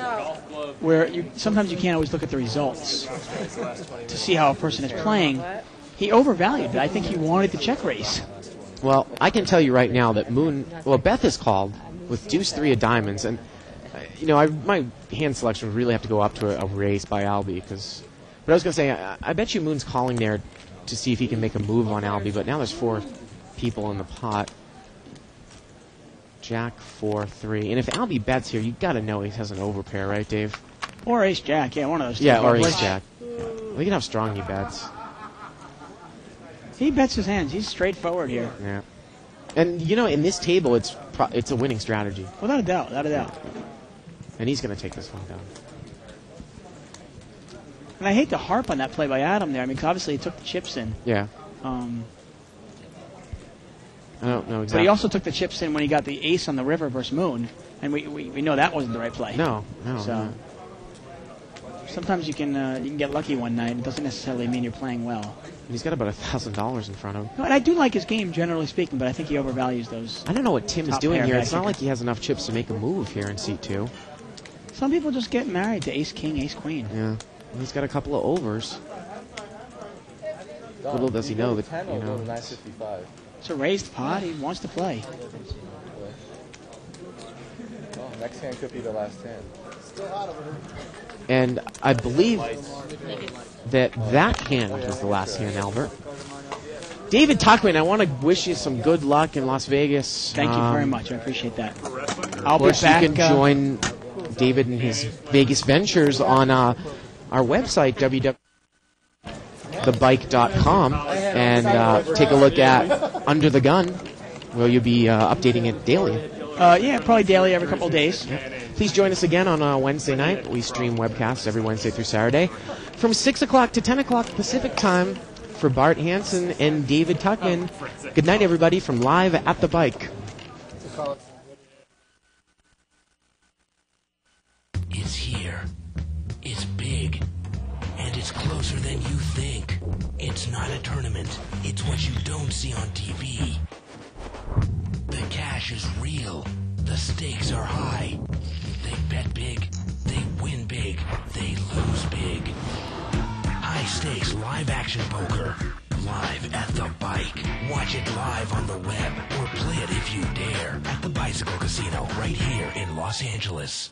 sometimes you can't always look at the results to see how a person is playing. He overvalued it. I think he wanted the check raise. Well, I can tell you right now that Beth is called with deuce 3 of diamonds, and my hand selection would really have to go up to a raise by Albie, but I was going to say, I bet you Moon's calling there to see if he can make a move on Albie, but now there's 4 people in the pot. Jack 4-3, and if Albie bets here, you got to know he has an overpair, right, Dave? Or ace jack, yeah, one of those. Yeah, or ace jack. Look at how strong he bets. He bets his hands. He's straightforward here. Yeah. And, in this table, it's a winning strategy. Without a doubt. And he's going to take this one down. And I hate to harp on that play by Adam there. I mean, 'cause obviously he took the chips in. Yeah. I don't know exactly. But he also took the chips in when he got the ace on the river versus Moon. And we know that wasn't the right play. No. So sometimes you can get lucky one night. It doesn't necessarily mean you're playing well. And he's got about $1,000 in front of him. No, and I do like his game, generally speaking, but I think he overvalues those. I don't know what Tim is doing here. It's not like he has enough chips to make a move here in seat 2. Some people just get married to ace-king, ace-queen. Yeah. Well, he's got a couple of overs. Little does he know that, It's a raised pot. He wants to play. Well, next hand could be the last hand. And I believe that hand was the last hand, Albert. David Tuchman, I want to wish you some good luck in Las Vegas. Thank you very much. I appreciate that. Of course, you can join David in his Vegas ventures on our website, www.thebike.com, and take a look at Under the Gun, where you'll be updating it daily. Yeah, probably daily, every couple of days. Please join us again on Wednesday night. We stream webcasts every Wednesday through Saturday from 6 o'clock to 10 o'clock Pacific time. For Bart Hanson and David Tuchman, good night, everybody, from Live at the Bike. It's here. It's big. And it's closer than you think. It's not a tournament. It's what you don't see on TV. The cash is real. The stakes are high. They bet big. win big, they lose big. High stakes live action poker. Live at the bike. Watch it live on the web or play it if you dare at the Bicycle Casino right here in Los Angeles.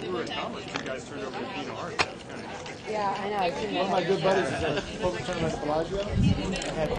We were in college. You guys turned over to Dean Art. Yeah, I know. One of my good buddies is at a poker tournament at Bellagio.